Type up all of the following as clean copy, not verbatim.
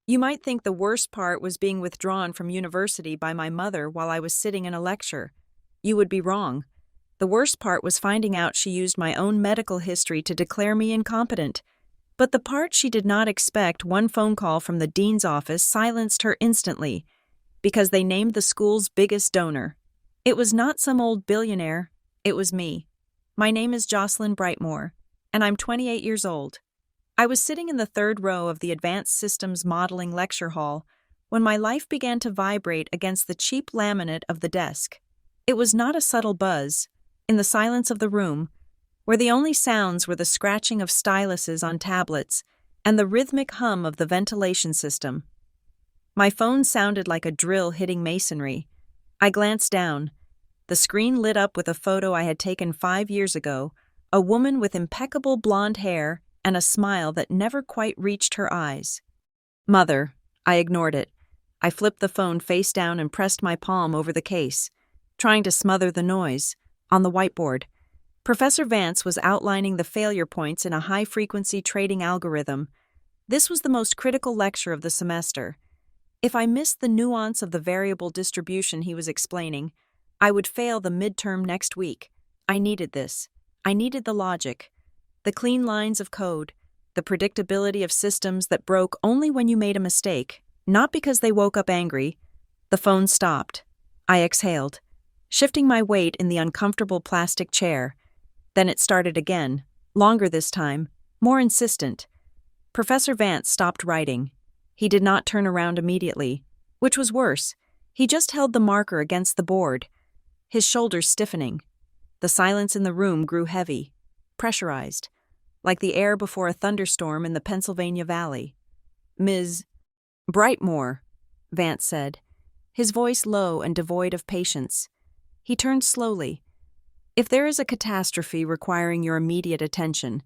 You might think the worst part was being withdrawn from university by my mother while I was sitting in a lecture. You would be wrong. The worst part was finding out she used my own medical history to declare me incompetent. But the part she did not expect, one phone call from the dean's office silenced her instantly, because they named the school's biggest donor. It was not some old billionaire, it was me. My name is Jocelyn Brightmore, and I'm 28 years old. I was sitting in the third row of the Advanced Systems Modeling lecture hall when my life began to vibrate against the cheap laminate of the desk. It was not a subtle buzz. In the silence of the room, where the only sounds were the scratching of styluses on tablets and the rhythmic hum of the ventilation system. My phone sounded like a drill hitting masonry. I glanced down. The screen lit up with a photo I had taken 5 years ago, a woman with impeccable blonde hair and a smile that never quite reached her eyes. Mother. I ignored it. I flipped the phone face down and pressed my palm over the case, trying to smother the noise. On the whiteboard, Professor Vance was outlining the failure points in a high-frequency trading algorithm. This was the most critical lecture of the semester. If I missed the nuance of the variable distribution he was explaining, I would fail the midterm next week. I needed this. I needed the logic, the clean lines of code, the predictability of systems that broke only when you made a mistake, not because they woke up angry. The phone stopped. I exhaled, shifting my weight in the uncomfortable plastic chair. Then it started again, longer this time, more insistent. Professor Vance stopped writing. He did not turn around immediately, which was worse. He just held the marker against the board, his shoulders stiffening. The silence in the room grew heavy, pressurized, like the air before a thunderstorm in the Pennsylvania Valley. "Ms. Brightmore," Vance said, his voice low and devoid of patience. He turned slowly. "If there is a catastrophe requiring your immediate attention,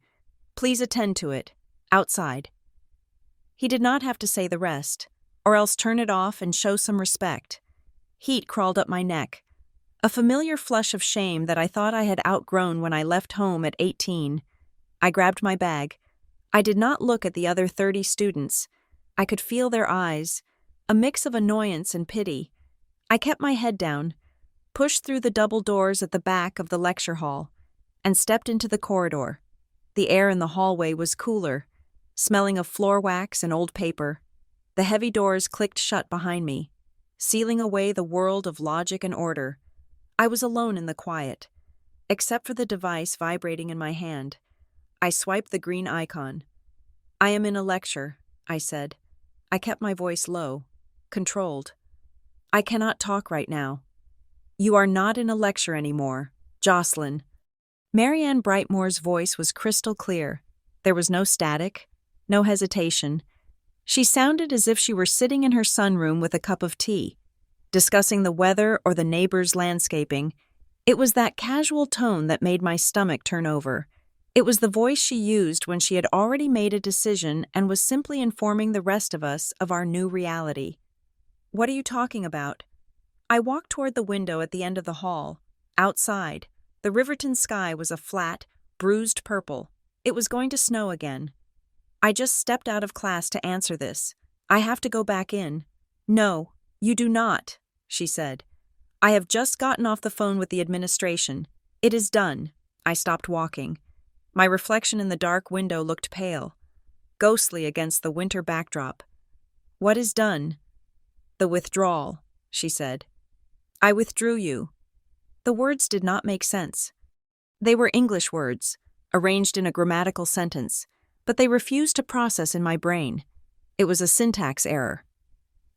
please attend to it, outside." He did not have to say the rest, or else turn it off and show some respect. Heat crawled up my neck, a familiar flush of shame that I thought I had outgrown when I left home at 18. I grabbed my bag. I did not look at the other 30 students. I could feel their eyes, a mix of annoyance and pity. I kept my head down, pushed through the double doors at the back of the lecture hall, and stepped into the corridor. The air in the hallway was cooler, smelling of floor wax and old paper. The heavy doors clicked shut behind me, sealing away the world of logic and order. I was alone in the quiet, except for the device vibrating in my hand. I swiped the green icon. "I am in a lecture," I said. I kept my voice low, controlled. "I cannot talk right now." "You are not in a lecture anymore, Jocelyn." Marianne Brightmore's voice was crystal clear. There was no static, no hesitation. She sounded as if she were sitting in her sunroom with a cup of tea, discussing the weather or the neighbor's landscaping. It was that casual tone that made my stomach turn over. It was the voice she used when she had already made a decision and was simply informing the rest of us of our new reality. "What are you talking about?" I walked toward the window at the end of the hall. Outside, the Riverton sky was a flat, bruised purple. It was going to snow again. I just stepped out of class to answer this. "I have to go back in." "No, you do not," she said. "I have just gotten off the phone with the administration. It is done." I stopped walking. My reflection in the dark window looked pale, ghostly against the winter backdrop. "What is done?" "The withdrawal," she said. "I withdrew you." The words did not make sense. They were English words, arranged in a grammatical sentence, but they refused to process in my brain. It was a syntax error.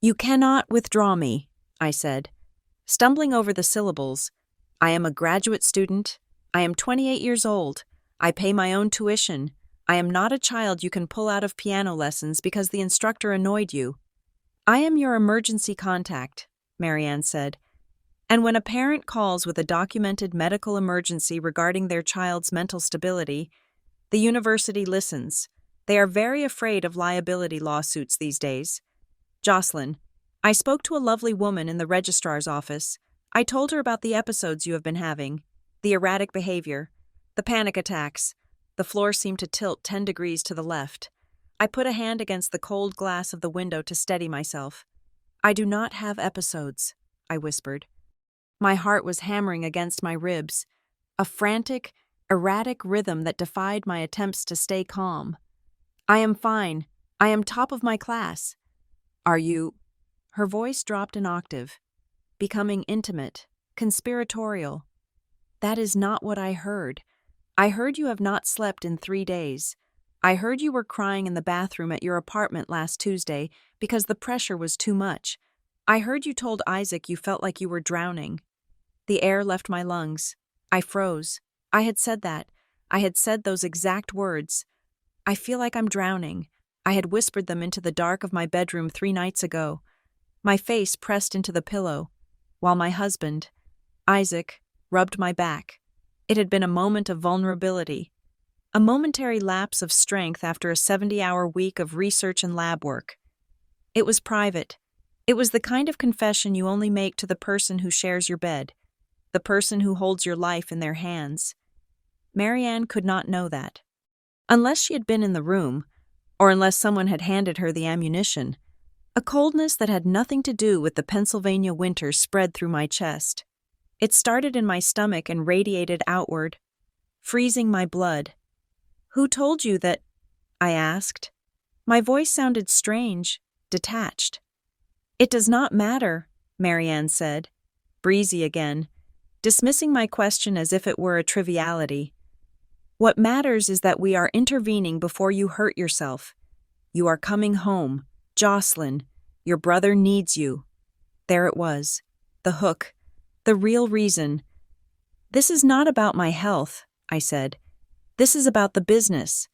"You cannot withdraw me," I said, stumbling over the syllables. "I am a graduate student. I am 28 years old. I pay my own tuition. I am not a child you can pull out of piano lessons because the instructor annoyed you." "I am your emergency contact," Marianne said. "And when a parent calls with a documented medical emergency regarding their child's mental stability, the university listens. They are very afraid of liability lawsuits these days. Jocelyn, I spoke to a lovely woman in the registrar's office. I told her about the episodes you have been having, the erratic behavior, the panic attacks." The floor seemed to tilt 10 degrees to the left. I put a hand against the cold glass of the window to steady myself. I do not have episodes, I whispered. My heart was hammering against my ribs, a frantic, erratic rhythm that defied my attempts to stay calm. I am fine. I am top of my class. Are you? Her voice dropped an octave, becoming intimate, conspiratorial. That is not what I heard. I heard you have not slept in 3 days. I heard you were crying in the bathroom at your apartment last Tuesday because the pressure was too much. I heard you told Isaac you felt like you were drowning. The air left my lungs. I froze. I had said that. I had said those exact words. I feel like I'm drowning. I had whispered them into the dark of my bedroom 3 nights ago, my face pressed into the pillow, while my husband, Isaac, rubbed my back. It had been a moment of vulnerability, a momentary lapse of strength after a 70-hour week of research and lab work. It was private. It was the kind of confession you only make to the person who shares your bed, the person who holds your life in their hands. Marianne could not know that. Unless she had been in the room, or unless someone had handed her the ammunition, a coldness that had nothing to do with the Pennsylvania winter spread through my chest. It started in my stomach and radiated outward, freezing my blood. Who told you that? I asked. My voice sounded strange, detached. It does not matter, Marianne said, breezy again, dismissing my question as if it were a triviality. What matters is that we are intervening before you hurt yourself. You are coming home. Jocelyn, your brother needs you. There it was. The hook. The real reason. This is not about my health, I said. This is about the business.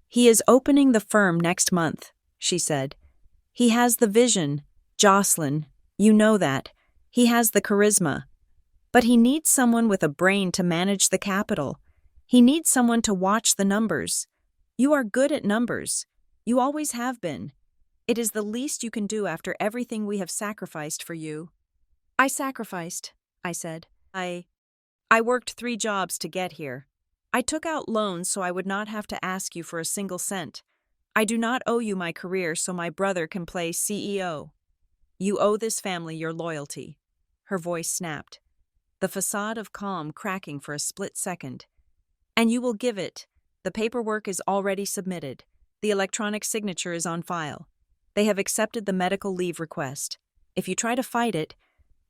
He is opening the firm next month, she said. He has the vision. Jocelyn, you know that. He has the charisma. But he needs someone with a brain to manage the capital. He needs someone to watch the numbers. You are good at numbers. You always have been. It is the least you can do after everything we have sacrificed for you. I sacrificed, I said. I worked 3 jobs to get here. I took out loans so I would not have to ask you for a single cent. I do not owe you my career so my brother can play CEO. You owe this family your loyalty. Her voice snapped, the facade of calm cracking for a split second. And you will give it. The paperwork is already submitted. The electronic signature is on file. They have accepted the medical leave request. If you try to fight it,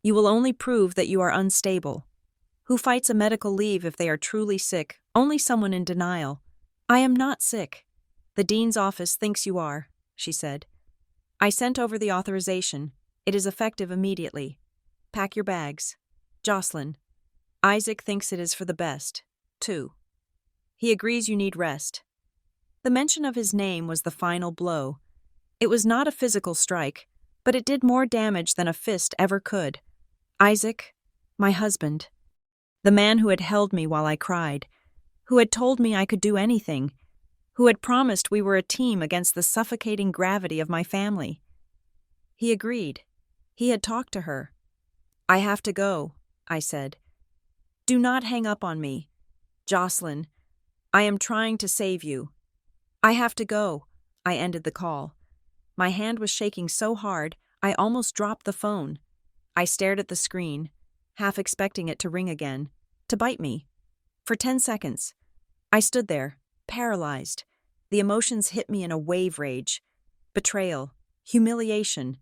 you will only prove that you are unstable. Who fights a medical leave if they are truly sick? Only someone in denial. I am not sick. The dean's office thinks you are, she said. I sent over the authorization. It is effective immediately. Pack your bags. Jocelyn. Isaac thinks it is for the best, too. He agrees you need rest. The mention of his name was the final blow. It was not a physical strike, but it did more damage than a fist ever could. Isaac, my husband. The man who had held me while I cried, who had told me I could do anything, who had promised we were a team against the suffocating gravity of my family. He agreed. He had talked to her. I have to go, I said. Do not hang up on me. Jocelyn, I am trying to save you. I have to go. I ended the call. My hand was shaking so hard, I almost dropped the phone. I stared at the screen, half expecting it to ring again, to bite me. For 10 seconds, I stood there, paralyzed. The emotions hit me in a wave rage. Betrayal, humiliation,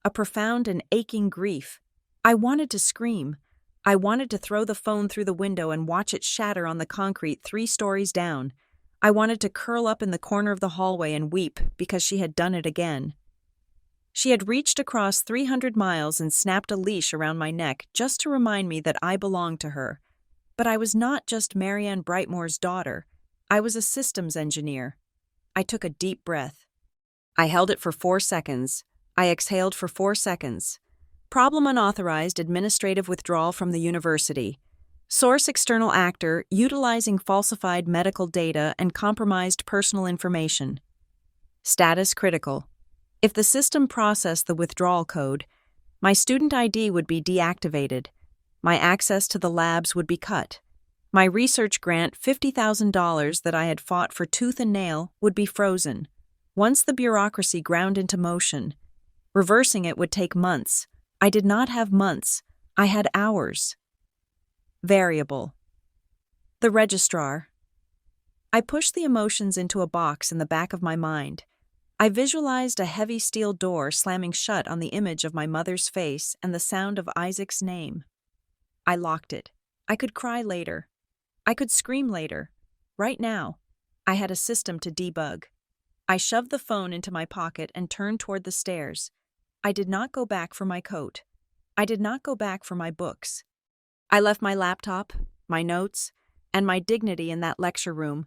a profound and aching grief. I wanted to scream. I wanted to throw the phone through the window and watch it shatter on the concrete 3 stories down. I wanted to curl up in the corner of the hallway and weep because she had done it again. She had reached across 300 miles and snapped a leash around my neck just to remind me that I belonged to her. But I was not just Marianne Brightmore's daughter. I was a systems engineer. I took a deep breath. I held it for 4 seconds. I exhaled for 4 seconds. Problem unauthorized administrative withdrawal from the university. Source external actor utilizing falsified medical data and compromised personal information. Status critical. If the system processed the withdrawal code, my student ID would be deactivated. My access to the labs would be cut. My research grant $50,000 that I had fought for tooth and nail would be frozen. Once the bureaucracy ground into motion, reversing it would take months. I did not have months. I had hours. Variable. The registrar. I pushed the emotions into a box in the back of my mind. I visualized a heavy steel door slamming shut on the image of my mother's face and the sound of Isaac's name. I locked it. I could cry later. I could scream later. Right now, I had a system to debug. I shoved the phone into my pocket and turned toward the stairs. I did not go back for my coat. I did not go back for my books. I left my laptop, my notes, and my dignity in that lecture room.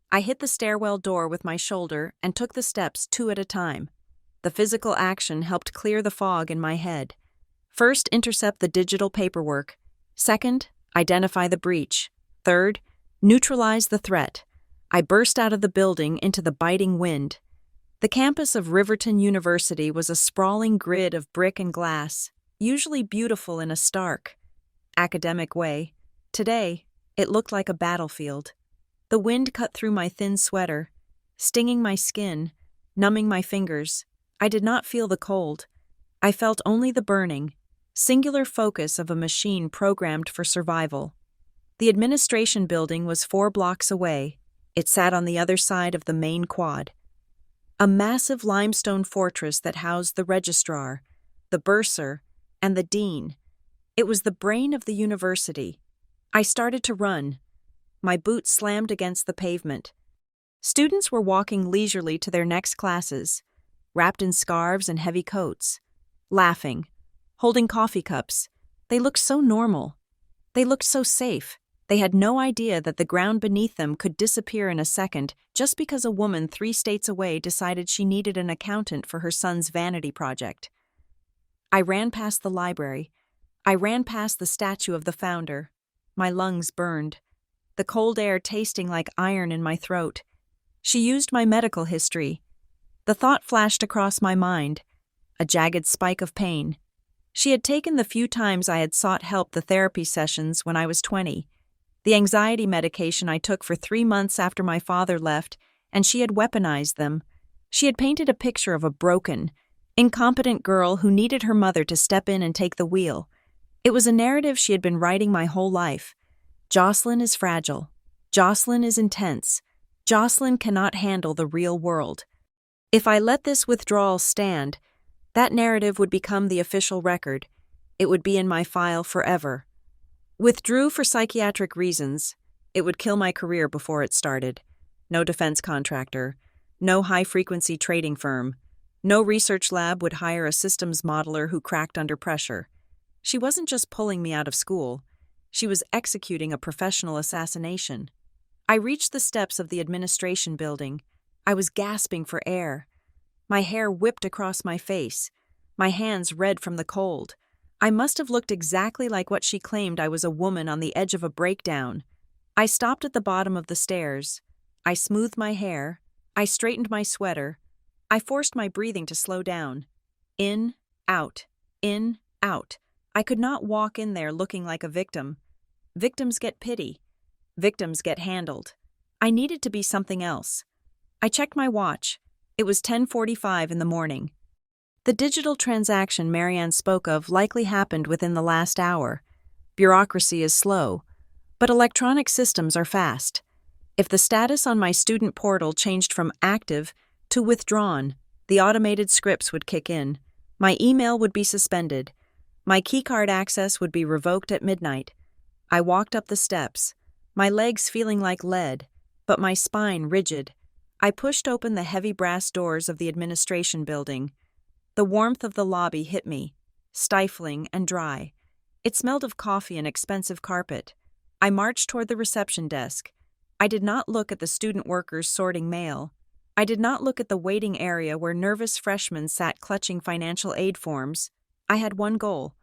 I hit the stairwell door with my shoulder and took the steps 2 at a time. The physical action helped clear the fog in my head. First, intercept the digital paperwork. Second, identify the breach. Third, neutralize the threat. I burst out of the building into the biting wind. The campus of Riverton University was a sprawling grid of brick and glass, usually beautiful in a stark, academic way. Today, it looked like a battlefield. The wind cut through my thin sweater, stinging my skin, numbing my fingers. I did not feel the cold. I felt only the burning, singular focus of a machine programmed for survival. The administration building was 4 blocks away. It sat on the other side of the main quad. A massive limestone fortress that housed the registrar, the bursar, and the dean. It was the brain of the university. I started to run. My boots slammed against the pavement. Students were walking leisurely to their next classes, wrapped in scarves and heavy coats, laughing, holding coffee cups. They looked so normal. They looked so safe. They had no idea that the ground beneath them could disappear in a second just because a woman 3 states away decided she needed an accountant for her son's vanity project. I ran past the library. I ran past the statue of the founder. My lungs burned, the cold air tasting like iron in my throat. She used my medical history. The thought flashed across my mind, a jagged spike of pain. She had taken the few times I had sought help the therapy sessions when I was 20, the anxiety medication I took for 3 months after my father left, and she had weaponized them. She had painted a picture of a broken, incompetent girl who needed her mother to step in and take the wheel. It was a narrative she had been writing my whole life. Jocelyn is fragile. Jocelyn is intense. Jocelyn cannot handle the real world. If I let this withdrawal stand, that narrative would become the official record. It would be in my file forever. Withdrew for psychiatric reasons. It would kill my career before it started. No defense contractor. No high-frequency trading firm. No research lab would hire a systems modeler who cracked under pressure. She wasn't just pulling me out of school. She was executing a professional assassination. I reached the steps of the administration building. I was gasping for air. My hair whipped across my face, my hands red from the cold. I must have looked exactly like what she claimed. I was a woman on the edge of a breakdown. I stopped at the bottom of the stairs. I smoothed my hair. I straightened my sweater. I forced my breathing to slow down. In, out, in, out. I could not walk in there looking like a victim. Victims get pity. Victims get handled. I needed to be something else. I checked my watch. It was 10:45 in the morning. The digital transaction Marianne spoke of likely happened within the last hour. Bureaucracy is slow, but electronic systems are fast. If the status on my student portal changed from active to withdrawn, the automated scripts would kick in. My email would be suspended. My keycard access would be revoked at midnight. I walked up the steps, my legs feeling like lead, but my spine rigid. I pushed open the heavy brass doors of the administration building. The warmth of the lobby hit me, stifling and dry. It smelled of coffee and expensive carpet. I marched toward the reception desk. I did not look at the student workers sorting mail. I did not look at the waiting area where nervous freshmen sat clutching financial aid forms. I had one goal.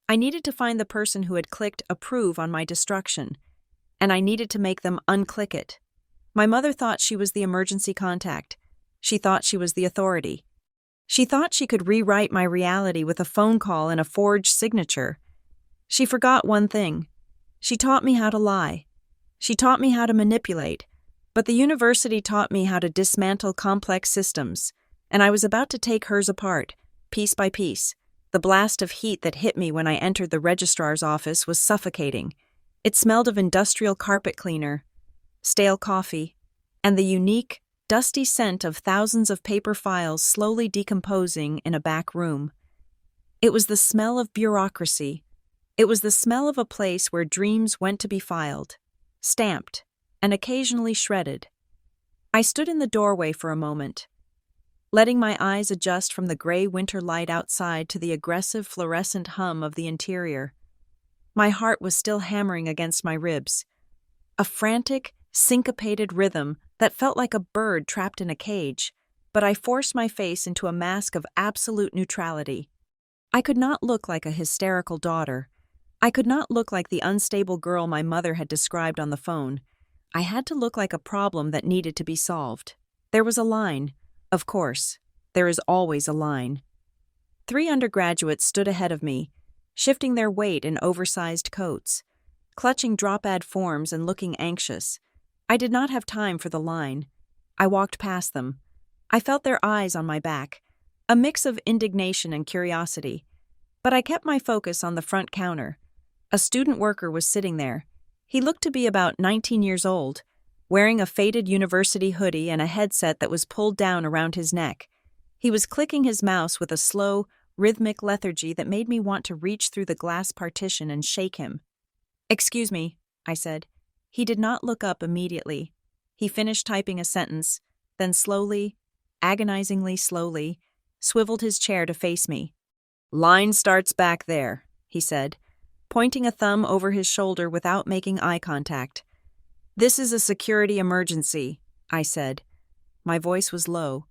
I needed to find the person who had clicked approve on my destruction, and I needed to make them unclick it. My mother thought she was the emergency contact. She thought she was the authority. She thought she could rewrite my reality with a phone call and a forged signature. She forgot one thing. She taught me how to lie. She taught me how to manipulate. But the university taught me how to dismantle complex systems, and I was about to take hers apart, piece by piece. The blast of heat that hit me when I entered the registrar's office was suffocating. It smelled of industrial carpet cleaner, stale coffee, and the unique, dusty scent of thousands of paper files slowly decomposing in a back room. It was the smell of bureaucracy. It was the smell of a place where dreams went to be filed, stamped, and occasionally shredded. I stood in the doorway for a moment, letting my eyes adjust from the gray winter light outside to the aggressive fluorescent hum of the interior. My heart was still hammering against my ribs, a frantic, syncopated rhythm that felt like a bird trapped in a cage, but I forced my face into a mask of absolute neutrality. I could not look like a hysterical daughter. I could not look like the unstable girl my mother had described on the phone. I had to look like a problem that needed to be solved. There was a line. Of course, there is always a line. 3 undergraduates stood ahead of me, shifting their weight in oversized coats, clutching drop-ad forms and looking anxious. I did not have time for the line. I walked past them. I felt their eyes on my back, a mix of indignation and curiosity. But I kept my focus on the front counter. A student worker was sitting there. He looked to be about 19 years old, wearing a faded university hoodie and a headset that was pulled down around his neck. He was clicking his mouse with a slow, rhythmic lethargy that made me want to reach through the glass partition and shake him. "Excuse me," I said. He did not look up immediately. He finished typing a sentence, then slowly, agonizingly slowly, swiveled his chair to face me. "Line starts back there," he said, pointing a thumb over his shoulder without making eye contact. "This is a security emergency," I said. My voice was low,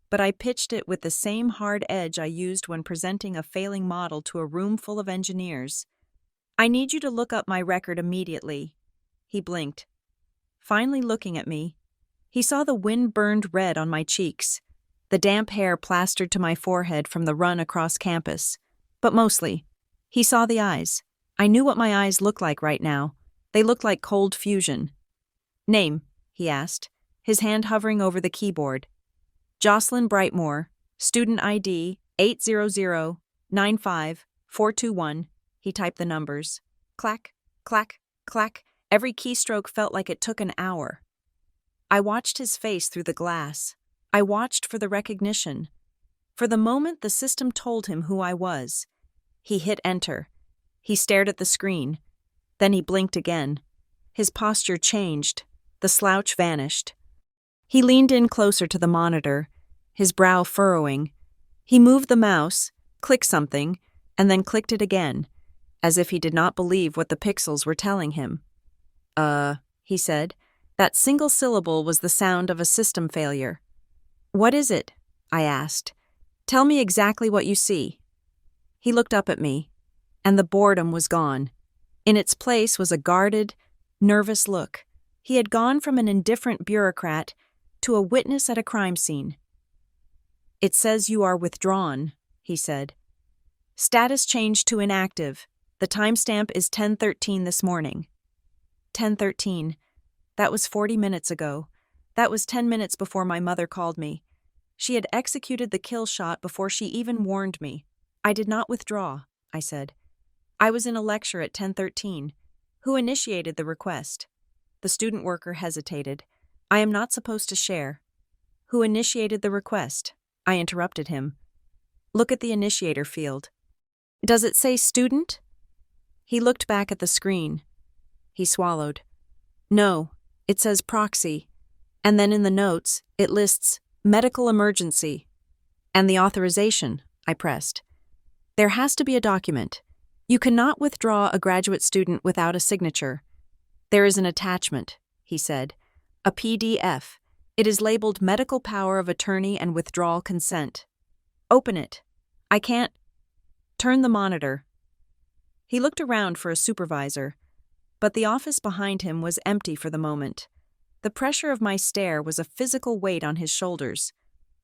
but I pitched it with the same hard edge I used when presenting a failing model to a room full of engineers. "I need you to look up my record immediately." He blinked, finally looking at me. He saw the wind-burned red on my cheeks, the damp hair plastered to my forehead from the run across campus. But mostly, he saw the eyes. I knew what my eyes looked like right now. They looked like cold fusion. "Name," he asked, his hand hovering over the keyboard. "Jocelyn Brightmore, student ID 800-95-421. He typed the numbers. Clack, clack, clack. Every keystroke felt like it took an hour. I watched his face through the glass. I watched for the recognition. For the moment the system told him who I was. He hit enter. He stared at the screen. Then he blinked again. His posture changed. The slouch vanished. He leaned in closer to the monitor, his brow furrowing. He moved the mouse, clicked something, and then clicked it again, as if he did not believe what the pixels were telling him. He said. That single syllable was the sound of a system failure. "What is it?" I asked. "Tell me exactly what you see." He looked up at me, and the boredom was gone. In its place was a guarded, nervous look. He had gone from an indifferent bureaucrat to a witness at a crime scene. "It says you are withdrawn," he said. "Status changed to inactive. The timestamp is 10:13 this morning." 10:13. That was 40 minutes ago. That was 10 minutes before my mother called me. She had executed the kill shot before she even warned me. "I did not withdraw," I said. "I was in a lecture at 10:13. Who initiated the request?" The student worker hesitated. "I am not supposed to share." "Who initiated the request?" I interrupted him. "Look at the initiator field." "Does it say student?" He looked back at the screen. He swallowed. "No, it says proxy. And then in the notes, it lists medical emergency." "And the authorization?" I pressed. "There has to be a document. You cannot withdraw a graduate student without a signature." "There is an attachment," he said. "A PDF. It is labeled Medical Power of Attorney and Withdrawal Consent." "Open it." "I can't." "Turn the monitor." He looked around for a supervisor, but the office behind him was empty for the moment. The pressure of my stare was a physical weight on his shoulders.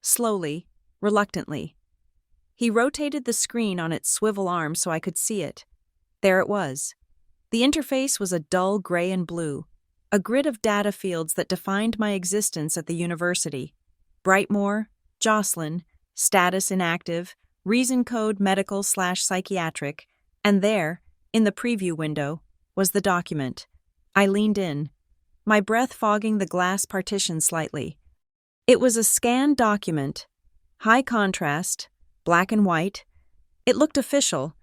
Slowly, reluctantly. He rotated the screen on its swivel arm so I could see it. There it was. The interface was a dull gray and blue. a grid of data fields that defined my existence at the university. Brightmoor, Jocelyn, status inactive, reason code medical/psychiatric, and there, in the preview window, was the document. I leaned in, my breath fogging the glass partition slightly. It was a scanned document, high contrast, black and white. It looked official.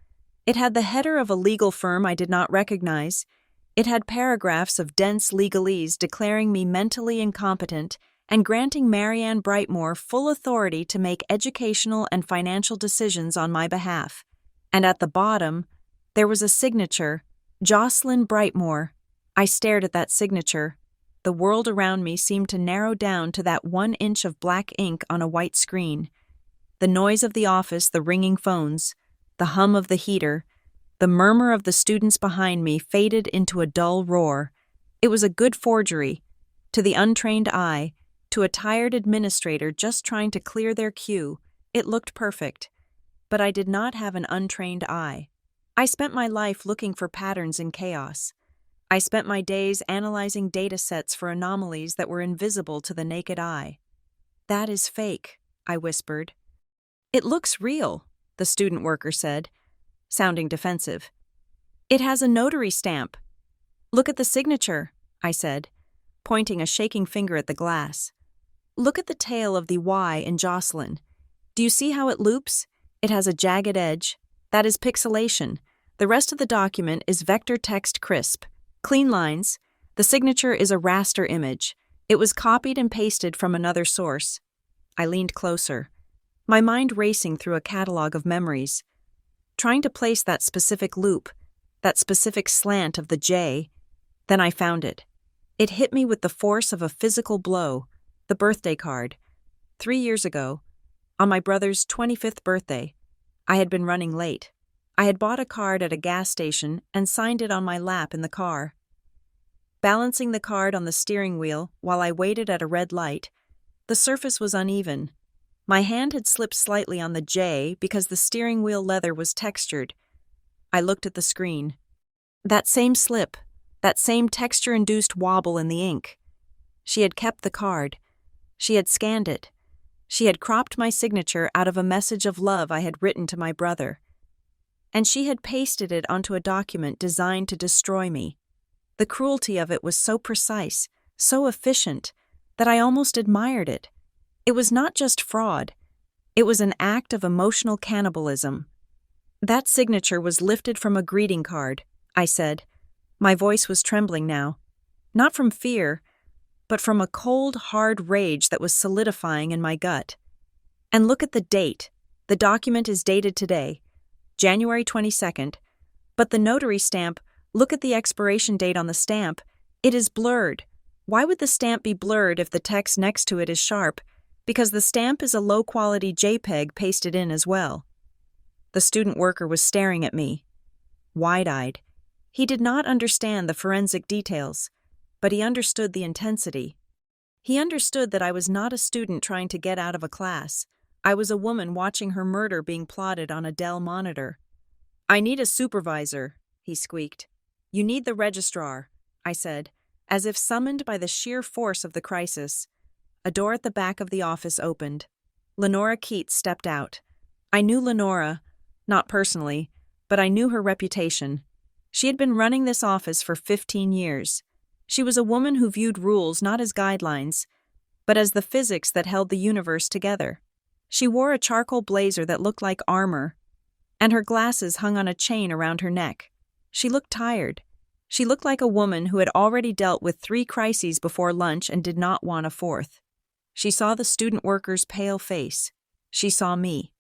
It had the header of a legal firm I did not recognize. It had paragraphs of dense legalese declaring me mentally incompetent and granting Marianne Brightmoor full authority to make educational and financial decisions on my behalf. And at the bottom, there was a signature, Jocelyn Brightmoor. I stared at that signature. The world around me seemed to narrow down to that 1 inch of black ink on a white screen. The noise of the office, the ringing phones, the hum of the heater, the murmur of the students behind me faded into a dull roar. It was a good forgery. To the untrained eye, to a tired administrator just trying to clear their queue, it looked perfect. But I did not have an untrained eye. I spent my life looking for patterns in chaos. I spent my days analyzing data sets for anomalies that were invisible to the naked eye. "That is fake," I whispered. "It looks real," the student worker said, sounding defensive. "It has a notary stamp." "Look at the signature," I said, pointing a shaking finger at the glass. "Look at the tail of the Y in Jocelyn. Do you see how it loops? It has a jagged edge. That is pixelation. The rest of the document is vector text crisp. Clean lines. The signature is a raster image. It was copied and pasted from another source." I leaned closer, my mind racing through a catalog of memories, trying to place that specific loop, that specific slant of the J. Then I found it. It hit me with the force of a physical blow, the birthday card. 3 years ago, on my brother's 25th birthday, I had been running late. I had bought a card at a gas station and signed it on my lap in the car. Balancing the card on the steering wheel while I waited at a red light, the surface was uneven. My hand had slipped slightly on the J because the steering wheel leather was textured. I looked at the screen. That same slip, that same texture-induced wobble in the ink. She had kept the card. She had scanned it. She had cropped my signature out of a message of love I had written to my brother. And she had pasted it onto a document designed to destroy me. The cruelty of it was so precise, so efficient, that I almost admired it. It was not just fraud. It was an act of emotional cannibalism. "That signature was lifted from a greeting card," I said. My voice was trembling now. Not from fear, but from a cold, hard rage that was solidifying in my gut. "And look at the date. The document is dated today, January 22nd, but the notary stamp, look at the expiration date on the stamp. It is blurred. Why would the stamp be blurred if the text next to it is sharp? Because the stamp is a low-quality JPEG pasted in as well." The student worker was staring at me, wide-eyed. He did not understand the forensic details, but he understood the intensity. He understood that I was not a student trying to get out of a class. I was a woman watching her murder being plotted on a Dell monitor. "I need a supervisor," he squeaked. "You need the registrar," I said, as if summoned by the sheer force of the crisis. A door at the back of the office opened. Lenora Keats stepped out. I knew Lenora, not personally, but I knew her reputation. She had been running this office for 15 years. She was a woman who viewed rules not as guidelines, but as the physics that held the universe together. She wore a charcoal blazer that looked like armor, and her glasses hung on a chain around her neck. She looked tired. She looked like a woman who had already dealt with 3 crises before lunch and did not want a 4th. She saw the student worker's pale face. She saw me,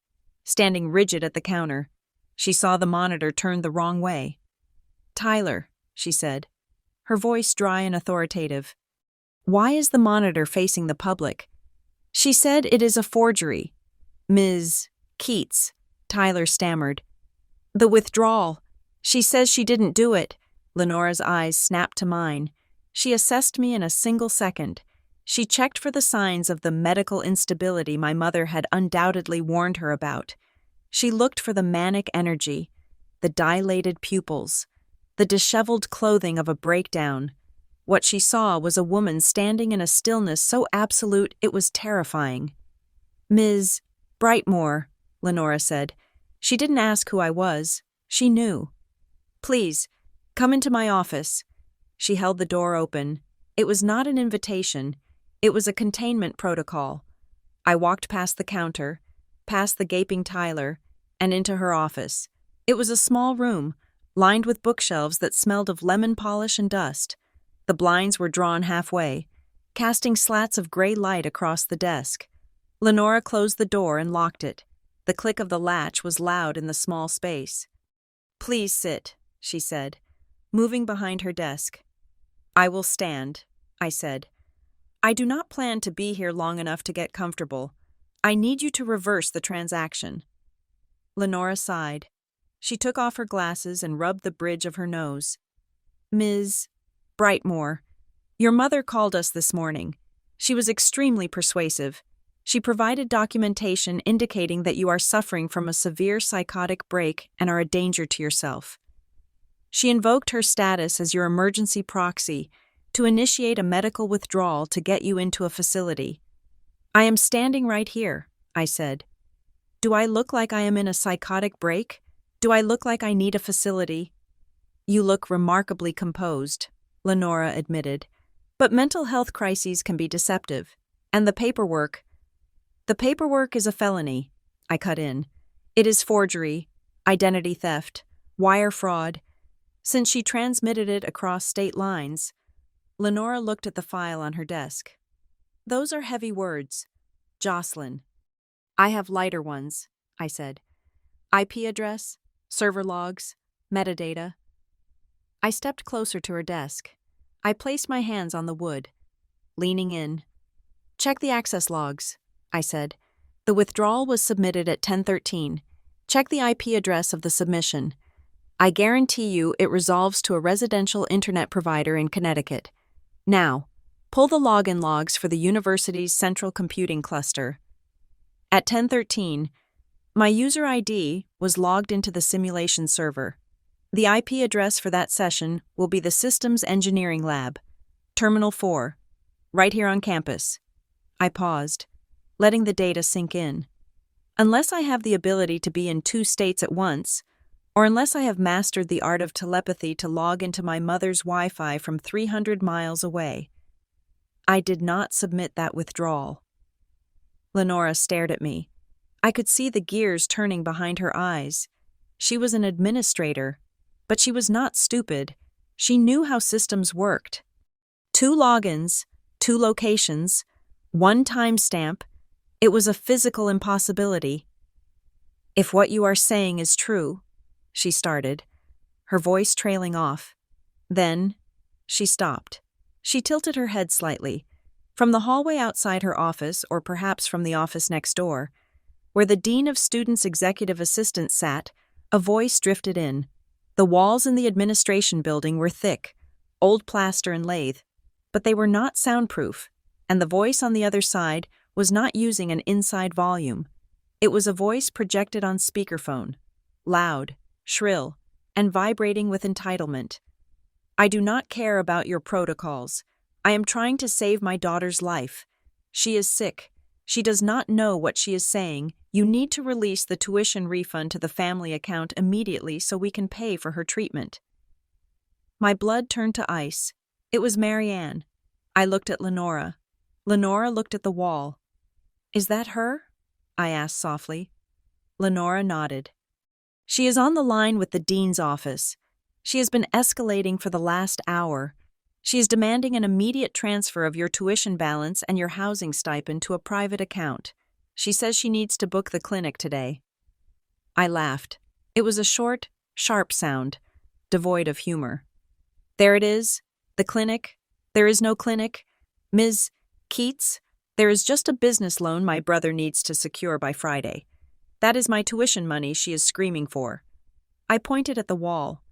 standing rigid at the counter. She saw the monitor turned the wrong way. "Tyler," she said, her voice dry and authoritative. "Why is the monitor facing the public?" "She said it is a forgery." "Ms. Keats," Tyler stammered. "The withdrawal. She says she didn't do it." Lenora's eyes snapped to mine. She assessed me in a single second. She checked for the signs of the medical instability my mother had undoubtedly warned her about. She looked for the manic energy, the dilated pupils, the disheveled clothing of a breakdown. What she saw was a woman standing in a stillness so absolute it was terrifying. "Ms. Brightmore," Lenora said. She didn't ask who I was. She knew. "Please, come into my office." She held the door open. It was not an invitation. It was a containment protocol. I walked past the counter, past the gaping Tyler, and into her office. It was a small room, lined with bookshelves that smelled of lemon polish and dust. The blinds were drawn halfway, casting slats of gray light across the desk. Lenora closed the door and locked it. The click of the latch was loud in the small space. "Please sit," she said, moving behind her desk. "I will stand," I said. "I do not plan to be here long enough to get comfortable. I need you to reverse the transaction." Lenora sighed. She took off her glasses and rubbed the bridge of her nose. "Ms. Brightmore, your mother called us this morning. She was extremely persuasive. She provided documentation indicating that you are suffering from a severe psychotic break and are a danger to yourself. She invoked her status as your emergency proxy to initiate a medical withdrawal to get you into a facility. I am standing right here," I said. "Do I look like I am in a psychotic break? Do I look like I need a facility?" "You look remarkably composed," Lenora admitted. "But mental health crises can be deceptive. And the paperwork is a felony," I cut in. "It is forgery, identity theft, wire fraud. Since she transmitted it across state lines." Lenora looked at the file on her desk. "Those are heavy words. Jocelyn." "I have lighter ones," I said. "IP address, server logs, metadata." I stepped closer to her desk. I placed my hands on the wood, leaning in. "Check the access logs," I said. "The withdrawal was submitted at 10:13. Check the IP address of the submission. I guarantee you it resolves to a residential internet provider in Connecticut. Now, pull the login logs for the university's central computing cluster." At 10:13, my user ID was logged into the simulation server. The IP address for that session will be the Systems Engineering Lab, Terminal 4, right here on campus. I paused, letting the data sink in. Unless I have the ability to be in two states at once, or unless I have mastered the art of telepathy to log into my mother's Wi-Fi from 300 miles away, I did not submit that withdrawal. Lenora stared at me. I could see the gears turning behind her eyes. She was an administrator, but she was not stupid. She knew how systems worked. 2 logins, 2 locations, 1 timestamp. It was a physical impossibility. "If what you are saying is true," she started, her voice trailing off. Then, she stopped. She tilted her head slightly. From the hallway outside her office, or perhaps from the office next door, where the Dean of Students' executive assistant sat, a voice drifted in. The walls in the administration building were thick, old plaster and lathe, but they were not soundproof, and the voice on the other side was not using an inside volume. It was a voice projected on speakerphone, loud, shrill, and vibrating with entitlement. "I do not care about your protocols. I am trying to save my daughter's life. She is sick. She does not know what she is saying. You need to release the tuition refund to the family account immediately so we can pay for her treatment." My blood turned to ice. It was Marianne. I looked at Lenora. Lenora looked at the wall. "Is that her?" I asked softly. Lenora nodded. "She is on the line with the dean's office. She has been escalating for the last hour. She is demanding an immediate transfer of your tuition balance and your housing stipend to a private account. She says she needs to book the clinic today." I laughed. It was a short, sharp sound, devoid of humor. "There it is. The clinic. There is no clinic. Ms. Keats, there is just a business loan my brother needs to secure by Friday. That is my tuition money she is screaming for." I pointed at the wall,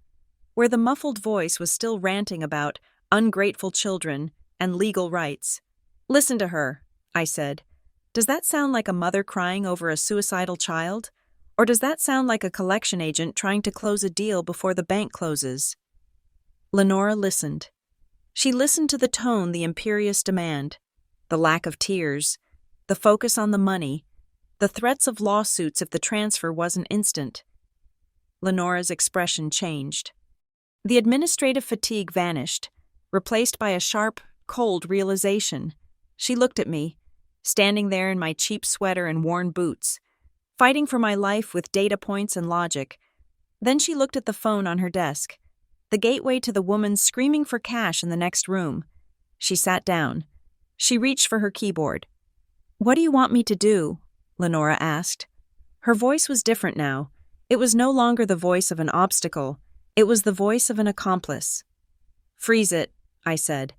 where the muffled voice was still ranting about ungrateful children and legal rights. "Listen to her," I said. "Does that sound like a mother crying over a suicidal child? Or does that sound like a collection agent trying to close a deal before the bank closes?" Lenora listened. She listened to the tone, the imperious demand, the lack of tears, the focus on the money, the threats of lawsuits if the transfer wasn't instant. Lenora's expression changed. The administrative fatigue vanished, replaced by a sharp, cold realization. She looked at me, standing there in my cheap sweater and worn boots, fighting for my life with data points and logic. Then she looked at the phone on her desk, the gateway to the woman screaming for cash in the next room. She sat down. She reached for her keyboard. "What do you want me to do?" Lenora asked. Her voice was different now. It was no longer the voice of an obstacle. It was the voice of an accomplice. "Freeze it," I said.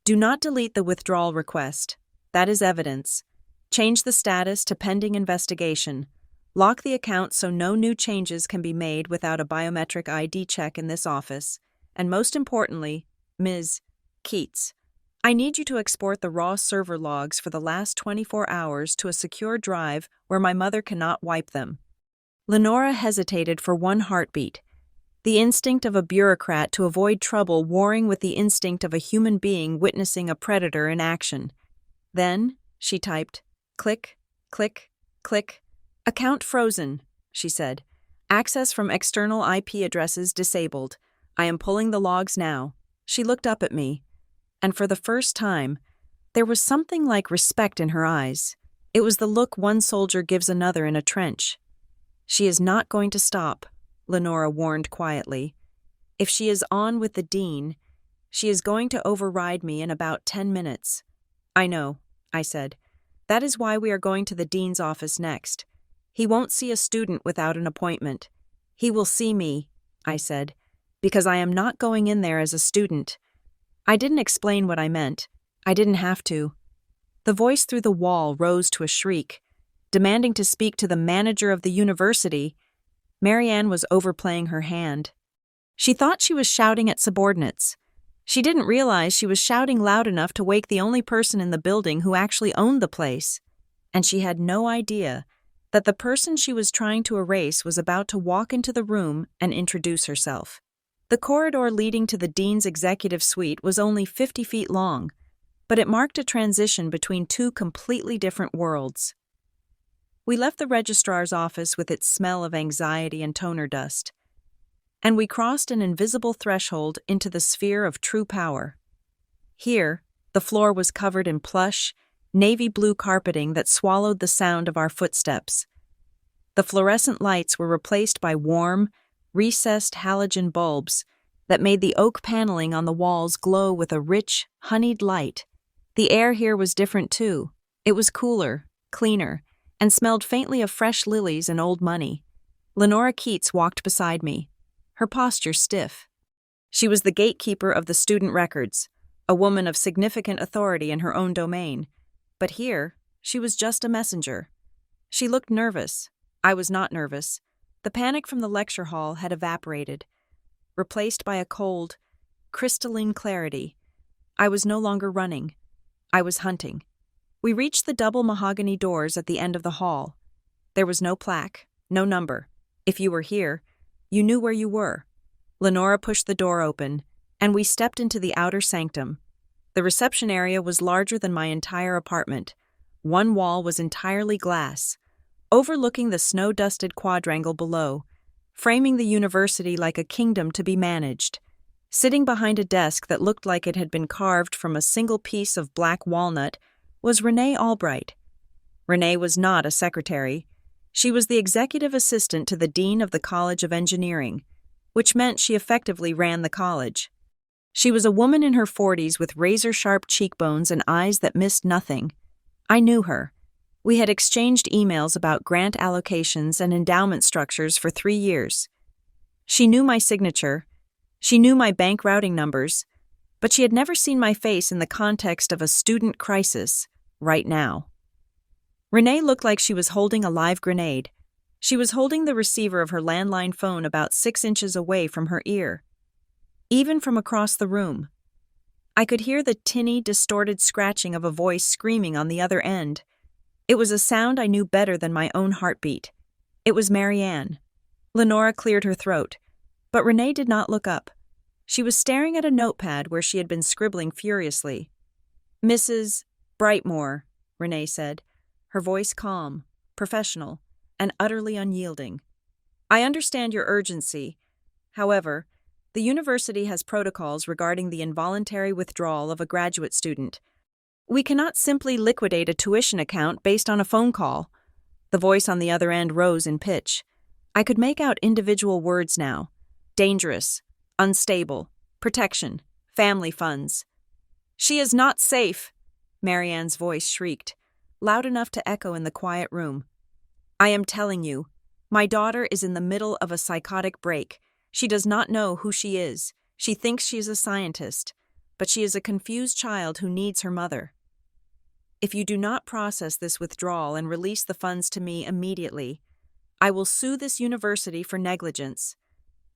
"Do not delete the withdrawal request. That is evidence. Change the status to pending investigation. Lock the account so no new changes can be made without a biometric ID check in this office. And most importantly, Ms. Keats, I need you to export the raw server logs for the last 24 hours to a secure drive where my mother cannot wipe them." Lenora hesitated for one heartbeat, the instinct of a bureaucrat to avoid trouble warring with the instinct of a human being witnessing a predator in action. Then, she typed, "Click, click, click. Account frozen," she said. "Access from external IP addresses disabled. I am pulling the logs now." She looked up at me, and for the first time, there was something like respect in her eyes. It was the look one soldier gives another in a trench. "She is not going to stop," Lenora warned quietly. "If she is on with the dean, she is going to override me in about 10 minutes. "I know," I said. "That is why we are going to the dean's office next. He won't see a student without an appointment. He will see me," I said, "because I am not going in there as a student." I didn't explain what I meant. I didn't have to. The voice through the wall rose to a shriek, demanding to speak to the manager of the university. Marianne was overplaying her hand. She thought she was shouting at subordinates. She didn't realize she was shouting loud enough to wake the only person in the building who actually owned the place. And she had no idea that the person she was trying to erase was about to walk into the room and introduce herself. The corridor leading to the dean's executive suite was only 50 feet long, but it marked a transition between two completely different worlds. We left the registrar's office with its smell of anxiety and toner dust, and we crossed an invisible threshold into the sphere of true power. Here, the floor was covered in plush, navy blue carpeting that swallowed the sound of our footsteps. The fluorescent lights were replaced by warm, recessed halogen bulbs that made the oak paneling on the walls glow with a rich, honeyed light. The air here was different too. It was cooler, cleaner, and smelled faintly of fresh lilies and old money. Lenora Keats walked beside me, her posture stiff. She was the gatekeeper of the student records, a woman of significant authority in her own domain. But here, she was just a messenger. She looked nervous. I was not nervous. The panic from the lecture hall had evaporated, replaced by a cold, crystalline clarity. I was no longer running. I was hunting. We reached the double mahogany doors at the end of the hall. There was no plaque, no number. If you were here, you knew where you were. Lenora pushed the door open, and we stepped into the outer sanctum. The reception area was larger than my entire apartment. One wall was entirely glass, overlooking the snow-dusted quadrangle below, framing the university like a kingdom to be managed. Sitting behind a desk that looked like it had been carved from a single piece of black walnut was Renee Albright. Renee was not a secretary. She was the executive assistant to the dean of the College of Engineering, which meant she effectively ran the college. She was a woman in her 40s with razor-sharp cheekbones and eyes that missed nothing. I knew her. We had exchanged emails about grant allocations and endowment structures for 3 years. She knew my signature. She knew my bank routing numbers, but she had never seen my face in the context of a student crisis, right now. Renee looked like she was holding a live grenade. She was holding the receiver of her landline phone about 6 inches away from her ear. Even from across the room, I could hear the tinny, distorted scratching of a voice screaming on the other end. It was a sound I knew better than my own heartbeat. It was Marianne. Lenora cleared her throat, but Renee did not look up. She was staring at a notepad where she had been scribbling furiously. "Mrs. Brightmore," Renee said, her voice calm, professional, and utterly unyielding. "I understand your urgency. However, the university has protocols regarding the involuntary withdrawal of a graduate student. We cannot simply liquidate a tuition account based on a phone call." The voice on the other end rose in pitch. I could make out individual words now. Dangerous, unstable, protection, family funds. "She is not safe," Marianne's voice shrieked, loud enough to echo in the quiet room. "I am telling you, my daughter is in the middle of a psychotic break. She does not know who she is. She thinks she is a scientist, but she is a confused child who needs her mother. If you do not process this withdrawal and release the funds to me immediately, I will sue this university for negligence.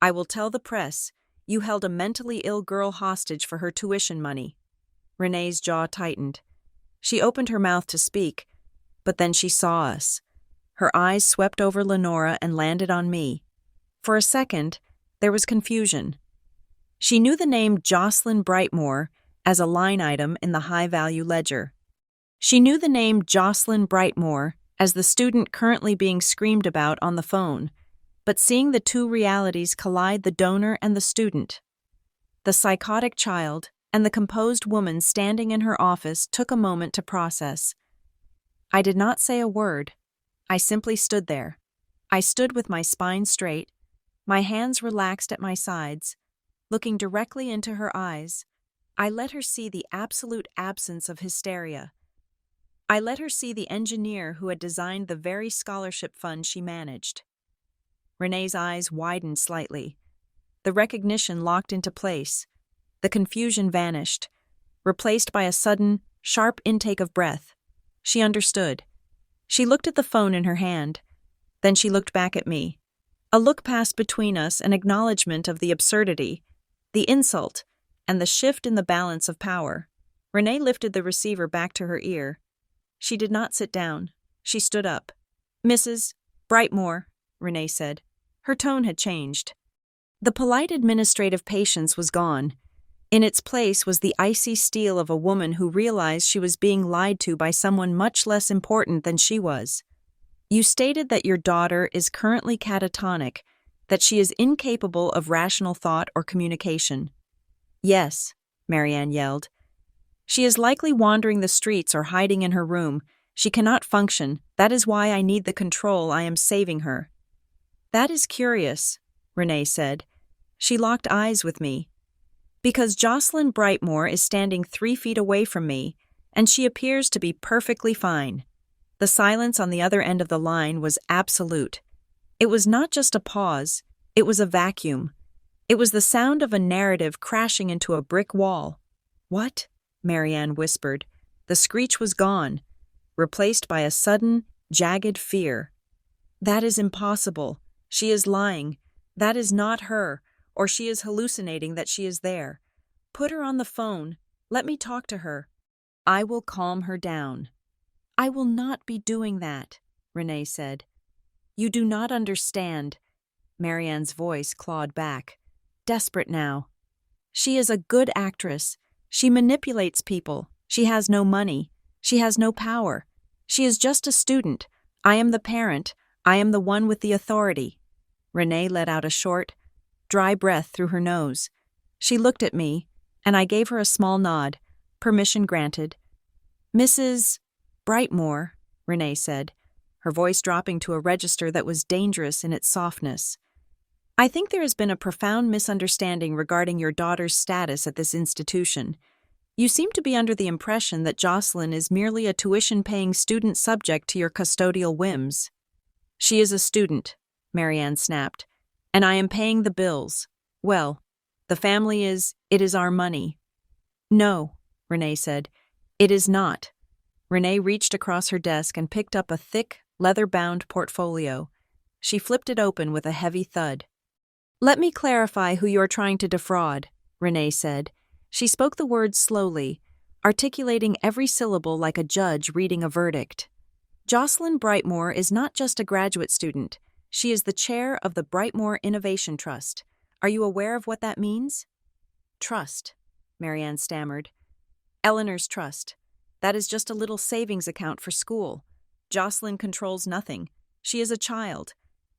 I will tell the press you held a mentally ill girl hostage for her tuition money." Renee's jaw tightened. She opened her mouth to speak, but then she saw us. Her eyes swept over Lenora and landed on me. For a second, there was confusion. She knew the name Jocelyn Brightmore as a line item in the high-value ledger. She knew the name Jocelyn Brightmore as the student currently being screamed about on the phone, but seeing the two realities collide, the donor and the student, the psychotic child and the composed woman standing in her office, took a moment to process. I did not say a word. I simply stood there. I stood with my spine straight, my hands relaxed at my sides, looking directly into her eyes. I let her see the absolute absence of hysteria. I let her see the engineer who had designed the very scholarship fund she managed. Renee's eyes widened slightly. The recognition locked into place. The confusion vanished, replaced by a sudden, sharp intake of breath. She understood. She looked at the phone in her hand. Then she looked back at me. A look passed between us, an acknowledgement of the absurdity, the insult, and the shift in the balance of power. Renee lifted the receiver back to her ear. She did not sit down. She stood up. "Mrs. Brightmore," Renee said. Her tone had changed. The polite administrative patience was gone. In its place was the icy steel of a woman who realized she was being lied to by someone much less important than she was. "You stated that your daughter is currently catatonic, that she is incapable of rational thought or communication." "Yes," Marianne yelled. "She is likely wandering the streets or hiding in her room. She cannot function. That is why I need the control. I am saving her." "That is curious," Renee said. She locked eyes with me. "Because Jocelyn Brightmore is standing 3 feet away from me, and she appears to be perfectly fine." The silence on the other end of the line was absolute. It was not just a pause, it was a vacuum. It was the sound of a narrative crashing into a brick wall. "What?" Marianne whispered. The screech was gone, replaced by a sudden, jagged fear. "That is impossible. She is lying. That is not her, or she is hallucinating that she is there. Put her on the phone. Let me talk to her. I will calm her down." "I will not be doing that," Renee said. "You do not understand." Marianne's voice clawed back. Desperate now. "She is a good actress. She manipulates people. She has no money. She has no power. She is just a student. I am the parent. I am the one with the authority." Renee let out a short, dry breath through her nose. She looked at me, and I gave her a small nod. Permission granted. "Mrs. Brightmore," Renee said, her voice dropping to a register that was dangerous in its softness. "I think there has been a profound misunderstanding regarding your daughter's status at this institution. You seem to be under the impression that Jocelyn is merely a tuition-paying student subject to your custodial whims." "She is a student," Marianne snapped, "and I am paying the bills. Well, the family is, it is our money." "No," Renee said, "it is not." Renee reached across her desk and picked up a thick, leather-bound portfolio. She flipped it open with a heavy thud. "Let me clarify who you are trying to defraud," Renee said. She spoke the words slowly, articulating every syllable like a judge reading a verdict. "Jocelyn Brightmore is not just a graduate student. She is the chair of the Brightmore Innovation Trust. Are you aware of what that means?" Trust, Marianne stammered. Eleanor's trust. That is just a little savings account for school. Jocelyn controls nothing. She is a child.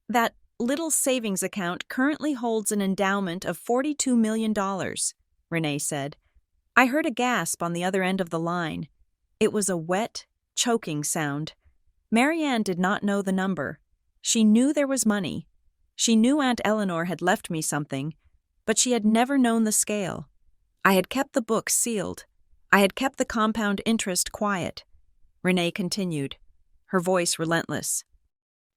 That little savings account currently holds an endowment of $42 million, Renee said. I heard a gasp on the other end of the line. It was a wet, choking sound. Marianne did not know the number. She knew there was money. She knew Aunt Eleanor had left me something, but she had never known the scale. I had kept the books sealed. I had kept the compound interest quiet. Renee continued, her voice relentless.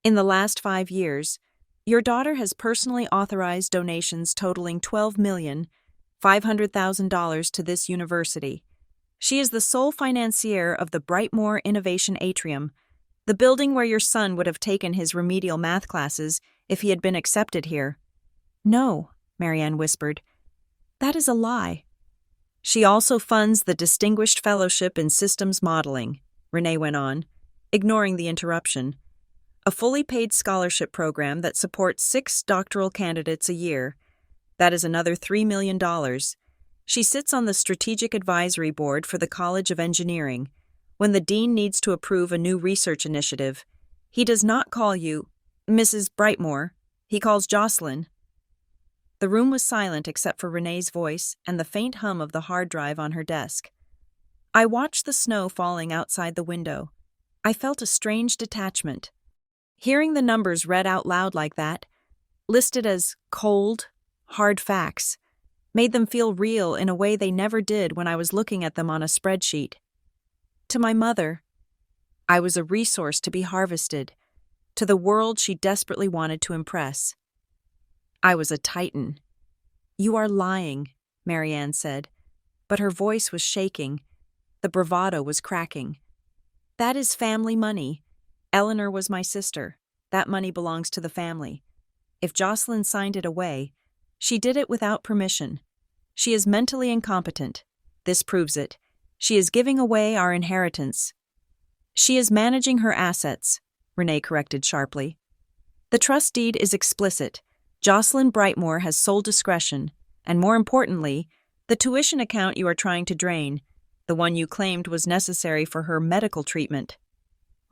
In the last 5 years, your daughter has personally authorized donations totaling $12,500,000 to this university. She is the sole financier of the Brightmoor Innovation Atrium, the building where your son would have taken his remedial math classes if he had been accepted here. No, Marianne whispered. That is a lie. She also funds the Distinguished Fellowship in Systems Modeling, Renee went on, ignoring the interruption. A fully paid scholarship program that supports 6 doctoral candidates a year. That is another $3 million. She sits on the Strategic Advisory Board for the College of Engineering. When the dean needs to approve a new research initiative, he does not call you Mrs. Brightmoor. He calls Jocelyn. The room was silent except for Renee's voice and the faint hum of the hard drive on her desk. I watched the snow falling outside the window. I felt a strange detachment. Hearing the numbers read out loud like that, listed as cold, hard facts, made them feel real in a way they never did when I was looking at them on a spreadsheet. To my mother, I was a resource to be harvested, to the world she desperately wanted to impress. I was a titan. You are lying, Marianne said, but her voice was shaking. The bravado was cracking. That is family money. Eleanor was my sister. That money belongs to the family. If Jocelyn signed it away, she did it without permission. She is mentally incompetent. This proves it. She is giving away our inheritance. She is managing her assets, Renee corrected sharply. The trust deed is explicit. Jocelyn Brightmoor has sole discretion, and more importantly, the tuition account you are trying to drain, the one you claimed was necessary for her medical treatment.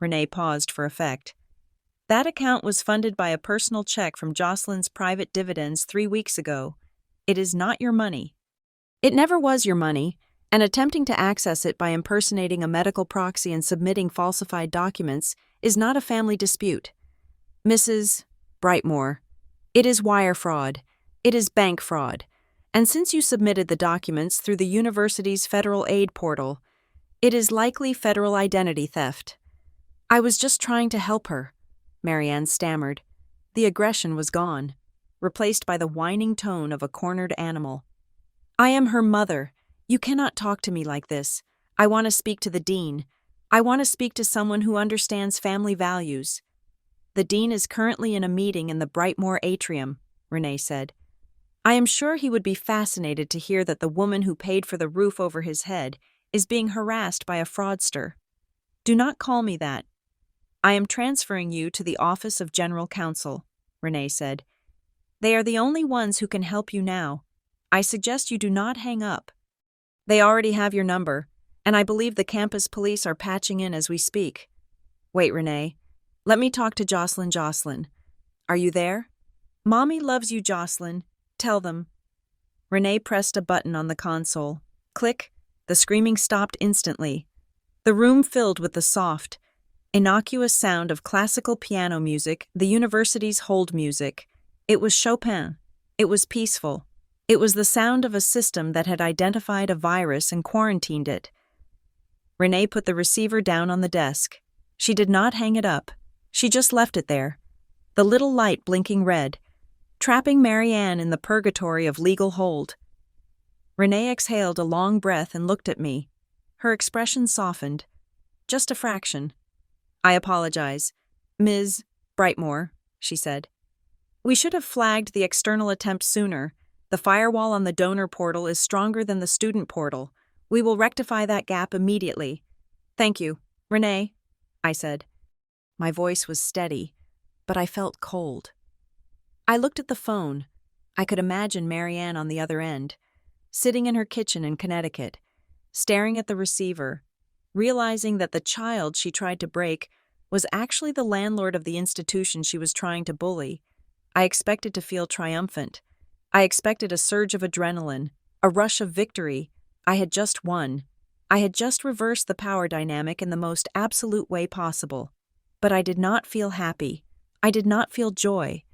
Renee paused for effect. That account was funded by a personal check from Jocelyn's private dividends 3 weeks ago. It is not your money. It never was your money, and attempting to access it by impersonating a medical proxy and submitting falsified documents is not a family dispute. Mrs. Brightmoor, it is wire fraud. It is bank fraud. And since you submitted the documents through the university's federal aid portal, it is likely federal identity theft. I was just trying to help her, Marianne stammered. The aggression was gone, replaced by the whining tone of a cornered animal. I am her mother. You cannot talk to me like this. I want to speak to the dean. I want to speak to someone who understands family values. The dean is currently in a meeting in the Brightmoor Atrium, Renee said. I am sure he would be fascinated to hear that the woman who paid for the roof over his head is being harassed by a fraudster. Do not call me that. I am transferring you to the Office of General Counsel, Renee said. They are the only ones who can help you now. I suggest you do not hang up. They already have your number, and I believe the campus police are patching in as we speak. Wait, Renee. Let me talk to Jocelyn. Jocelyn. Are you there? Mommy loves you, Jocelyn. Tell them. Renee pressed a button on the console. Click. The screaming stopped instantly. The room filled with the soft, innocuous sound of classical piano music, the university's hold music. It was Chopin. It was peaceful. It was the sound of a system that had identified a virus and quarantined it. Renee put the receiver down on the desk. She did not hang it up. She just left it there, the little light blinking red, trapping Marianne in the purgatory of legal hold. Renee exhaled a long breath and looked at me. Her expression softened. Just a fraction. I apologize. Ms. Brightmoor, she said. We should have flagged the external attempt sooner. The firewall on the donor portal is stronger than the student portal. We will rectify that gap immediately. Thank you, Renee, I said. My voice was steady, but I felt cold. I looked at the phone. I could imagine Marianne on the other end. sitting in her kitchen in Connecticut, staring at the receiver, realizing that the child she tried to break was actually the landlord of the institution she was trying to bully. I expected to feel triumphant. I expected a surge of adrenaline, a rush of victory. I had just won. I had just reversed the power dynamic in the most absolute way possible. But I did not feel happy. I did not feel joy.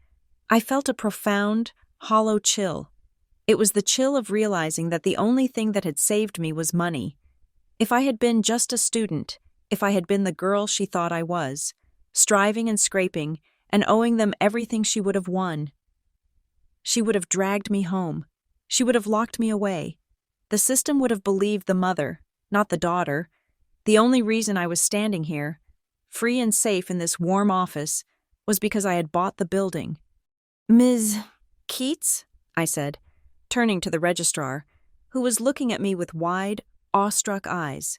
I felt a profound, hollow chill. It was the chill of realizing that the only thing that had saved me was money. If I had been just a student, if I had been the girl she thought I was, striving and scraping and owing them everything, she would have won. She would have dragged me home. She would have locked me away. The system would have believed the mother, not the daughter. The only reason I was standing here, free and safe in this warm office, was because I had bought the building. "Ms. Keats?" I said, turning to the registrar, who was looking at me with wide, awestruck eyes.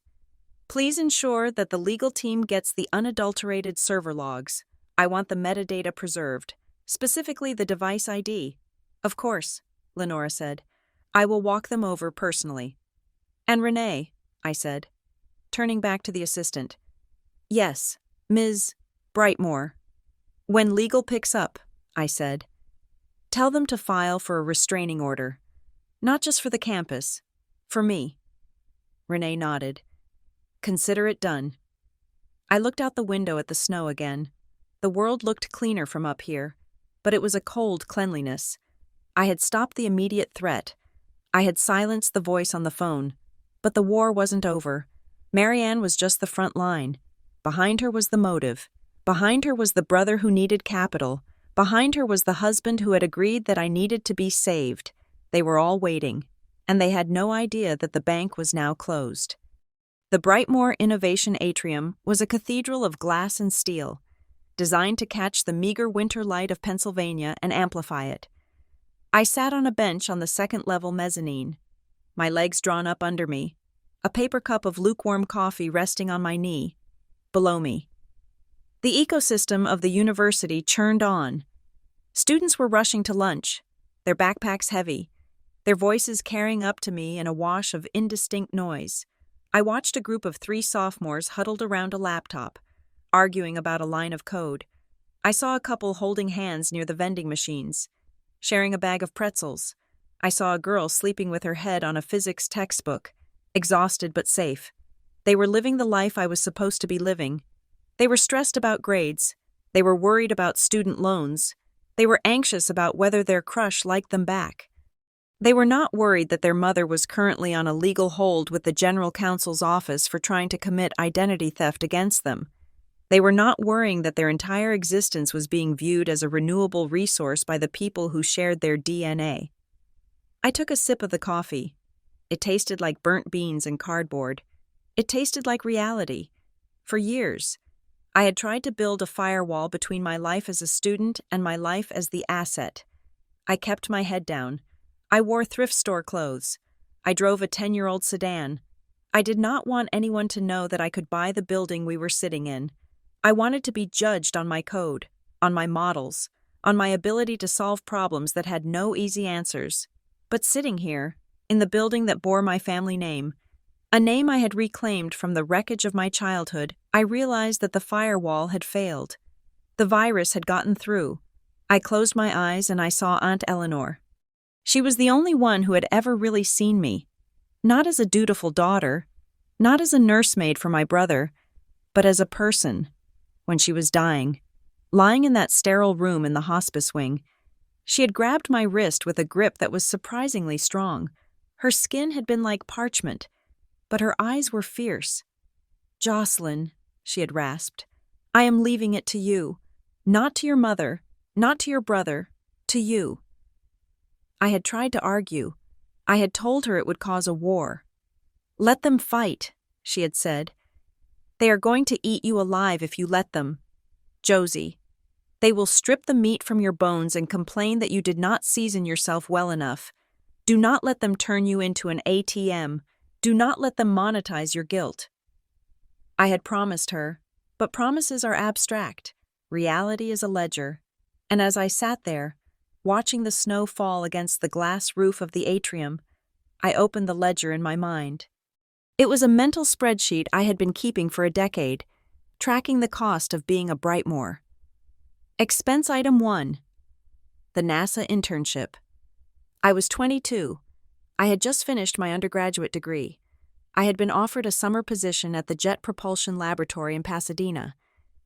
"Please ensure that the legal team gets the unadulterated server logs. I want the metadata preserved, specifically the device ID." "Of course," Lenora said. "I will walk them over personally." "And Renee," I said, turning back to the assistant. "Yes, Ms. Brightmore. When legal picks up," I said, "tell them to file for a restraining order. Not just for the campus, for me." Renee nodded. "Consider it done." I looked out the window at the snow again. The world looked cleaner from up here, but it was a cold cleanliness. I had stopped the immediate threat. I had silenced the voice on the phone. But the war wasn't over. Marianne was just the front line. Behind her was the motive. Behind her was the brother who needed capital. Behind her was the husband who had agreed that I needed to be saved. They were all waiting, and they had no idea that the bank was now closed. The Brightmore Innovation Atrium was a cathedral of glass and steel, designed to catch the meager winter light of Pennsylvania and amplify it. I sat on a bench on the second-level mezzanine, my legs drawn up under me, a paper cup of lukewarm coffee resting on my knee. Below me, the ecosystem of the university churned on. Students were rushing to lunch, their backpacks heavy, their voices carrying up to me in a wash of indistinct noise. I watched a group of 3 sophomores huddled around a laptop, arguing about a line of code. I saw a couple holding hands near the vending machines, sharing a bag of pretzels. I saw a girl sleeping with her head on a physics textbook, exhausted but safe. They were living the life I was supposed to be living. They were stressed about grades. They were worried about student loans. They were anxious about whether their crush liked them back. They were not worried that their mother was currently on a legal hold with the general counsel's office for trying to commit identity theft against them. They were not worrying that their entire existence was being viewed as a renewable resource by the people who shared their DNA. I took a sip of the coffee. It tasted like burnt beans and cardboard. It tasted like reality. For years, I had tried to build a firewall between my life as a student and my life as the asset. I kept my head down. I wore thrift store clothes. I drove a 10-year-old sedan. I did not want anyone to know that I could buy the building we were sitting in. I wanted to be judged on my code, on my models, on my ability to solve problems that had no easy answers. But sitting here, in the building that bore my family name, a name I had reclaimed from the wreckage of my childhood, I realized that the firewall had failed. The virus had gotten through. I closed my eyes and I saw Aunt Eleanor. She was the only one who had ever really seen me, not as a dutiful daughter, not as a nursemaid for my brother, but as a person. When she was dying, lying in that sterile room in the hospice wing, she had grabbed my wrist with a grip that was surprisingly strong. Her skin had been like parchment, but her eyes were fierce. "Jocelyn," she had rasped, "I am leaving it to you. Not to your mother, not to your brother, to you." I had tried to argue. I had told her it would cause a war. "Let them fight," she had said. "They are going to eat you alive if you let them. Josie, they will strip the meat from your bones and complain that you did not season yourself well enough. Do not let them turn you into an ATM. Do not let them monetize your guilt." I had promised her, but promises are abstract. Reality is a ledger. And as I sat there, watching the snow fall against the glass roof of the atrium, I opened the ledger in my mind. It was a mental spreadsheet I had been keeping for a decade, tracking the cost of being a Brightmoor. Expense item 1. The NASA internship. I was 22. I had just finished my undergraduate degree. I had been offered a summer position at the Jet Propulsion Laboratory in Pasadena.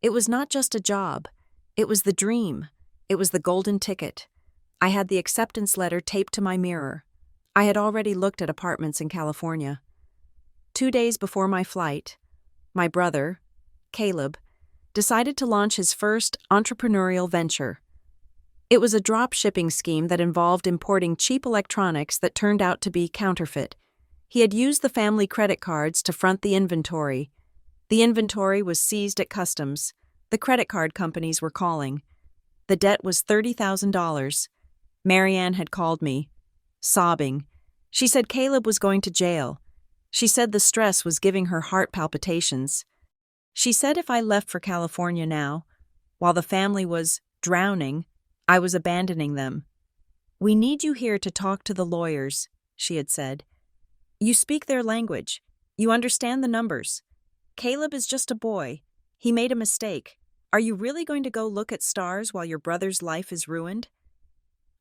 It was not just a job. It was the dream. It was the golden ticket. I had the acceptance letter taped to my mirror. I had already looked at apartments in California. 2 days before my flight, my brother, Caleb, decided to launch his first entrepreneurial venture. It was a drop shipping scheme that involved importing cheap electronics that turned out to be counterfeit. He had used the family credit cards to front the inventory. The inventory was seized at customs. The credit card companies were calling. The debt was $30,000. Marianne had called me, sobbing. She said Caleb was going to jail. She said the stress was giving her heart palpitations. She said if I left for California now, while the family was drowning, I was abandoning them. "We need you here to talk to the lawyers," she had said. "You speak their language. You understand the numbers. Caleb is just a boy. He made a mistake. Are you really going to go look at stars while your brother's life is ruined?"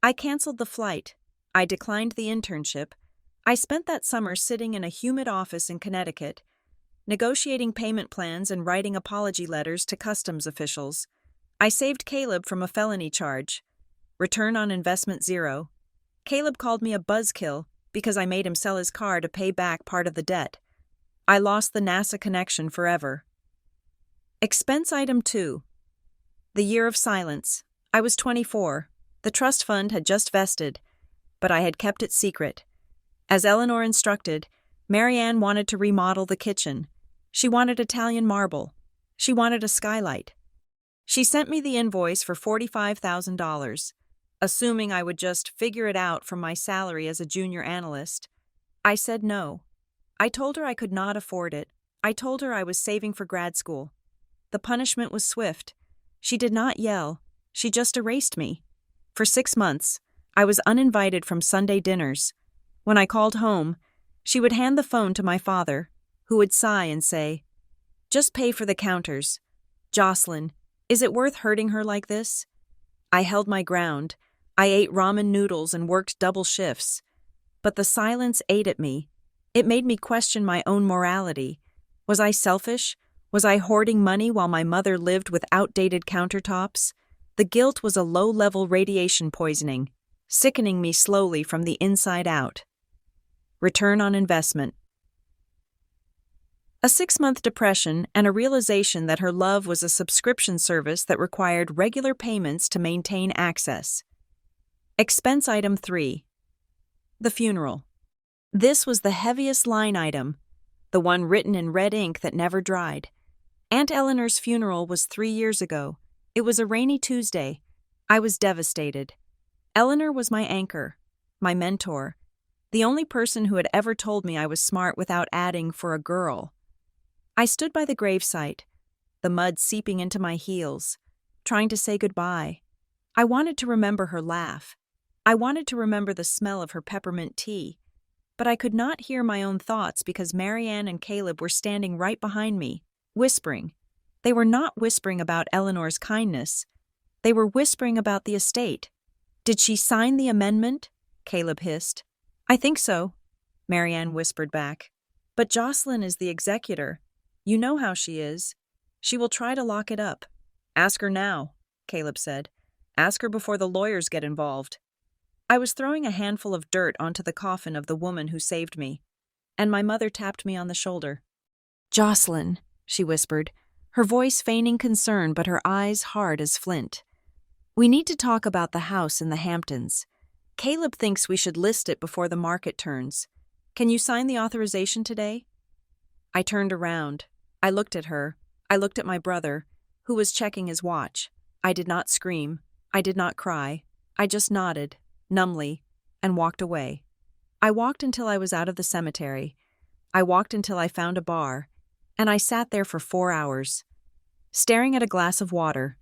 I canceled the flight. I declined the internship. I spent that summer sitting in a humid office in Connecticut, negotiating payment plans and writing apology letters to customs officials. I saved Caleb from a felony charge. Return on investment 0. Caleb called me a buzzkill because I made him sell his car to pay back part of the debt. I lost the NASA connection forever. Expense item 2. The year of silence. I was 24. The trust fund had just vested, but I had kept it secret. As Eleanor instructed, Marianne wanted to remodel the kitchen. She wanted Italian marble. She wanted a skylight. She sent me the invoice for $45,000, assuming I would just figure it out from my salary as a junior analyst. I said no. I told her I could not afford it. I told her I was saving for grad school. The punishment was swift. She did not yell. She just erased me. For 6 months, I was uninvited from Sunday dinners. When I called home, she would hand the phone to my father, who would sigh and say, "Just pay for the counters. Jocelyn, is it worth hurting her like this?" I held my ground. I ate ramen noodles and worked double shifts. But the silence ate at me. It made me question my own morality. Was I selfish? Was I hoarding money while my mother lived with outdated countertops? The guilt was a low-level radiation poisoning, sickening me slowly from the inside out. Return on investment. A 6-month depression and a realization that her love was a subscription service that required regular payments to maintain access. Expense item 3. The funeral. This was the heaviest line item, the one written in red ink that never dried. Aunt Eleanor's funeral was 3 years ago. It was a rainy Tuesday. I was devastated. Eleanor was my anchor, my mentor, the only person who had ever told me I was smart without adding for a girl. I stood by the gravesite, the mud seeping into my heels, trying to say goodbye. I wanted to remember her laugh. I wanted to remember the smell of her peppermint tea. But I could not hear my own thoughts because Marianne and Caleb were standing right behind me, whispering. They were not whispering about Eleanor's kindness. They were whispering about the estate. "Did she sign the amendment?" Caleb hissed. "I think so," Marianne whispered back. "But Jocelyn is the executor. You know how she is. She will try to lock it up." "Ask her now," Caleb said. "Ask her before the lawyers get involved." I was throwing a handful of dirt onto the coffin of the woman who saved me, and my mother tapped me on the shoulder. "Jocelyn," she whispered, her voice feigning concern but her eyes hard as flint. "We need to talk about the house in the Hamptons. Caleb thinks we should list it before the market turns. Can you sign the authorization today?" I turned around. I looked at her. I looked at my brother, who was checking his watch. I did not scream. I did not cry. I just nodded, numbly, and walked away. I walked until I was out of the cemetery. I walked until I found a bar, and I sat there for 4 hours, staring at a glass of water.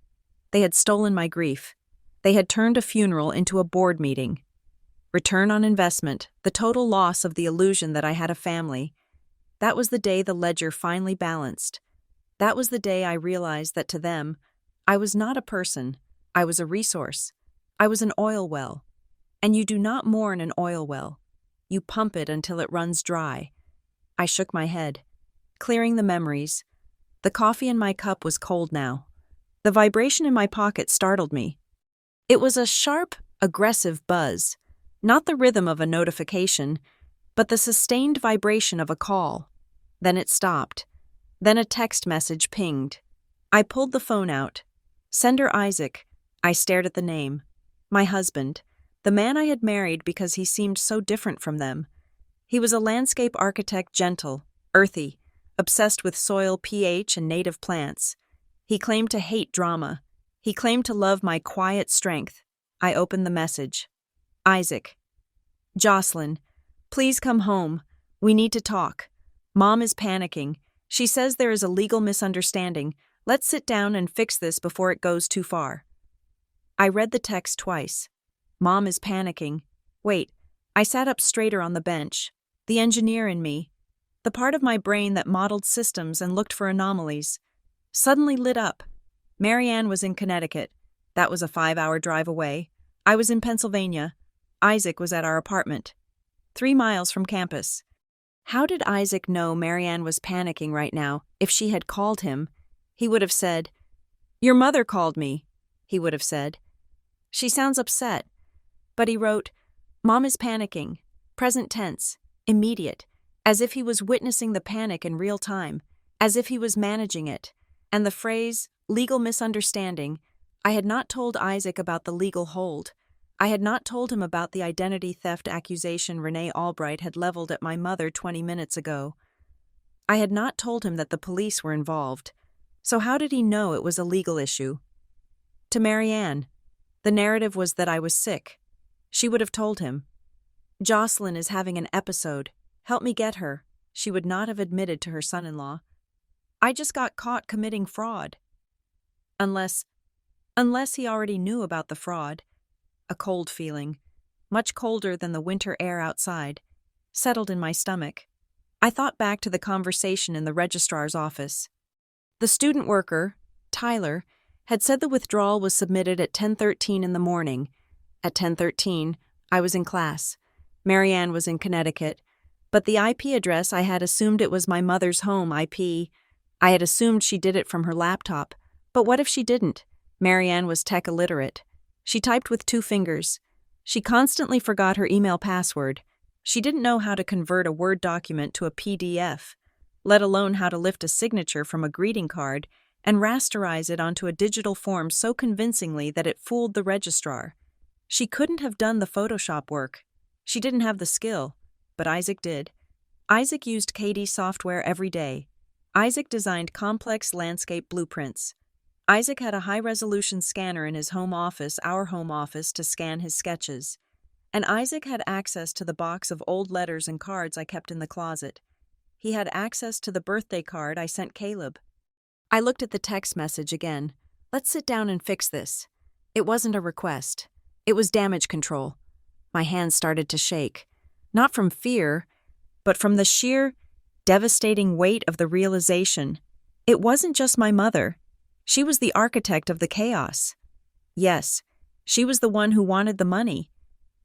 They had stolen my grief. They had turned a funeral into a board meeting. Return on investment, the total loss of the illusion that I had a family. That was the day the ledger finally balanced. That was the day I realized that to them, I was not a person, I was a resource. I was an oil well. And you do not mourn an oil well. You pump it until it runs dry. I shook my head, clearing the memories. The coffee in my cup was cold now. The vibration in my pocket startled me. It was a sharp, aggressive buzz, not the rhythm of a notification, but the sustained vibration of a call. Then it stopped. Then a text message pinged. I pulled the phone out. Sender Isaac. I stared at the name. My husband. The man I had married because he seemed so different from them. He was a landscape architect, gentle, earthy, obsessed with soil pH and native plants. He claimed to hate drama. He claimed to love my quiet strength. I opened the message. Isaac. Jocelyn, please come home. We need to talk. Mom is panicking. She says there is a legal misunderstanding. Let's sit down and fix this before it goes too far. I read the text twice. Mom is panicking. Wait, I sat up straighter on the bench. The engineer in me, the part of my brain that modeled systems and looked for anomalies, suddenly lit up. Marianne was in Connecticut. That was a 5-hour drive away. I was in Pennsylvania. Isaac was at our apartment, 3 miles from campus. How did Isaac know Marianne was panicking right now? If she had called him, he would have said, "Your mother called me," he would have said. She sounds upset. But he wrote, "Mom is panicking," present tense, immediate, as if he was witnessing the panic in real time, as if he was managing it. And the phrase, legal misunderstanding, I had not told Isaac about the legal hold. I had not told him about the identity theft accusation Renee Albright had leveled at my mother 20 minutes ago. I had not told him that the police were involved. So how did he know it was a legal issue? To Marianne, the narrative was that I was sick. She would have told him. Jocelyn is having an episode. Help me get her. She would not have admitted to her son-in-law. I just got caught committing fraud. Unless he already knew about the fraud. A cold feeling, much colder than the winter air outside, settled in my stomach. I thought back to the conversation in the registrar's office. The student worker, Tyler, had said the withdrawal was submitted at 10:13 in the morning. At 10:13, I was in class. Marianne was in Connecticut, but the IP address I had assumed it was my mother's home IP. I had assumed she did it from her laptop, but what if she didn't? Marianne was tech illiterate. She typed with 2 fingers. She constantly forgot her email password. She didn't know how to convert a Word document to a PDF, let alone how to lift a signature from a greeting card and rasterize it onto a digital form so convincingly that it fooled the registrar. She couldn't have done the Photoshop work. She didn't have the skill, but Isaac did. Isaac used KD software every day. Isaac designed complex landscape blueprints. Isaac had a high-resolution scanner in his home office, our home office, to scan his sketches. And Isaac had access to the box of old letters and cards I kept in the closet. He had access to the birthday card I sent Caleb. I looked at the text message again. Let's sit down and fix this. It wasn't a request. It was damage control. My hands started to shake. Not from fear, but from the sheer, devastating weight of the realization. It wasn't just my mother. She was the architect of the chaos. Yes, she was the one who wanted the money.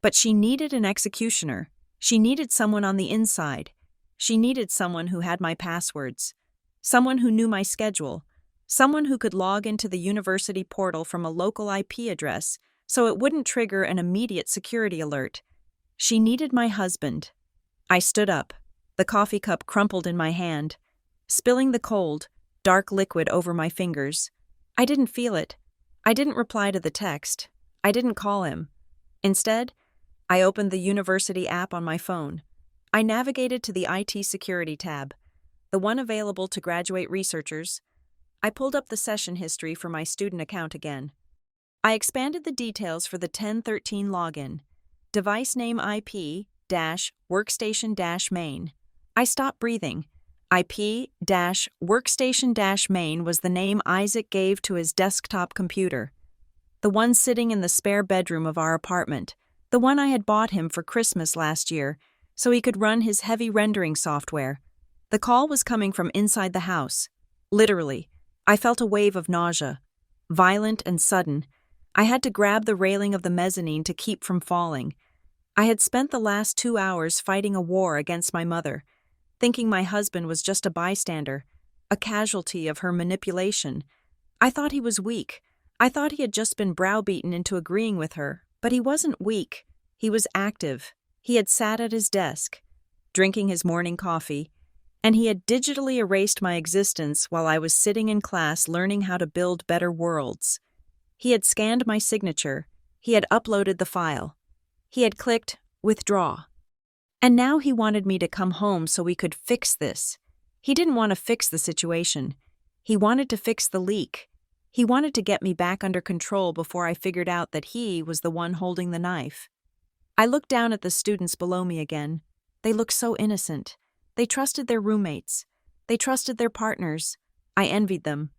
But she needed an executioner. She needed someone on the inside. She needed someone who had my passwords. Someone who knew my schedule. Someone who could log into the university portal from a local IP address so it wouldn't trigger an immediate security alert. She needed my husband. I stood up. The coffee cup crumpled in my hand, spilling the cold, dark liquid over my fingers. I didn't feel it. I didn't reply to the text. I didn't call him. Instead, I opened the university app on my phone. I navigated to the IT security tab, the one available to graduate researchers. I pulled up the session history for my student account again. I expanded the details for the 1013 login. Device name IP-workstation-main. I stopped breathing. IP-workstation-main was the name Isaac gave to his desktop computer. The one sitting in the spare bedroom of our apartment. The The one I had bought him for Christmas last year, so he could run his heavy rendering software. The call was coming from inside the house. Literally, I felt a wave of nausea. Violent and sudden. I had to grab the railing of the mezzanine to keep from falling. I had spent the last 2 hours fighting a war against my mother, thinking my husband was just a bystander, a casualty of her manipulation. I thought he was weak. I thought he had just been browbeaten into agreeing with her, but he wasn't weak. He was active. He had sat at his desk, drinking his morning coffee, and he had digitally erased my existence while I was sitting in class learning how to build better worlds. He had scanned my signature. He had uploaded the file. He had clicked withdraw. And now he wanted me to come home so we could fix this. He didn't want to fix the situation. He wanted to fix the leak. He wanted to get me back under control before I figured out that he was the one holding the knife. I looked down at the students below me again. They looked so innocent. They trusted their roommates. They trusted their partners. I envied them.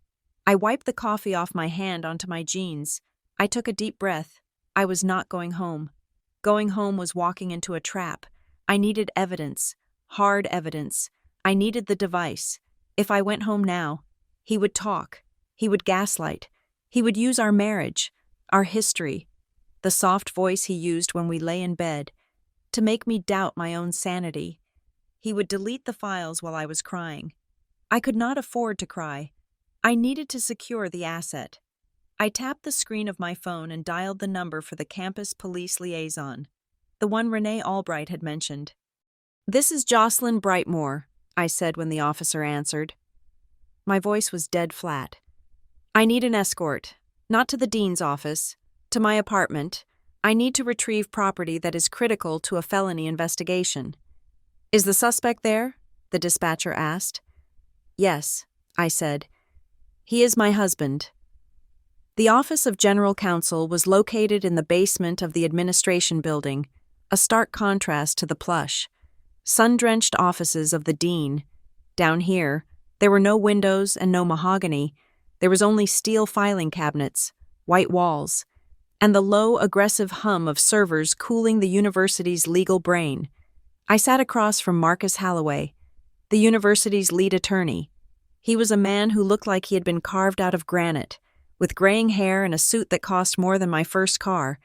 I wiped the coffee off my hand onto my jeans. I took a deep breath. I was not going home. Going home was walking into a trap. I needed evidence. Hard evidence. I needed the device. If I went home now, he would talk. He would gaslight. He would use our marriage, our history, the soft voice he used when we lay in bed, to make me doubt my own sanity. He would delete the files while I was crying. I could not afford to cry. I needed to secure the asset. I tapped the screen of my phone and dialed the number for the campus police liaison, the one Renee Albright had mentioned. "This is Jocelyn Brightmore," I said when the officer answered. My voice was dead flat. "I need an escort, not to the dean's office, to my apartment. I need to retrieve property that is critical to a felony investigation." "Is the suspect there?" the dispatcher asked. "Yes," I said. "He is my husband." The office of General Counsel was located in the basement of the administration building, a stark contrast to the plush, sun-drenched offices of the dean. Down here, there were no windows and no mahogany. There was only steel filing cabinets, white walls, and the low, aggressive hum of servers cooling the university's legal brain. I sat across from Marcus Halloway, the university's lead attorney. He was a man who looked like he had been carved out of granite, with graying hair and a suit that cost more than my first car.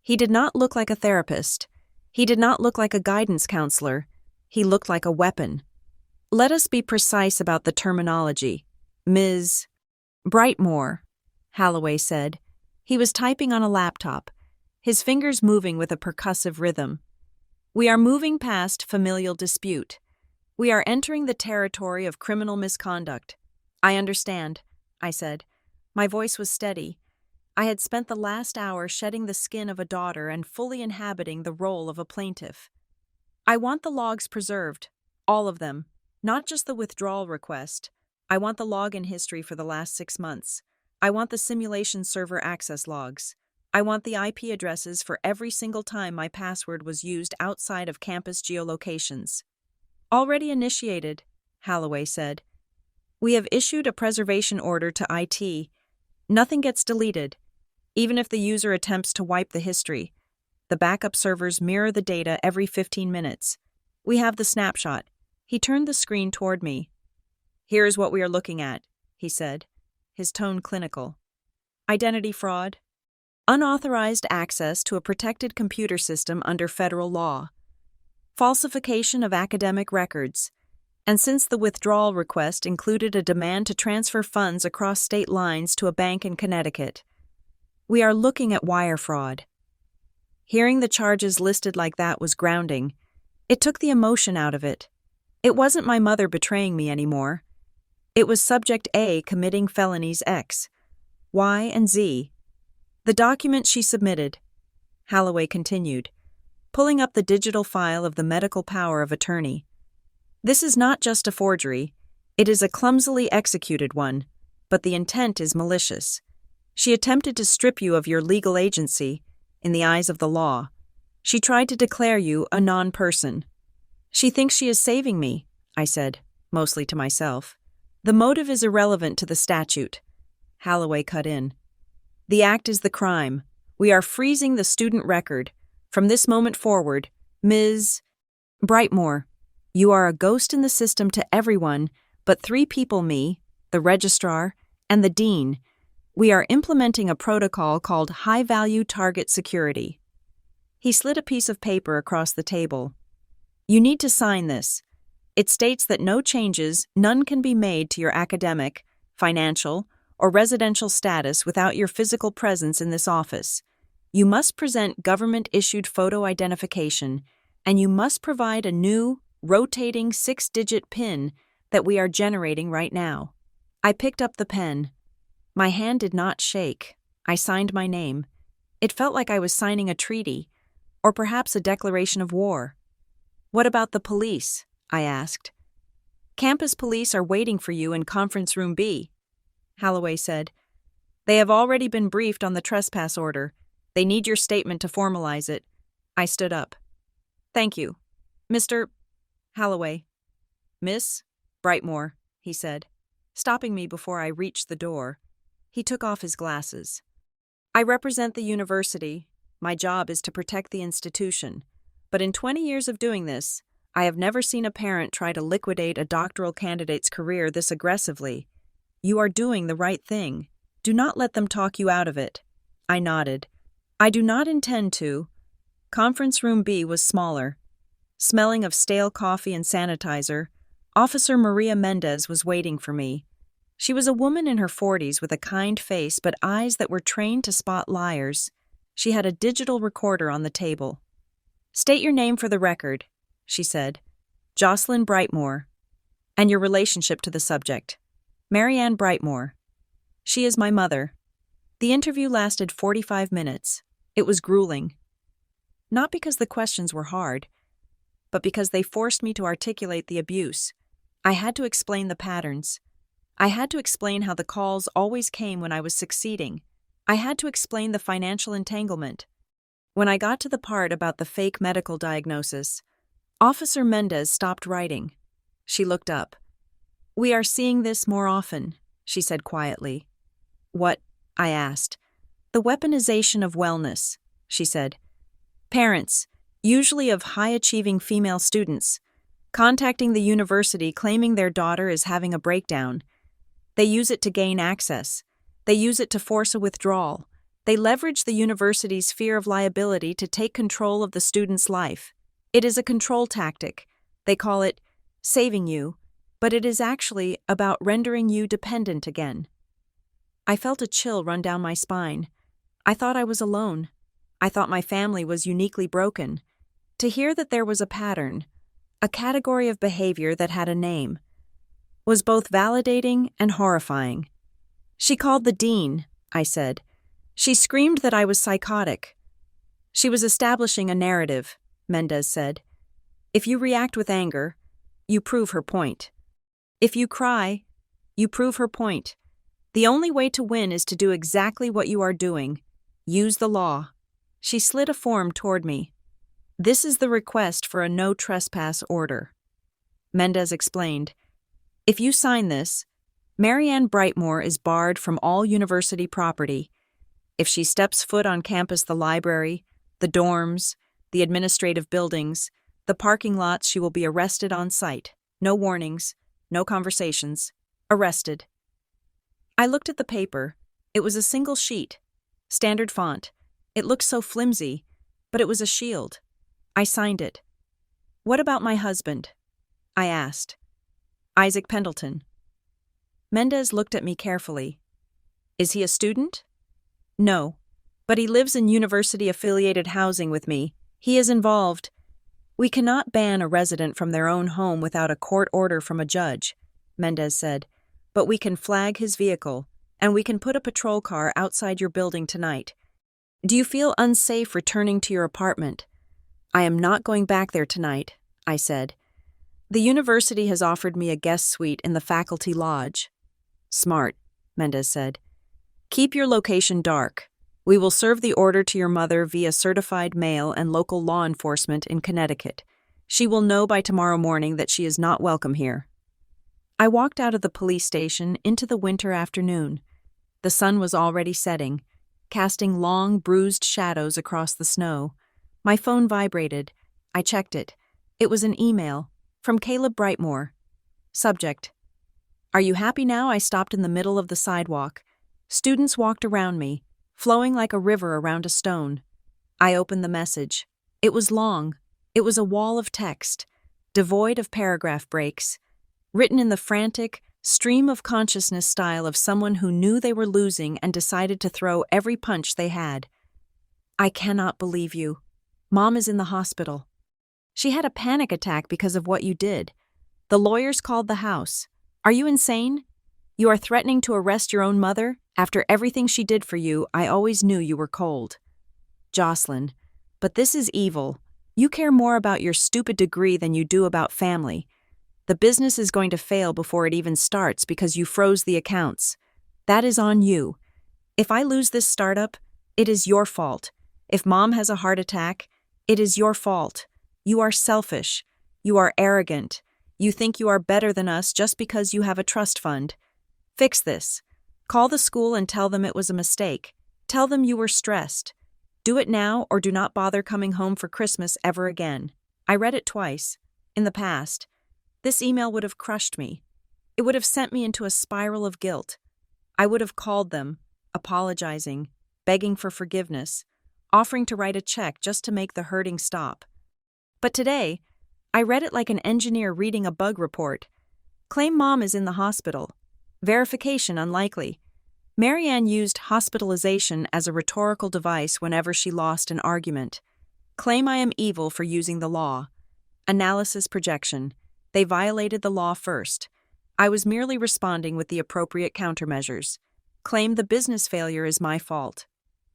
He did not look like a therapist. He did not look like a guidance counselor. He looked like a weapon. "Let us be precise about the terminology. Ms. Brightmore," Halloway said. He was typing on a laptop, his fingers moving with a percussive rhythm. "We are moving past familial dispute. We are entering the territory of criminal misconduct." "I understand," I said. My voice was steady. I had spent the last hour shedding the skin of a daughter and fully inhabiting the role of a plaintiff. "I want the logs preserved, all of them, not just the withdrawal request. I want the login history for the last 6 months. I want the simulation server access logs. I want the IP addresses for every single time my password was used outside of campus geolocations." "Already initiated," Halloway said. "We have issued a preservation order to IT. Nothing gets deleted, even if the user attempts to wipe the history. The backup servers mirror the data every 15 minutes. We have the snapshot." He turned the screen toward me. "Here's what we are looking at," he said, his tone clinical. "Identity fraud. Unauthorized access to a protected computer system under federal law. Falsification of academic records. And since the withdrawal request included a demand to transfer funds across state lines to a bank in Connecticut, we are looking at wire fraud." Hearing the charges listed like that was grounding. It took the emotion out of it. It wasn't my mother betraying me anymore. It was Subject A committing felonies X, Y, and Z. "The document she submitted," Halloway continued, pulling up the digital file of the medical power of attorney. "This is not just a forgery. It is a clumsily executed one, but the intent is malicious. She attempted to strip you of your legal agency in the eyes of the law. She tried to declare you a non-person. She thinks she is saving me," I said, mostly to myself. "The motive is irrelevant to the statute," Halloway cut in. "The act is the crime. We are freezing the student record. From this moment forward, Ms. Brightmore, you are a ghost in the system to everyone but three people: me, the registrar, and the dean. We are implementing a protocol called high-value target security. He slid a piece of paper across the table. You need to sign this. It states that no changes, none can be made to your academic, financial, or residential status without your physical presence in this office. You must present government-issued photo identification, and you must provide a new, rotating 6-digit PIN that we are generating right now. I picked up the pen. My hand did not shake. I signed my name. It felt like I was signing a treaty, or perhaps a declaration of war. What about the police? I asked. Campus police are waiting for you in conference room B, Holloway said. They have already been briefed on the trespass order. They need your statement to formalize it. I stood up. Thank you. Mr. Holloway. Miss Brightmore, he said, stopping me before I reached the door. He took off his glasses. I represent the university. My job is to protect the institution. But in 20 years of doing this, I have never seen a parent try to liquidate a doctoral candidate's career this aggressively. You are doing the right thing. Do not let them talk you out of it. I nodded. I do not intend to. Conference room B was smaller. Smelling of stale coffee and sanitizer, Officer Maria Mendez was waiting for me. She was a woman in her 40s with a kind face but eyes that were trained to spot liars. She had a digital recorder on the table. State your name for the record, she said. Jocelyn Brightmore. And your relationship to the subject. Marianne Brightmore. She is my mother. The interview lasted 45 minutes. It was grueling. Not because the questions were hard, but because they forced me to articulate the abuse. I had to explain the patterns. I had to explain how the calls always came when I was succeeding. I had to explain the financial entanglement. When I got to the part about the fake medical diagnosis, Officer Mendez stopped writing. She looked up. We are seeing this more often, she said quietly. What? I asked. The weaponization of wellness, she said. Parents, usually of high-achieving female students, contacting the university claiming their daughter is having a breakdown. They use it to gain access. They use it to force a withdrawal. They leverage the university's fear of liability to take control of the student's life. It is a control tactic. They call it saving you, but it is actually about rendering you dependent again. I felt a chill run down my spine. I thought I was alone. I thought my family was uniquely broken. To hear that there was a pattern, a category of behavior that had a name, was both validating and horrifying. She called the dean, I said. She screamed that I was psychotic. She was establishing a narrative, Mendez said. If you react with anger, you prove her point. If you cry, you prove her point. The only way to win is to do exactly what you are doing. Use the law. She slid a form toward me. This is the request for a no trespass order. Mendez explained. If you sign this, Marianne Brightmore is barred from all university property. If she steps foot on campus, the library, the dorms, the administrative buildings, the parking lots, she will be arrested on site. No warnings, no conversations. Arrested. I looked at the paper. It was a single sheet. Standard font. It looked so flimsy, but it was a shield. I signed it. What about my husband? I asked. Isaac Pendleton. Mendez looked at me carefully. Is he a student? No, but he lives in university-affiliated housing with me. He is involved. We cannot ban a resident from their own home without a court order from a judge, Mendez said, but we can flag his vehicle, and we can put a patrol car outside your building tonight. Do you feel unsafe returning to your apartment? I am not going back there tonight, I said. The university has offered me a guest suite in the faculty lodge. Smart, Mendez said. Keep your location dark. We will serve the order to your mother via certified mail and local law enforcement in Connecticut. She will know by tomorrow morning that she is not welcome here. I walked out of the police station into the winter afternoon. The sun was already setting, casting long, bruised shadows across the snow. My phone vibrated. I checked it. It was an email from Caleb Brightmore. Subject: Are you happy now? I stopped in the middle of the sidewalk. Students walked around me, flowing like a river around a stone. I opened the message. It was long. It was a wall of text, devoid of paragraph breaks, written in the frantic, stream of consciousness style of someone who knew they were losing and decided to throw every punch they had. I cannot believe you. Mom is in the hospital. She had a panic attack because of what you did. The lawyers called the house. Are you insane? You are threatening to arrest your own mother? After everything she did for you, I always knew you were cold. Jocelyn, but this is evil. You care more about your stupid degree than you do about family. The business is going to fail before it even starts because you froze the accounts. That is on you. If I lose this startup, it is your fault. If Mom has a heart attack, it is your fault. You are selfish. You are arrogant. You think you are better than us just because you have a trust fund. Fix this. Call the school and tell them it was a mistake. Tell them you were stressed. Do it now or do not bother coming home for Christmas ever again. I read it twice. In the past. This email would have crushed me. It would have sent me into a spiral of guilt. I would have called them, apologizing, begging for forgiveness, offering to write a check just to make the hurting stop. But today, I read it like an engineer reading a bug report. Claim Mom is in the hospital. Verification unlikely. Marianne used hospitalization as a rhetorical device whenever she lost an argument. Claim I am evil for using the law. Analysis projection. They violated the law first. I was merely responding with the appropriate countermeasures. Claim the business failure is my fault.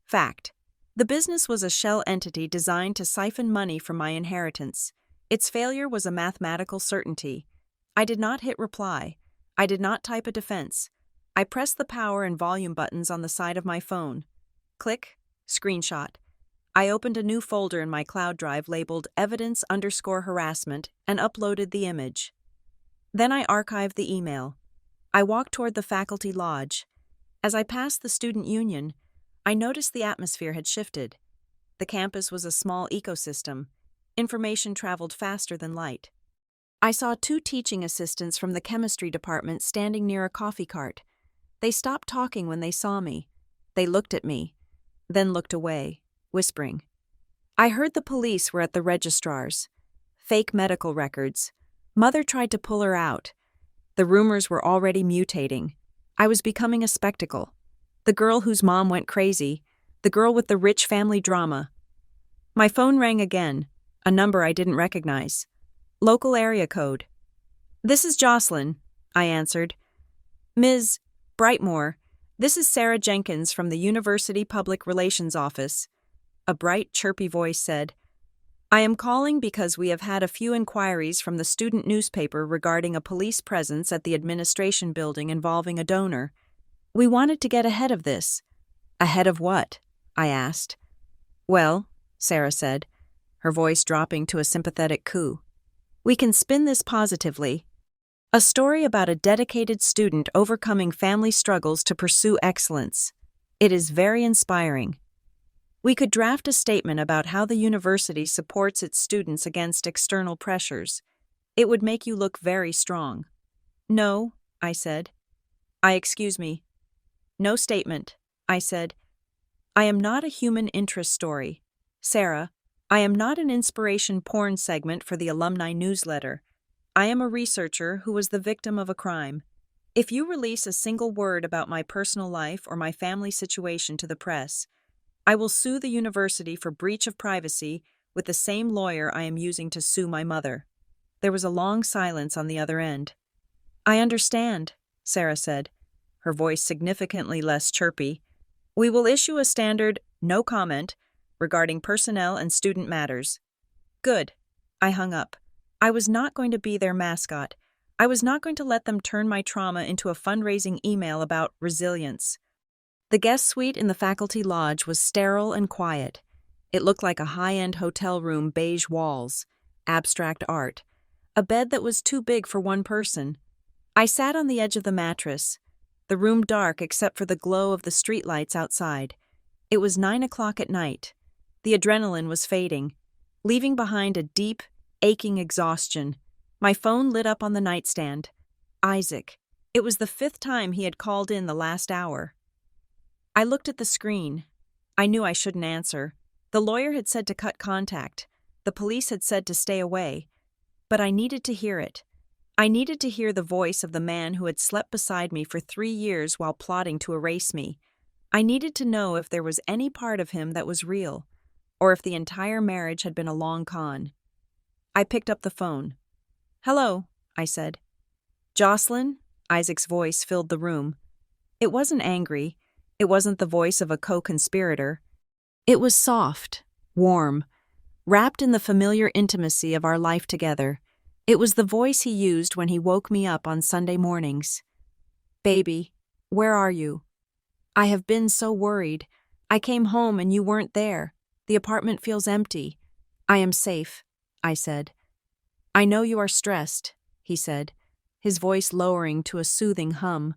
Fact. The business was a shell entity designed to siphon money from my inheritance. Its failure was a mathematical certainty. I did not hit reply. I did not type a defense. I pressed the power and volume buttons on the side of my phone. Click, screenshot. I opened a new folder in my cloud drive labeled evidence_harassment and uploaded the image. Then I archived the email. I walked toward the faculty lodge. As I passed the student union, I noticed the atmosphere had shifted. The campus was a small ecosystem. Information traveled faster than light. I saw 2 teaching assistants from the chemistry department standing near a coffee cart. They stopped talking when they saw me. They looked at me, then looked away, whispering. I heard the police were at the registrar's. Fake medical records. Mother tried to pull her out. The rumors were already mutating. I was becoming a spectacle. The girl whose mom went crazy. The girl with the rich family drama. My phone rang again, a number I didn't recognize. Local area code. This is Jocelyn, I answered. Ms. Brightmore, this is Sarah Jenkins from the University Public Relations Office. A bright, chirpy voice said, I am calling because we have had a few inquiries from the student newspaper regarding a police presence at the administration building involving a donor. We wanted to get ahead of this. Ahead of what? I asked. Well, Sarah said, her voice dropping to a sympathetic coo. We can spin this positively. A story about a dedicated student overcoming family struggles to pursue excellence. It is very inspiring. We could draft a statement about how the university supports its students against external pressures. It would make you look very strong. No, I said. Excuse me. No statement, I said. I am not a human interest story. Sarah, I am not an inspiration porn segment for the alumni newsletter. I am a researcher who was the victim of a crime. If you release a single word about my personal life or my family situation to the press, I will sue the university for breach of privacy with the same lawyer I am using to sue my mother. There was a long silence on the other end. I understand, Sarah said, her voice significantly less chirpy. We will issue a standard no comment regarding personnel and student matters. Good. I hung up. I was not going to be their mascot. I was not going to let them turn my trauma into a fundraising email about resilience. The guest suite in the faculty lodge was sterile and quiet. It looked like a high-end hotel room, beige walls, abstract art, a bed that was too big for one person. I sat on the edge of the mattress, the room dark except for the glow of the streetlights outside. It was 9 o'clock at night. The adrenaline was fading, leaving behind a deep, aching exhaustion. My phone lit up on the nightstand. Isaac. It was the 5th time he had called in the last hour. I looked at the screen. I knew I shouldn't answer. The lawyer had said to cut contact. The police had said to stay away. But I needed to hear it. I needed to hear the voice of the man who had slept beside me for 3 years while plotting to erase me. I needed to know if there was any part of him that was real, or if the entire marriage had been a long con. I picked up the phone. "Hello," I said. "Jocelyn?" Isaac's voice filled the room. It wasn't angry. It wasn't the voice of a co-conspirator. It was soft, warm, wrapped in the familiar intimacy of our life together. It was the voice he used when he woke me up on Sunday mornings. "Baby, where are you? I have been so worried. I came home and you weren't there. The apartment feels empty." "I am safe," I said. "I know you are stressed," he said, his voice lowering to a soothing hum.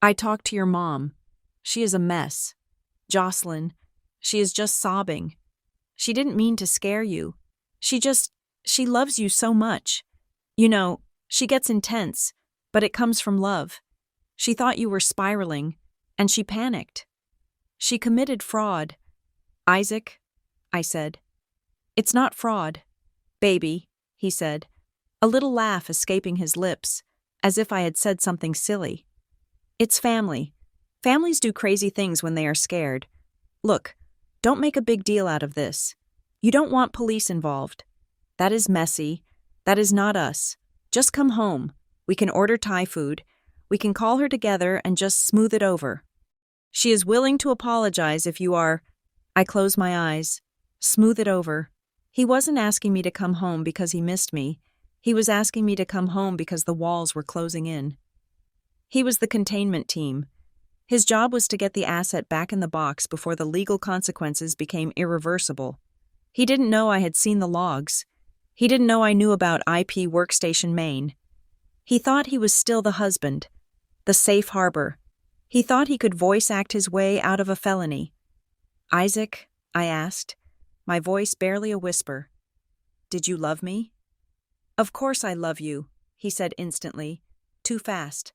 "I talked to your mom. She is a mess. Jocelyn, she is just sobbing. She didn't mean to scare you. She loves you so much. You know, she gets intense, but it comes from love. She thought you were spiraling, and she panicked. She committed fraud." "Isaac," I said. "It's not fraud. Baby," he said, a little laugh escaping his lips, as if I had said something silly. "It's family. Families do crazy things when they are scared. Look, don't make a big deal out of this. You don't want police involved. That is messy. That is not us. Just come home. We can order Thai food. We can call her together and just smooth it over. She is willing to apologize if you are—" I closed my eyes. Smooth it over. He wasn't asking me to come home because he missed me. He was asking me to come home because the walls were closing in. He was the containment team. His job was to get the asset back in the box before the legal consequences became irreversible. He didn't know I had seen the logs. He didn't know I knew about IP Workstation Main. He thought he was still the husband, the safe harbor. He thought he could voice act his way out of a felony. "Isaac," I asked, my voice barely a whisper, "did you love me?" "Of course I love you," he said instantly. "Too fast.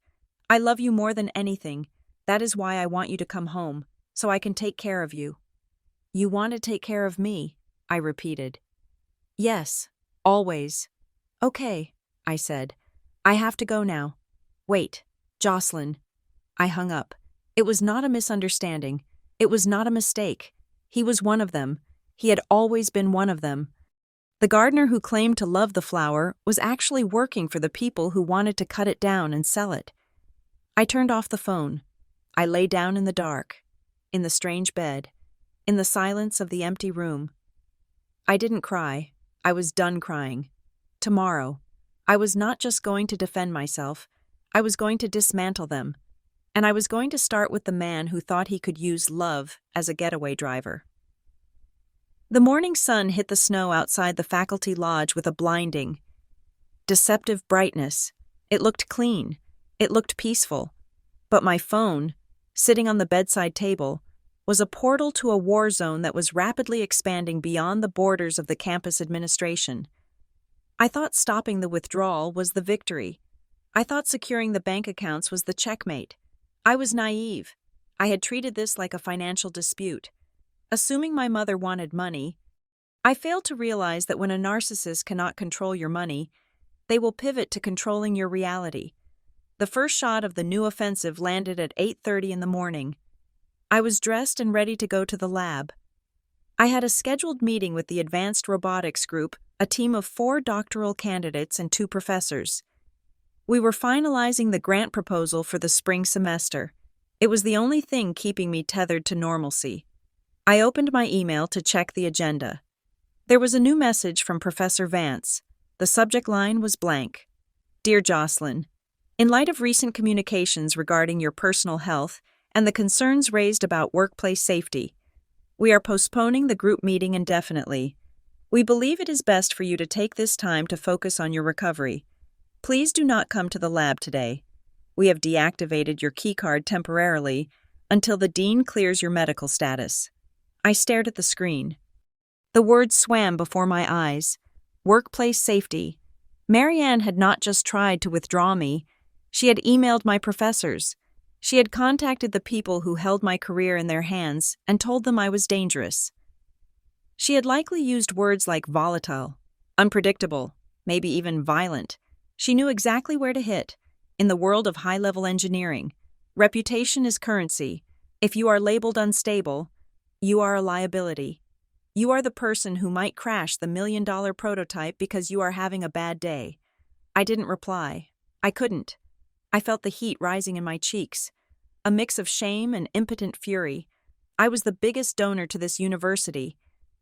I love you more than anything. That is why I want you to come home, so I can take care of you." "You want to take care of me," I repeated. "Yes. Always." "Okay," I said. "I have to go now." "Wait, Jocelyn." I hung up. It was not a misunderstanding. It was not a mistake. He was one of them. He had always been one of them. The gardener who claimed to love the flower was actually working for the people who wanted to cut it down and sell it. I turned off the phone. I lay down in the dark, in the strange bed, in the silence of the empty room. I didn't cry. I was done crying. Tomorrow, I was not just going to defend myself, I was going to dismantle them. And I was going to start with the man who thought he could use love as a getaway driver. The morning sun hit the snow outside the faculty lodge with a blinding, deceptive brightness. It looked clean. It looked peaceful. But my phone, sitting on the bedside table, was a portal to a war zone that was rapidly expanding beyond the borders of the campus administration. I thought stopping the withdrawal was the victory. I thought securing the bank accounts was the checkmate. I was naive. I had treated this like a financial dispute. Assuming my mother wanted money, I failed to realize that when a narcissist cannot control your money, they will pivot to controlling your reality. The first shot of the new offensive landed at 8:30 in the morning. I was dressed and ready to go to the lab. I had a scheduled meeting with the Advanced Robotics Group, a team of 4 doctoral candidates and 2 professors. We were finalizing the grant proposal for the spring semester. It was the only thing keeping me tethered to normalcy. I opened my email to check the agenda. There was a new message from Professor Vance. The subject line was blank. "Dear Jocelyn, in light of recent communications regarding your personal health and the concerns raised about workplace safety, we are postponing the group meeting indefinitely. We believe it is best for you to take this time to focus on your recovery. Please do not come to the lab today. We have deactivated your keycard temporarily until the dean clears your medical status." I stared at the screen. The words swam before my eyes. Workplace safety. Marianne had not just tried to withdraw me. She had emailed my professors. She had contacted the people who held my career in their hands and told them I was dangerous. She had likely used words like volatile, unpredictable, maybe even violent. She knew exactly where to hit. In the world of high-level engineering, reputation is currency. If you are labeled unstable, you are a liability. You are the person who might crash the million-dollar prototype because you are having a bad day. I didn't reply. I couldn't. I felt the heat rising in my cheeks, a mix of shame and impotent fury. I was the biggest donor to this university,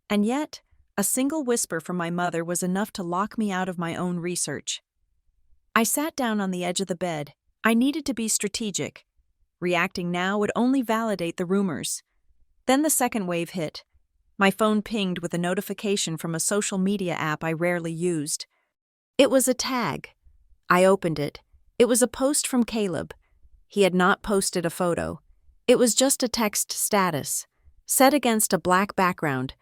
and yet, a single whisper from my mother was enough to lock me out of my own research. I sat down on the edge of the bed. I needed to be strategic. Reacting now would only validate the rumors. Then the second wave hit. My phone pinged with a notification from a social media app I rarely used. It was a tag. I opened it. It was a post from Caleb. He had not posted a photo. It was just a text status, set against a black background,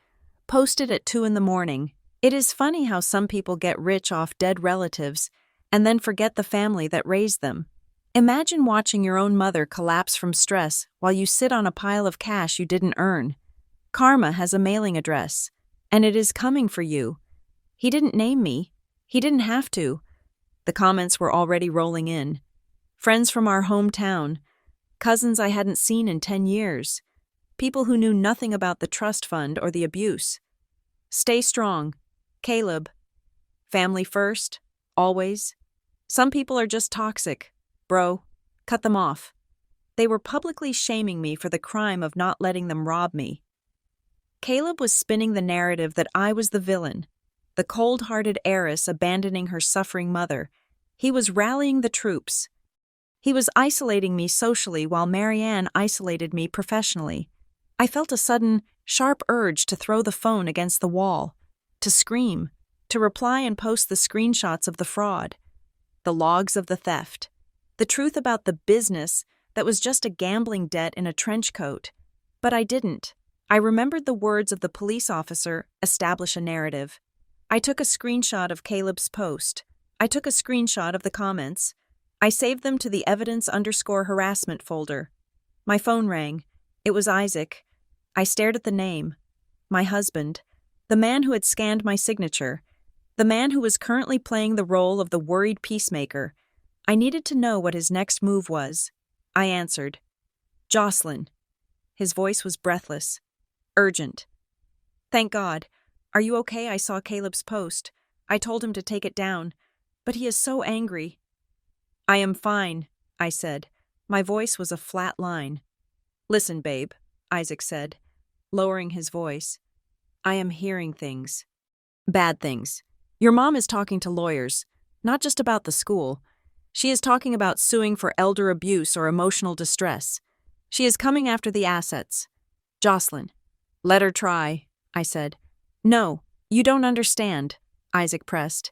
posted at 2 a.m. It is funny how some people get rich off dead relatives and then forget the family that raised them. Imagine watching your own mother collapse from stress while you sit on a pile of cash you didn't earn. Karma has a mailing address, and it is coming for you. He didn't name me. He didn't have to. The comments were already rolling in. Friends from our hometown, cousins I hadn't seen in 10 years, people who knew nothing about the trust fund or the abuse. Stay strong. Caleb. Family first. Always. Some people are just toxic. Bro, cut them off. They were publicly shaming me for the crime of not letting them rob me. Caleb was spinning the narrative that I was the villain, the cold-hearted heiress abandoning her suffering mother. He was rallying the troops. He was isolating me socially while Marianne isolated me professionally. I felt a sudden, sharp urge to throw the phone against the wall, to scream, to reply and post the screenshots of the fraud, the logs of the theft, the truth about the business that was just a gambling debt in a trench coat. But I didn't. I remembered the words of the police officer, establish a narrative. I took a screenshot of Caleb's post. I took a screenshot of the comments. I saved them to the evidence_harassment folder. My phone rang. It was Isaac. I stared at the name. My husband. The man who had scanned my signature. The man who was currently playing the role of the worried peacemaker. I needed to know what his next move was. I answered. Jocelyn. His voice was breathless. Urgent. Thank God. Are you okay? I saw Caleb's post. I told him to take it down. But he is so angry. I am fine, I said. My voice was a flat line. Listen, babe, Isaac said, lowering his voice. I am hearing things. Bad things. Your mom is talking to lawyers, not just about the school. She is talking about suing for elder abuse or emotional distress. She is coming after the assets. Jocelyn. Let her try, I said. No, you don't understand, Isaac pressed.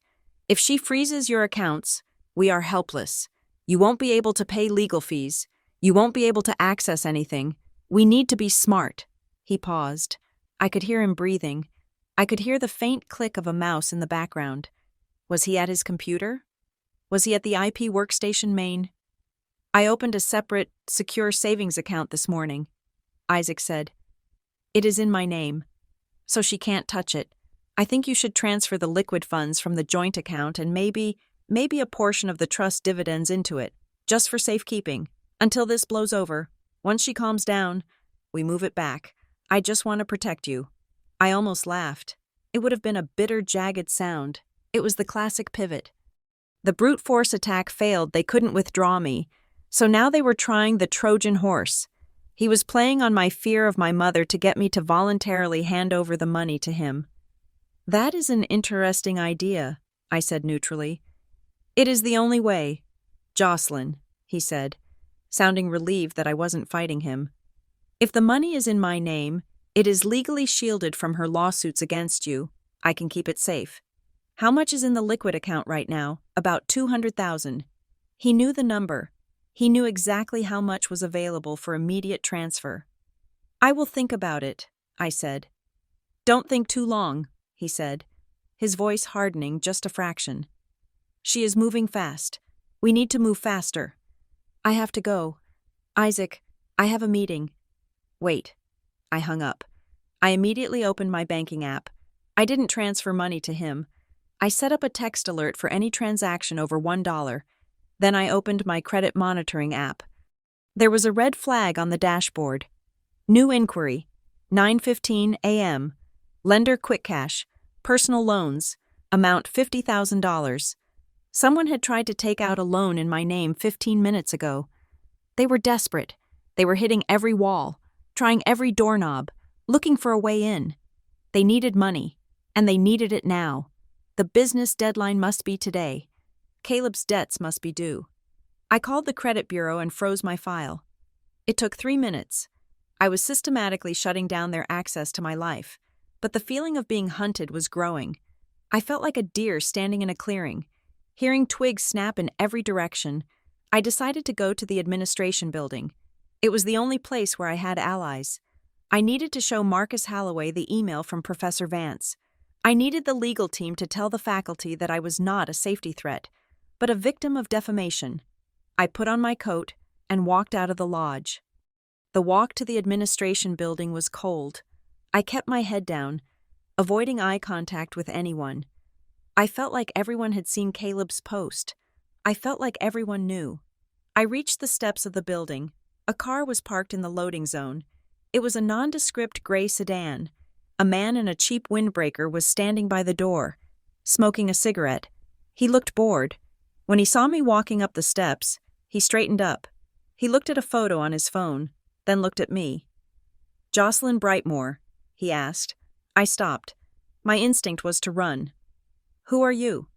If she freezes your accounts, we are helpless. You won't be able to pay legal fees. You won't be able to access anything. We need to be smart. He paused. I could hear him breathing. I could hear the faint click of a mouse in the background. Was he at his computer? Was he at the IP workstation main? I opened a separate, secure savings account this morning, Isaac said. It is in my name, so she can't touch it. I think you should transfer the liquid funds from the joint account and maybe a portion of the trust dividends into it, just for safekeeping, until this blows over. Once she calms down, we move it back. I just want to protect you. I almost laughed. It would have been a bitter, jagged sound. It was the classic pivot. The brute force attack failed. They couldn't withdraw me. So now they were trying the Trojan horse. He was playing on my fear of my mother to get me to voluntarily hand over the money to him. That is an interesting idea, I said neutrally. It is the only way. Jocelyn, he said, sounding relieved that I wasn't fighting him. If the money is in my name, it is legally shielded from her lawsuits against you. I can keep it safe. How much is in the liquid account right now? About 200,000. He knew the number. He knew exactly how much was available for immediate transfer. I will think about it, I said. Don't think too long, he said, his voice hardening just a fraction. She is moving fast. We need to move faster. I have to go. Isaac, I have a meeting. Wait. I hung up. I immediately opened my banking app. I didn't transfer money to him. I set up a text alert for any transaction over $1. Then I opened my credit monitoring app. There was a red flag on the dashboard. New inquiry. 9:15 a.m. Lender quick cash. Personal loans. Amount $50,000. Someone had tried to take out a loan in my name 15 minutes ago. They were desperate. They were hitting every wall, trying every doorknob, looking for a way in. They needed money, and they needed it now. The business deadline must be today. Caleb's debts must be due. I called the credit bureau and froze my file. It took 3 minutes. I was systematically shutting down their access to my life, but the feeling of being hunted was growing. I felt like a deer standing in a clearing, hearing twigs snap in every direction. I decided to go to the administration building. It was the only place where I had allies. I needed to show Marcus Halloway the email from Professor Vance. I needed the legal team to tell the faculty that I was not a safety threat, but a victim of defamation. I put on my coat and walked out of the lodge. The walk to the administration building was cold. I kept my head down, avoiding eye contact with anyone. I felt like everyone had seen Caleb's post. I felt like everyone knew. I reached the steps of the building. A car was parked in the loading zone. It was a nondescript gray sedan. A man in a cheap windbreaker was standing by the door, smoking a cigarette. He looked bored. When he saw me walking up the steps, he straightened up. He looked at a photo on his phone, then looked at me. "Jocelyn Brightmore," he asked. I stopped. My instinct was to run. "Who are you?"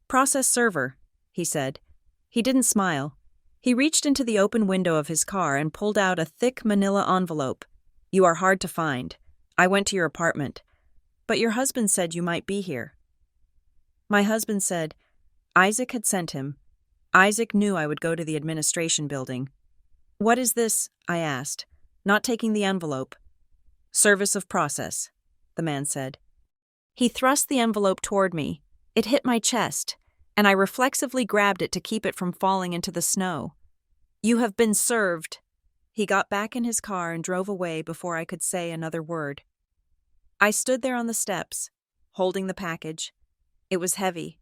"Process server," he said. He didn't smile. He reached into the open window of his car and pulled out a thick manila envelope. "You are hard to find. I went to your apartment. But your husband said you might be here." My husband said Isaac had sent him. Isaac knew I would go to the administration building. "What is this?" I asked, not taking the envelope. "Service of process," the man said. He thrust the envelope toward me. It hit my chest, and I reflexively grabbed it to keep it from falling into the snow. "You have been served." He got back in his car and drove away before I could say another word. I stood there on the steps, holding the package. It was heavy.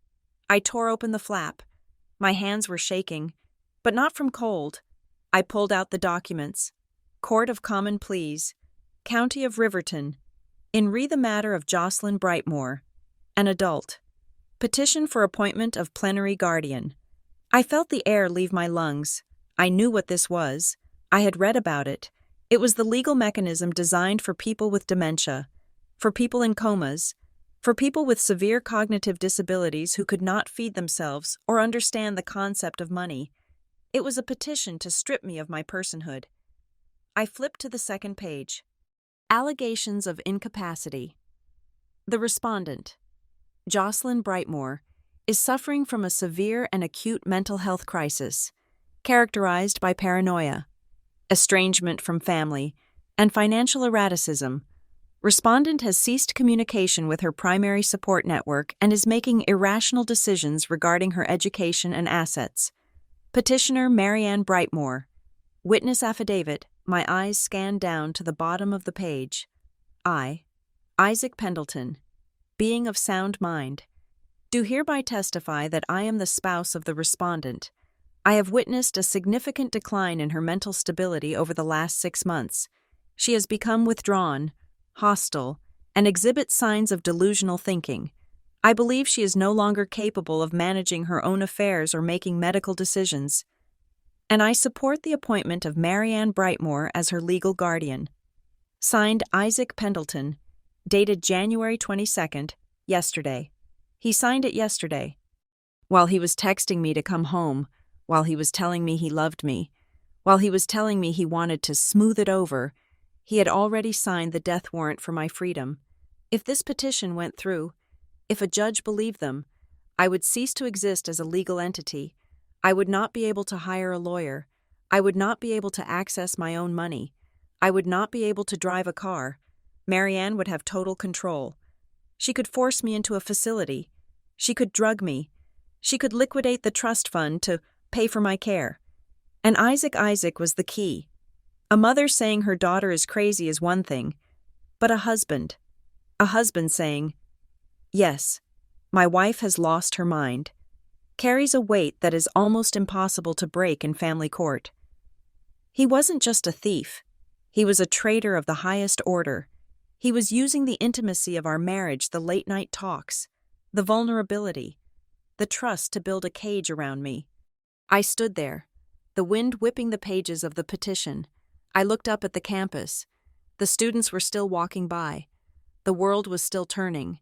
I tore open the flap. My hands were shaking, but not from cold. I pulled out the documents. Court of Common Pleas, County of Riverton. In re the matter of Jocelyn Brightmore, an adult. Petition for appointment of plenary guardian. I felt the air leave my lungs. I knew what this was. I had read about it. It was the legal mechanism designed for people with dementia, for people in comas, for people with severe cognitive disabilities who could not feed themselves or understand the concept of money. It was a petition to strip me of my personhood. I flipped to the second page. Allegations of incapacity. The respondent, Jocelyn Brightmore, is suffering from a severe and acute mental health crisis, characterized by paranoia, estrangement from family, and financial erraticism. Respondent has ceased communication with her primary support network and is making irrational decisions regarding her education and assets. Petitioner Marianne Brightmore. Witness affidavit. My eyes scanned down to the bottom of the page. I, Isaac Pendleton, being of sound mind, do hereby testify that I am the spouse of the respondent. I have witnessed a significant decline in her mental stability over the last 6 months. She has become withdrawn, hostile, and exhibits signs of delusional thinking. I believe she is no longer capable of managing her own affairs or making medical decisions. And I support the appointment of Marianne Brightmore as her legal guardian. Signed, Isaac Pendleton, dated January 22nd, yesterday. He signed it yesterday. While he was texting me to come home, while he was telling me he loved me, while he was telling me he wanted to smooth it over, he had already signed the death warrant for my freedom. If this petition went through, if a judge believed them, I would cease to exist as a legal entity. I would not be able to hire a lawyer. I would not be able to access my own money. I would not be able to drive a car. Marianne would have total control. She could force me into a facility. She could drug me. She could liquidate the trust fund to pay for my care. And Isaac was the key. A mother saying her daughter is crazy is one thing, but a husband saying, "Yes, my wife has lost her mind," carries a weight that is almost impossible to break in family court. He wasn't just a thief. He was a traitor of the highest order. He was using the intimacy of our marriage, the late-night talks, the vulnerability, the trust to build a cage around me. I stood there, the wind whipping the pages of the petition. I looked up at the campus. The students were still walking by. The world was still turning.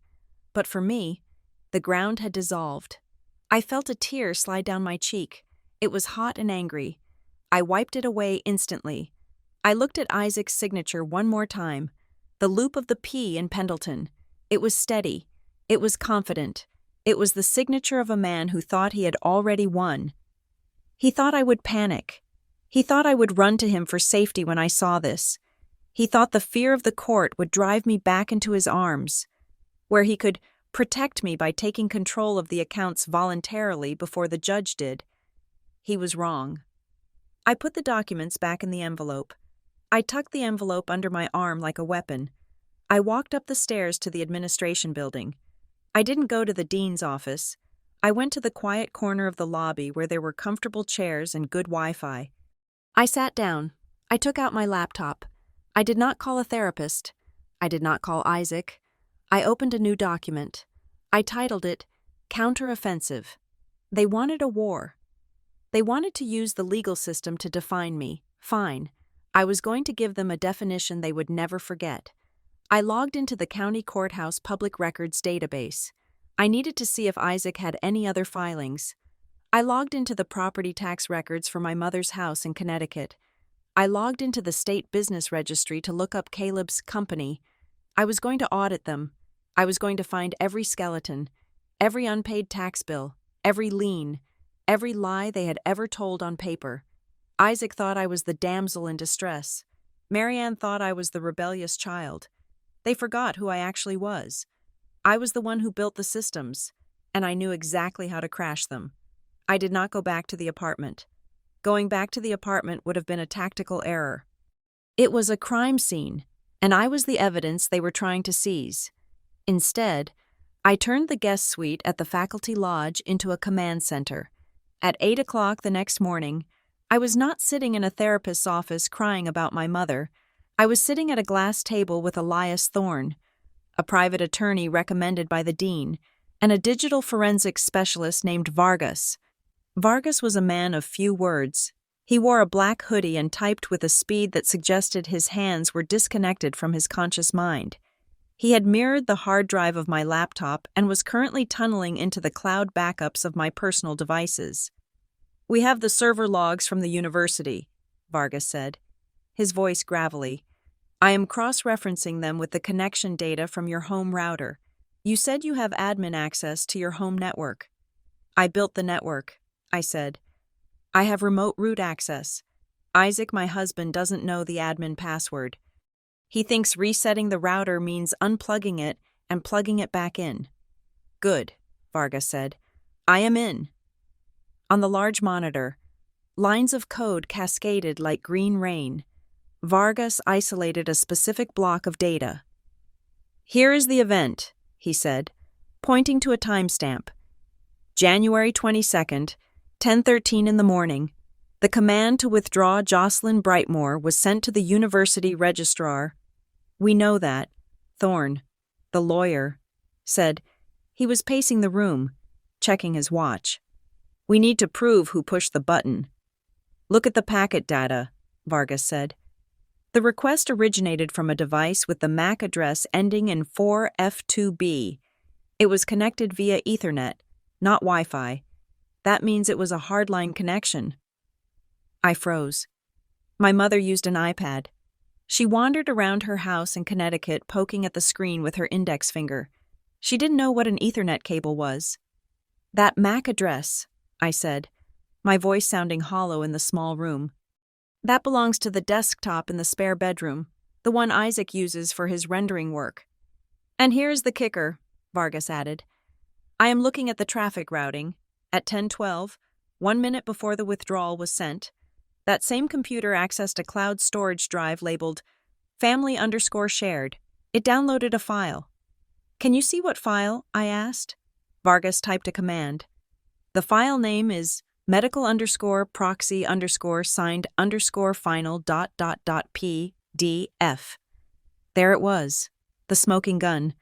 But for me, the ground had dissolved. I felt a tear slide down my cheek. It was hot and angry. I wiped it away instantly. I looked at Isaac's signature one more time. The loop of the P in Pendleton. It was steady. It was confident. It was the signature of a man who thought he had already won. He thought I would panic. He thought I would run to him for safety when I saw this. He thought the fear of the court would drive me back into his arms, where he could protect me by taking control of the accounts voluntarily before the judge did. He was wrong. I put the documents back in the envelope. I tucked the envelope under my arm like a weapon. I walked up the stairs to the administration building. I didn't go to the dean's office. I went to the quiet corner of the lobby where there were comfortable chairs and good Wi-Fi. I sat down. I took out my laptop. I did not call a therapist. I did not call Isaac. I opened a new document. I titled it, Counteroffensive. They wanted a war. They wanted to use the legal system to define me. Fine. I was going to give them a definition they would never forget. I logged into the county courthouse public records database. I needed to see if Isaac had any other filings. I logged into the property tax records for my mother's house in Connecticut. I logged into the state business registry to look up Caleb's company. I was going to audit them. I was going to find every skeleton, every unpaid tax bill, every lien, every lie they had ever told on paper. Isaac thought I was the damsel in distress. Marianne thought I was the rebellious child. They forgot who I actually was. I was the one who built the systems, and I knew exactly how to crash them. I did not go back to the apartment. Going back to the apartment would have been a tactical error. It was a crime scene, and I was the evidence they were trying to seize. Instead, I turned the guest suite at the faculty lodge into a command center. At 8 o'clock the next morning, I was not sitting in a therapist's office crying about my mother. I was sitting at a glass table with Elias Thorne, a private attorney recommended by the dean, and a digital forensics specialist named Vargas. Vargas was a man of few words. He wore a black hoodie and typed with a speed that suggested his hands were disconnected from his conscious mind. He had mirrored the hard drive of my laptop and was currently tunneling into the cloud backups of my personal devices. "We have the server logs from the university," Vargas said, his voice gravelly. "I am cross-referencing them with the connection data from your home router. You said you have admin access to your home network." "I built the network," I said. "I have remote root access. Isaac, my husband, doesn't know the admin password. He thinks resetting the router means unplugging it and plugging it back in." "Good," Vargas said. "I am in." On the large monitor, lines of code cascaded like green rain. Vargas isolated a specific block of data. "Here is the event," he said, pointing to a timestamp. "January 22nd, 10:13 in the morning. The command to withdraw Jocelyn Brightmore was sent to the university registrar." "We know that," Thorne, the lawyer, said. He was pacing the room, checking his watch. "We need to prove who pushed the button." "Look at the packet data," Vargas said. The request originated from a device with the MAC address ending in 4F2B. It was connected via Ethernet, not Wi-Fi. That means it was a hardline connection. I froze. My mother used an iPad. She wandered around her house in Connecticut, poking at the screen with her index finger. She didn't know what an Ethernet cable was. "That MAC address," I said, my voice sounding hollow in the small room. "That belongs to the desktop in the spare bedroom. the one Isaac uses for his rendering work. And here's the kicker, Vargas added. I am looking at the traffic routing. At 10:12, 1 minute before the withdrawal was sent, that same computer accessed a cloud storage drive labeled family_shared. It downloaded a file. Can you see what file? I asked. Vargas typed a command. The file name is medical_proxy_signed_final ... There it was, the smoking gun.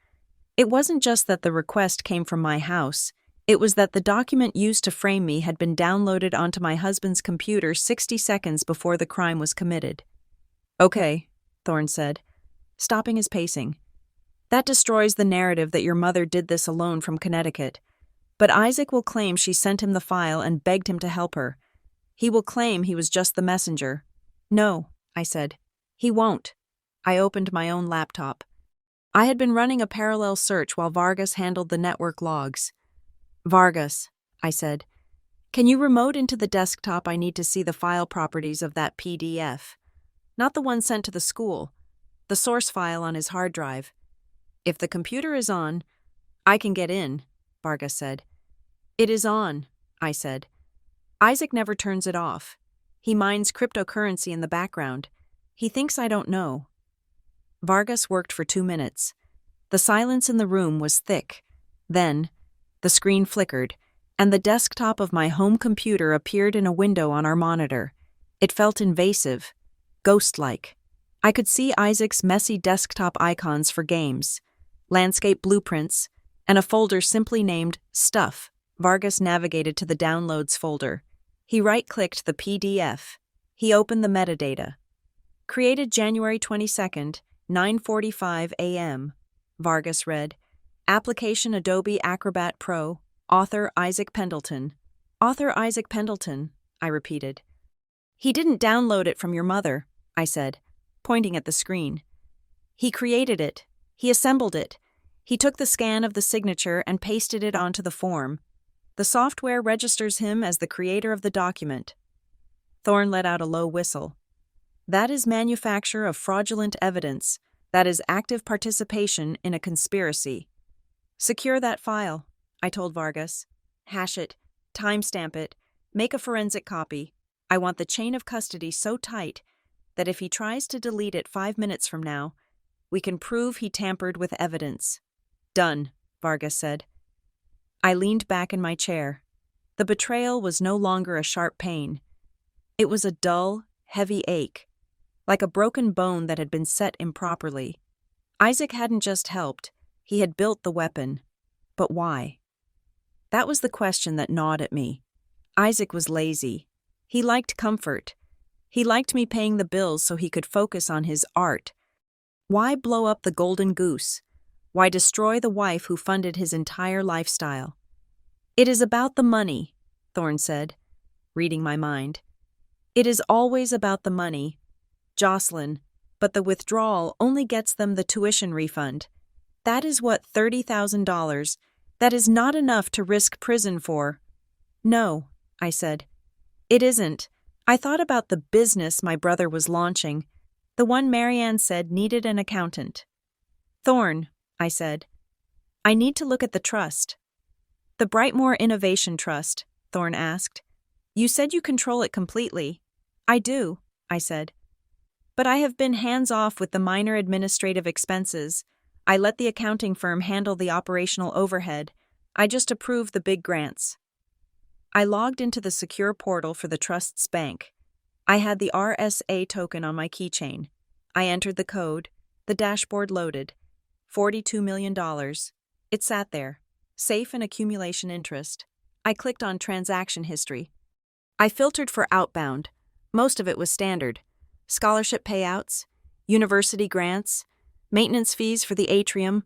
It wasn't just that the request came from my house. It was that the document used to frame me had been downloaded onto my husband's computer 60 seconds before the crime was committed. Okay, Thorne said, stopping his pacing. That destroys the narrative that your mother did this alone from Connecticut. But Isaac will claim she sent him the file and begged him to help her. He will claim he was just the messenger. No, I said. He won't. I opened my own laptop. I had been running a parallel search while Vargas handled the network logs. Vargas, I said, can you remote into the desktop? I need to see the file properties of that PDF. Not the one sent to the school, the source file on his hard drive. If the computer is on, I can get in, Vargas said. It is on, I said. Isaac never turns it off. He mines cryptocurrency in the background. He thinks I don't know. Vargas worked for 2 minutes. The silence in the room was thick. Then, the screen flickered, and the desktop of my home computer appeared in a window on our monitor. It felt invasive, ghost-like. I could see Isaac's messy desktop icons for games, landscape blueprints, and a folder simply named Stuff. Vargas navigated to the Downloads folder. He right-clicked the PDF. He opened the metadata. Created January 22nd, 9:45 a.m. Vargas read, Application Adobe Acrobat Pro, Author Isaac Pendleton. Author Isaac Pendleton, I repeated. He didn't download it from your mother, I said, pointing at the screen. He created it. He assembled it. He took the scan of the signature and pasted it onto the form. The software registers him as the creator of the document. Thorne let out a low whistle. That is manufacture of fraudulent evidence. That is active participation in a conspiracy. Secure that file, I told Vargas. Hash it, timestamp it, make a forensic copy. I want the chain of custody so tight that if he tries to delete it 5 minutes from now, we can prove he tampered with evidence. Done, Vargas said. I leaned back in my chair. The betrayal was no longer a sharp pain. It was a dull, heavy ache, like a broken bone that had been set improperly. Isaac hadn't just helped, he had built the weapon. But why? That was the question that gnawed at me. Isaac was lazy. He liked comfort. He liked me paying the bills so he could focus on his art. Why blow up the golden goose? Why destroy the wife who funded his entire lifestyle? It is about the money, Thorne said, reading my mind. It is always about the money. Jocelyn, but the withdrawal only gets them the tuition refund. That is what $30,000. That is not enough to risk prison for. No, I said. It isn't. I thought about the business my brother was launching, the one Marianne said needed an accountant. Thorne, I said, I need to look at the trust. The Brightmoor Innovation Trust, Thorne asked. You said you control it completely. I do, I said. But I have been hands-off with the minor administrative expenses. I let the accounting firm handle the operational overhead. I just approve the big grants. I logged into the secure portal for the trust's bank. I had the RSA token on my keychain. I entered the code. The dashboard loaded. $42 million. It sat there, safe in accumulation interest. I clicked on transaction history. I filtered for outbound. Most of it was standard. Scholarship payouts, university grants, maintenance fees for the atrium.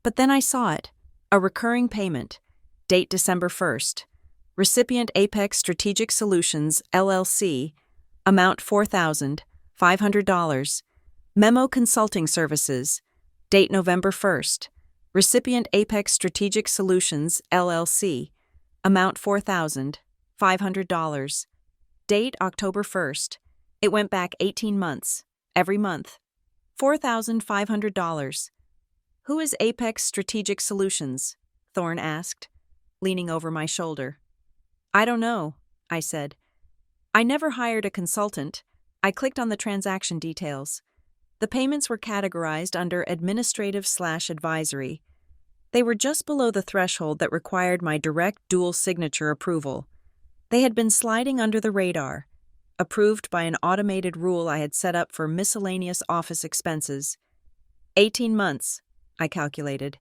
But then I saw it, a recurring payment. Date December 1st. Recipient Apex Strategic Solutions, LLC. Amount $4,500. Memo Consulting Services. Date November 1st. Recipient Apex Strategic Solutions, LLC. Amount $4,500. Date October 1st. It went back 18 months, every month. $4,500. Who is Apex Strategic Solutions? Thorne asked, leaning over my shoulder. I don't know, I said. I never hired a consultant. I clicked on the transaction details. The payments were categorized under administrative/advisory. They were just below the threshold that required my direct dual signature approval. They had been sliding under the radar, approved by an automated rule I had set up for miscellaneous office expenses. 18 months, I calculated.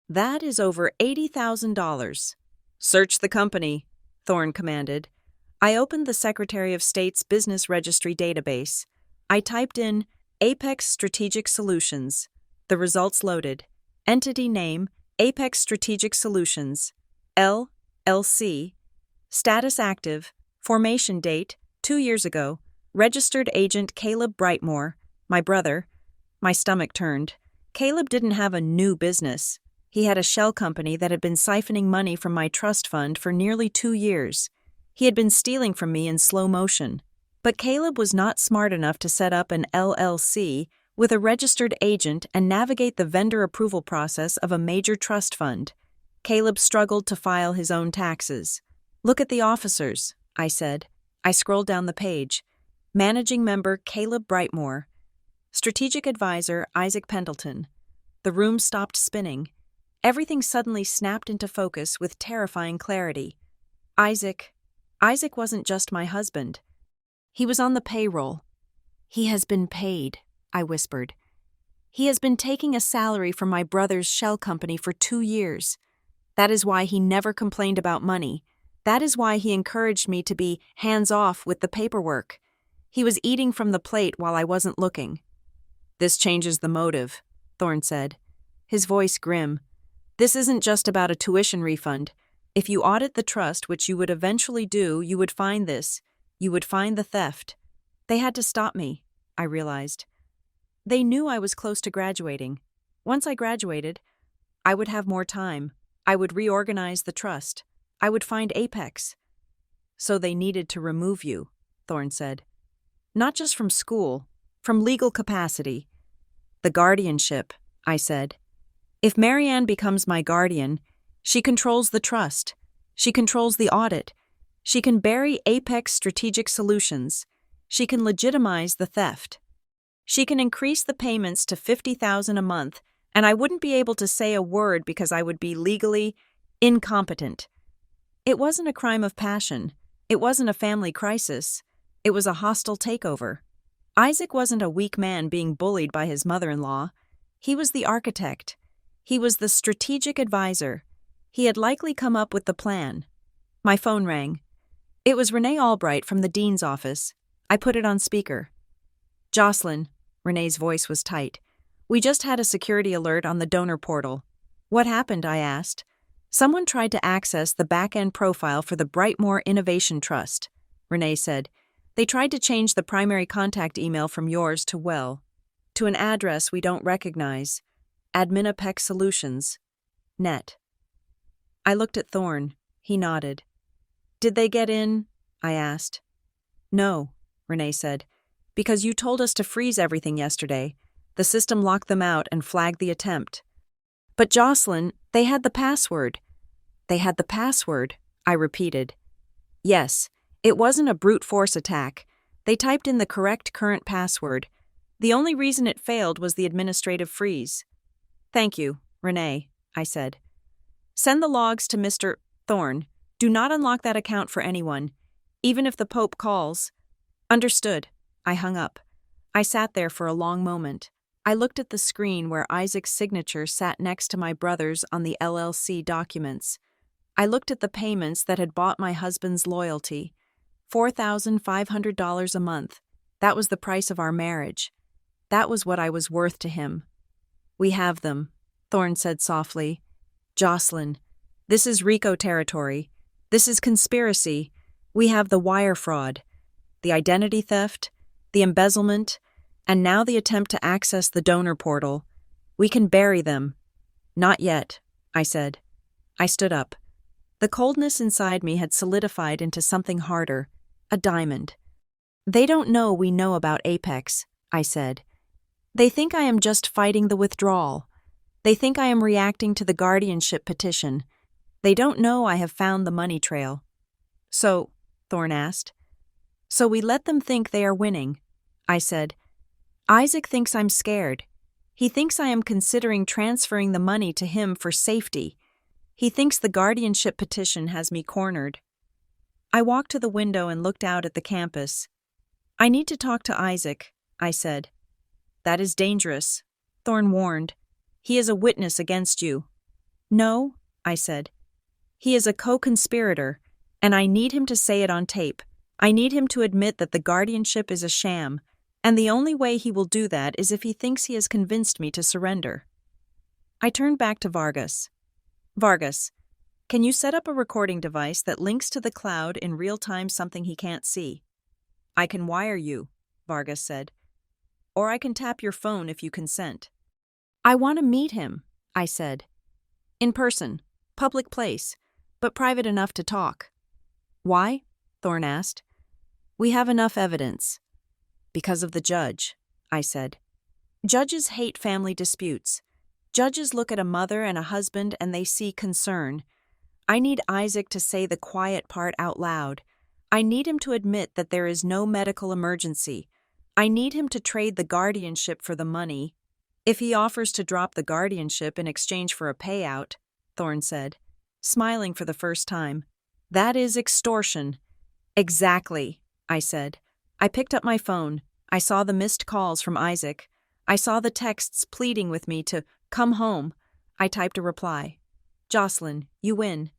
That is over $80,000. Search the company, Thorne commanded. I opened the Secretary of State's Business Registry database. I typed in Apex Strategic Solutions. The results loaded. Entity name, Apex Strategic Solutions, LLC. Status active. Formation date, 2 years ago. Registered agent Caleb Brightmore, my brother. My stomach turned. Caleb didn't have a new business. He had a shell company that had been siphoning money from my trust fund for nearly 2 years. He had been stealing from me in slow motion. But Caleb was not smart enough to set up an LLC with a registered agent and navigate the vendor approval process of a major trust fund. Caleb struggled to file his own taxes. Look at the officers, I said. I scrolled down the page. Managing member Caleb Brightmore. Strategic advisor Isaac Pendleton. The room stopped spinning. Everything suddenly snapped into focus with terrifying clarity. Isaac wasn't just my husband. He was on the payroll. He has been paid, I whispered. He has been taking a salary from my brother's shell company for 2 years. That is why he never complained about money. That is why he encouraged me to be hands-off with the paperwork. He was eating from the plate while I wasn't looking. This changes the motive, Thorne said, his voice grim. This isn't just about a tuition refund. If you audit the trust, which you would eventually do, you would find this. You would find the theft. They had to stop me, I realized. They knew I was close to graduating. Once I graduated, I would have more time. I would reorganize the trust. I would find Apex. So they needed to remove you, Thorne said. Not just from school, from legal capacity. The guardianship, I said. If Marianne becomes my guardian, she controls the trust. She controls the audit. She can bury Apex Strategic Solutions. She can legitimize the theft. She can increase the payments to $50,000 a month, and I wouldn't be able to say a word because I would be legally incompetent. It wasn't a crime of passion. It wasn't a family crisis. It was a hostile takeover. Isaac wasn't a weak man being bullied by his mother-in-law. He was the architect. He was the strategic advisor. He had likely come up with the plan. My phone rang. It was Renee Albright from the dean's office. I put it on speaker. Jocelyn, Renee's voice was tight. We just had a security alert on the donor portal. What happened? I asked. Someone tried to access the back-end profile for the Brightmore Innovation Trust, Renee said. They tried to change the primary contact email from yours to an address we don't recognize. Adminapex Solutions. Net. I looked at Thorne. He nodded. Did they get in? I asked. No, Renee said, because you told us to freeze everything yesterday. The system locked them out and flagged the attempt. But Jocelyn, they had the password. They had the password, I repeated. Yes, it wasn't a brute force attack. They typed in the correct current password. The only reason it failed was the administrative freeze. Thank you, Renee, I said. Send the logs to Mr. Thorne. Do not unlock that account for anyone, even if the Pope calls. Understood. I hung up. I sat there for a long moment. I looked at the screen where Isaac's signature sat next to my brother's on the LLC documents. I looked at the payments that had bought my husband's loyalty. $4,500 a month. That was the price of our marriage. That was what I was worth to him. We have them, Thorne said softly. Jocelyn, this is RICO territory. This is conspiracy. We have the wire fraud, the identity theft, the embezzlement, and now the attempt to access the donor portal. We can bury them. Not yet, I said. I stood up. The coldness inside me had solidified into something harder, a diamond. They don't know we know about Apex, I said. They think I am just fighting the withdrawal. They think I am reacting to the guardianship petition. They don't know I have found the money trail. So, Thorne asked. So we let them think they are winning, I said. Isaac thinks I'm scared. He thinks I am considering transferring the money to him for safety. He thinks the guardianship petition has me cornered. I walked to the window and looked out at the campus. I need to talk to Isaac, I said. That is dangerous, Thorne warned. He is a witness against you. No, I said. He is a co-conspirator, and I need him to say it on tape. I need him to admit that the guardianship is a sham, and the only way he will do that is if he thinks he has convinced me to surrender. I turned back to Vargas. Vargas, can you set up a recording device that links to the cloud in real time, something he can't see? I can wire you, Vargas said. Or I can tap your phone if you consent. I want to meet him, I said. In person, public place, but private enough to talk. Why? Thorne asked. We have enough evidence. Because of the judge, I said. Judges hate family disputes. Judges look at a mother and a husband and they see concern. I need Isaac to say the quiet part out loud. I need him to admit that there is no medical emergency. I need him to trade the guardianship for the money. If he offers to drop the guardianship in exchange for a payout, Thorne said, smiling for the first time. That is extortion. Exactly, I said. I picked up my phone. I saw the missed calls from Isaac. I saw the texts pleading with me to come home. I typed a reply. Jocelyn, you win.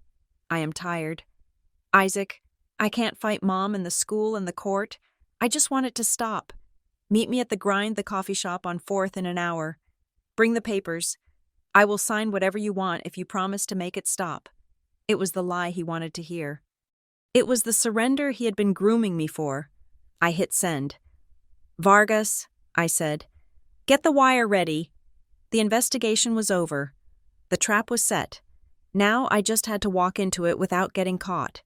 I am tired. Isaac, I can't fight Mom and the school and the court. I just want it to stop. Meet me at the Grind, the coffee shop on 4th in an hour. Bring the papers. I will sign whatever you want if you promise to make it stop. It was the lie he wanted to hear. It was the surrender he had been grooming me for. I hit send. Vargas, I said, get the wire ready. The investigation was over. The trap was set. Now I just had to walk into it without getting caught.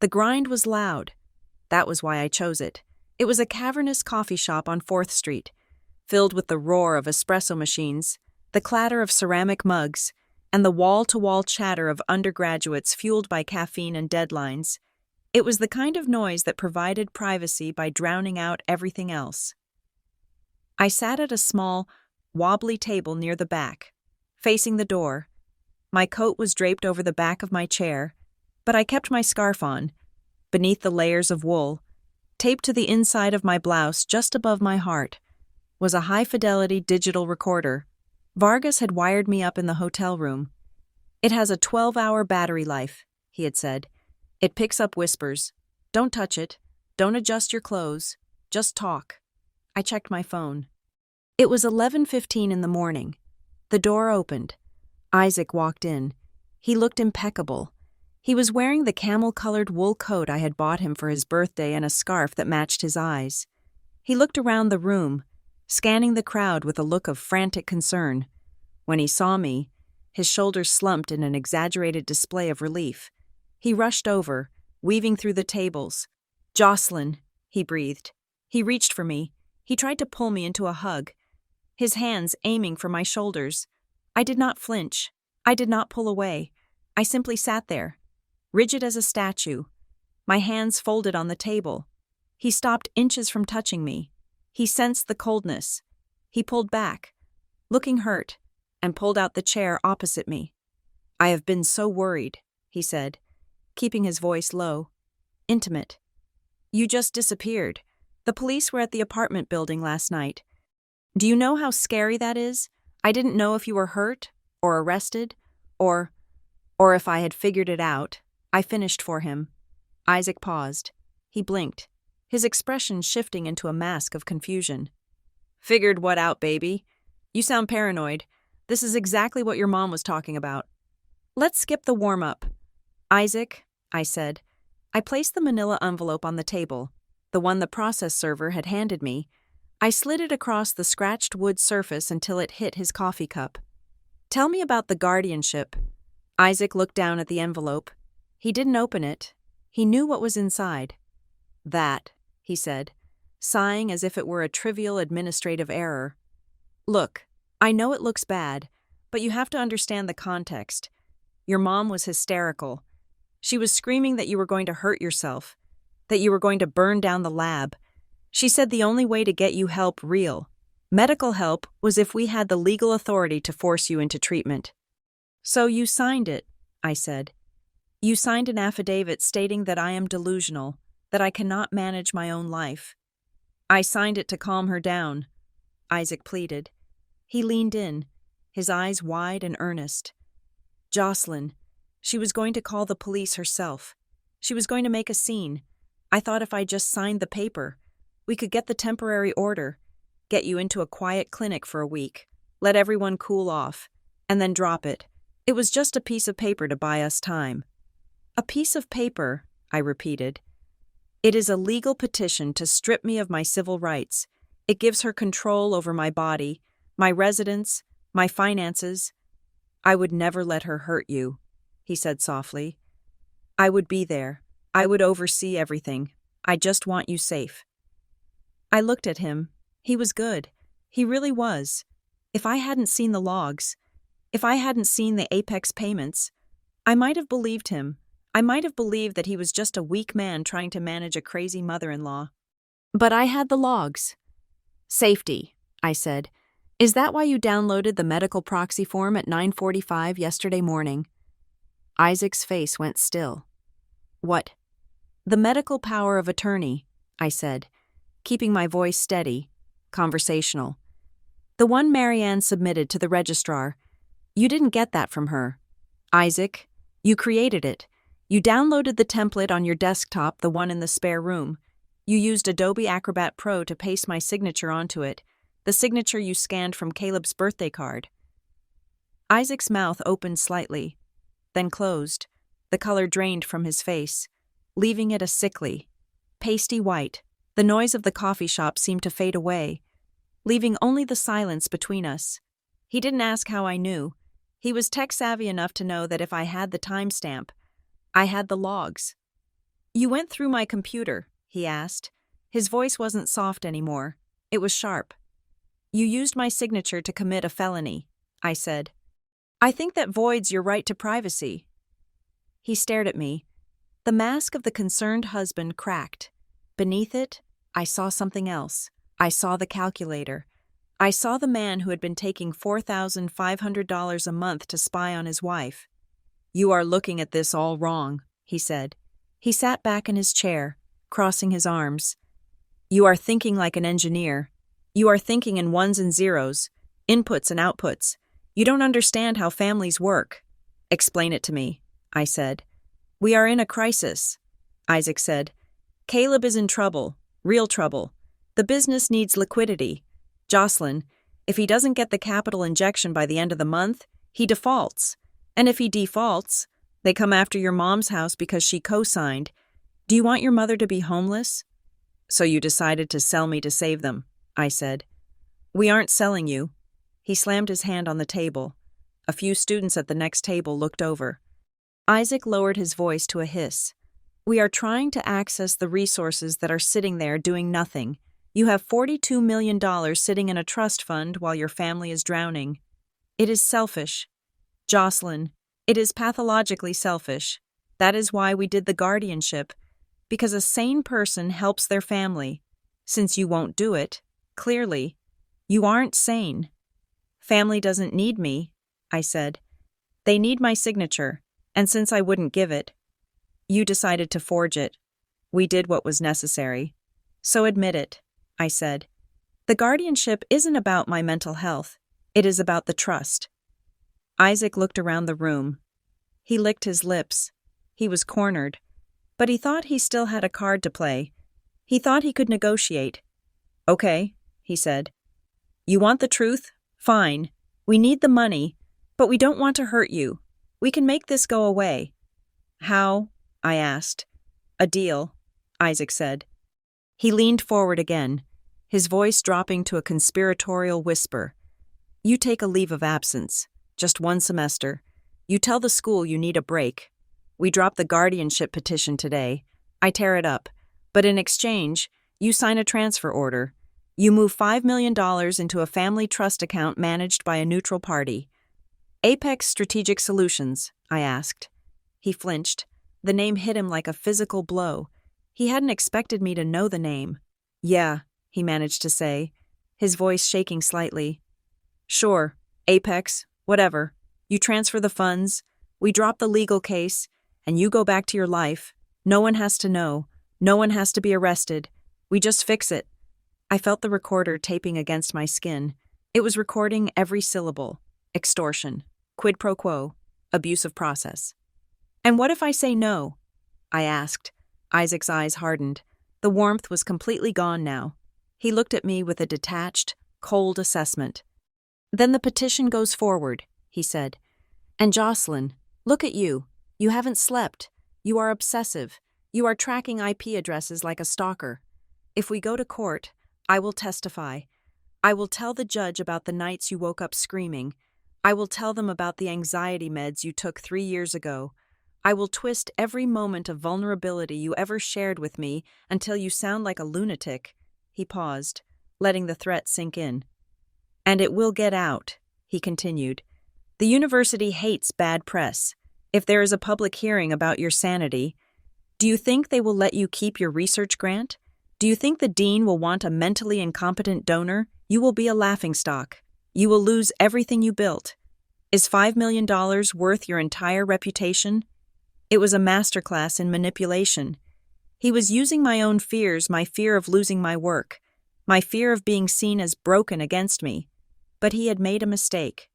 The Grind was loud. That was why I chose it. It was a cavernous coffee shop on 4th Street, filled with the roar of espresso machines, the clatter of ceramic mugs, and the wall-to-wall chatter of undergraduates fueled by caffeine and deadlines. It was the kind of noise that provided privacy by drowning out everything else. I sat at a small, wobbly table near the back, facing the door. My coat was draped over the back of my chair, but I kept my scarf on, beneath the layers of wool. Taped to the inside of my blouse just above my heart was a high-fidelity digital recorder. Vargas had wired me up in the hotel room. It has a 12-hour battery life, he had said. It picks up whispers. Don't touch it. Don't adjust your clothes. Just talk. I checked my phone. It was 11:15 in the morning. The door opened. Isaac walked in. He looked impeccable. He was wearing the camel-colored wool coat I had bought him for his birthday and a scarf that matched his eyes. He looked around the room, scanning the crowd with a look of frantic concern. When he saw me, his shoulders slumped in an exaggerated display of relief. He rushed over, weaving through the tables. Jocelyn, he breathed. He reached for me. He tried to pull me into a hug, his hands aiming for my shoulders. I did not flinch. I did not pull away. I simply sat there, rigid as a statue, my hands folded on the table. He stopped inches from touching me. He sensed the coldness. He pulled back, looking hurt, and pulled out the chair opposite me. I have been so worried, he said, keeping his voice low. Intimate. You just disappeared. The police were at the apartment building last night. Do you know how scary that is? I didn't know if you were hurt, or arrested, or if I had figured it out. I finished for him. Isaac paused. He blinked, his expression shifting into a mask of confusion. Figured what out, baby? You sound paranoid. This is exactly what your mom was talking about. Let's skip the warm-up. Isaac, I said. I placed the manila envelope on the table, the one the process server had handed me. I slid it across the scratched wood surface until it hit his coffee cup. Tell me about the guardianship. Isaac looked down at the envelope. He didn't open it. He knew what was inside. That, he said, sighing as if it were a trivial administrative error. Look, I know it looks bad, but you have to understand the context. Your mom was hysterical. She was screaming that you were going to hurt yourself, that you were going to burn down the lab. She said the only way to get you help, real medical help, was if we had the legal authority to force you into treatment. So you signed it, I said. You signed an affidavit stating that I am delusional, that I cannot manage my own life. I signed it to calm her down, Isaac pleaded. He leaned in, his eyes wide and earnest. Jocelyn, she was going to call the police herself. She was going to make a scene. I thought if I just signed the paper, we could get the temporary order, get you into a quiet clinic for a week, let everyone cool off, and then drop it. It was just a piece of paper to buy us time. A piece of paper, I repeated. It is a legal petition to strip me of my civil rights. It gives her control over my body, my residence, my finances. I would never let her hurt you, he said softly. I would be there. I would oversee everything. I just want you safe. I looked at him. He was good. He really was. If I hadn't seen the logs, if I hadn't seen the Apex payments, I might have believed him. I might have believed that he was just a weak man trying to manage a crazy mother-in-law. But I had the logs. Safety, I said. Is that why you downloaded the medical proxy form at 9:45 yesterday morning? Isaac's face went still. What? The medical power of attorney, I said, keeping my voice steady, conversational. The one Marianne submitted to the registrar. You didn't get that from her. Isaac, you created it. You downloaded the template on your desktop, the one in the spare room. You used Adobe Acrobat Pro to paste my signature onto it, the signature you scanned from Caleb's birthday card. Isaac's mouth opened slightly, then closed. The color drained from his face, leaving it a sickly, pasty white. The noise of the coffee shop seemed to fade away, leaving only the silence between us. He didn't ask how I knew. He was tech-savvy enough to know that if I had the timestamp, I had the logs. You went through my computer, he asked. His voice wasn't soft anymore. It was sharp. You used my signature to commit a felony, I said. I think that voids your right to privacy. He stared at me. The mask of the concerned husband cracked. Beneath it, I saw something else. I saw the calculator. I saw the man who had been taking $4,500 a month to spy on his wife. You are looking at this all wrong, he said. He sat back in his chair, crossing his arms. You are thinking like an engineer. You are thinking in ones and zeros, inputs and outputs. You don't understand how families work. Explain it to me, I said. We are in a crisis, Isaac said. Caleb is in trouble, real trouble. The business needs liquidity. Jocelyn, if he doesn't get the capital injection by the end of the month, he defaults. And if he defaults, they come after your mom's house because she co-signed. Do you want your mother to be homeless? So you decided to sell me to save them, I said. We aren't selling you. He slammed his hand on the table. A few students at the next table looked over. Isaac lowered his voice to a hiss. We are trying to access the resources that are sitting there doing nothing. You have $42 million sitting in a trust fund while your family is drowning. It is selfish. Jocelyn, it is pathologically selfish. That is why we did the guardianship, because a sane person helps their family. Since you won't do it, clearly, you aren't sane. Family doesn't need me, I said. They need my signature, and since I wouldn't give it, you decided to forge it. We did what was necessary. So admit it, I said. The guardianship isn't about my mental health. It is about the trust. Isaac looked around the room. He licked his lips. He was cornered. But he thought he still had a card to play. He thought he could negotiate. Okay, he said. You want the truth? Fine. We need the money, but we don't want to hurt you. We can make this go away. How? I asked. A deal, Isaac said. He leaned forward again, his voice dropping to a conspiratorial whisper. You take a leave of absence, just 1 semester. You tell the school you need a break. We drop the guardianship petition today. I tear it up, but in exchange, you sign a transfer order. You move $5 million into a family trust account managed by a neutral party. Apex Strategic Solutions, I asked. He flinched. The name hit him like a physical blow. He hadn't expected me to know the name. Yeah, he managed to say, his voice shaking slightly. Sure, Apex, whatever. You transfer the funds, we drop the legal case, and you go back to your life. No one has to know. No one has to be arrested. We just fix it. I felt the recorder taping against my skin. It was recording every syllable. Extortion. Quid pro quo. Abusive process. And what if I say no? I asked. Isaac's eyes hardened. The warmth was completely gone now. He looked at me with a detached, cold assessment. Then the petition goes forward, he said. And Jocelyn, look at you. You haven't slept. You are obsessive. You are tracking IP addresses like a stalker. If we go to court, I will testify. I will tell the judge about the nights you woke up screaming. I will tell them about the anxiety meds you took 3 years ago. I will twist every moment of vulnerability you ever shared with me until you sound like a lunatic. He paused, letting the threat sink in. And it will get out, he continued. The university hates bad press. If there is a public hearing about your sanity, do you think they will let you keep your research grant? Do you think the dean will want a mentally incompetent donor? You will be a laughingstock. You will lose everything you built. Is $5 million worth your entire reputation? It was a masterclass in manipulation. He was using my own fears, my fear of losing my work, my fear of being seen as broken against me. But he had made a mistake.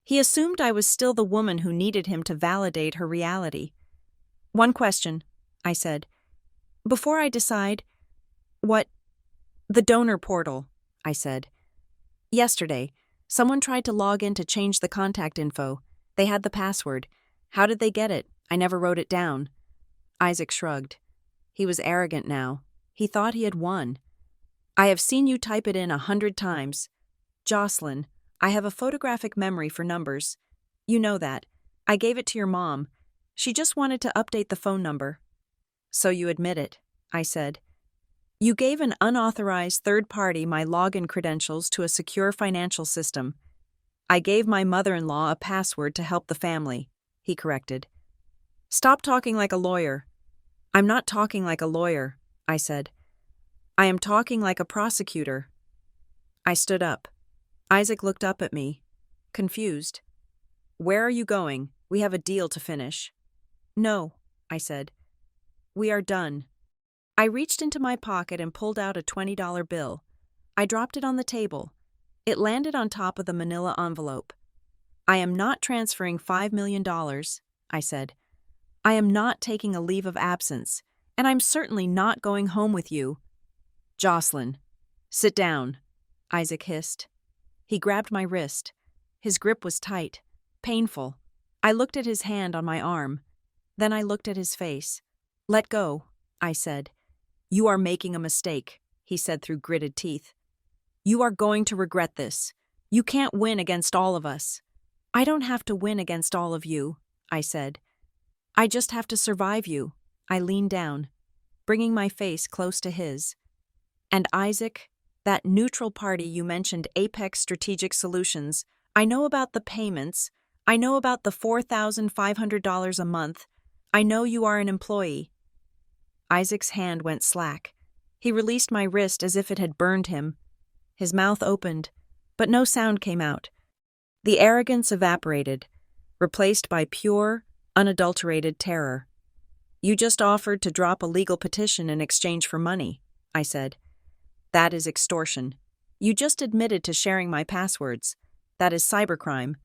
He assumed I was still the woman who needed him to validate her reality. One question, I said. Before I decide, what? The donor portal, I said. Yesterday, someone tried to log in to change the contact info. They had the password. How did they get it? I never wrote it down. Isaac shrugged. He was arrogant now. He thought he had won. I have seen you type it in 100 times. Jocelyn, I have a photographic memory for numbers. You know that. I gave it to your mom. She just wanted to update the phone number. So you admit it, I said. You gave an unauthorized third party my login credentials to a secure financial system. I gave my mother-in-law a password to help the family, he corrected. Stop talking like a lawyer. I'm not talking like a lawyer, I said. I am talking like a prosecutor. I stood up. Isaac looked up at me, confused. Where are you going? We have a deal to finish. No, I said. We are done. I reached into my pocket and pulled out a $20 bill. I dropped it on the table. It landed on top of the manila envelope. I am not transferring $5 million, I said. I am not taking a leave of absence, and I'm certainly not going home with you. Jocelyn, sit down, Isaac hissed. He grabbed my wrist. His grip was tight, painful. I looked at his hand on my arm. Then I looked at his face. Let go, I said. You are making a mistake, he said through gritted teeth. You are going to regret this. You can't win against all of us. I don't have to win against all of you, I said. I just have to survive you. I leaned down, bringing my face close to his. And Isaac, that neutral party you mentioned, Apex Strategic Solutions, I know about the payments. I know about the $4,500 a month. I know you are an employee. Isaac's hand went slack. He released my wrist as if it had burned him. His mouth opened, but no sound came out. The arrogance evaporated, replaced by pure, unadulterated terror. You just offered to drop a legal petition in exchange for money, I said. That is extortion. You just admitted to sharing my passwords. That is cybercrime.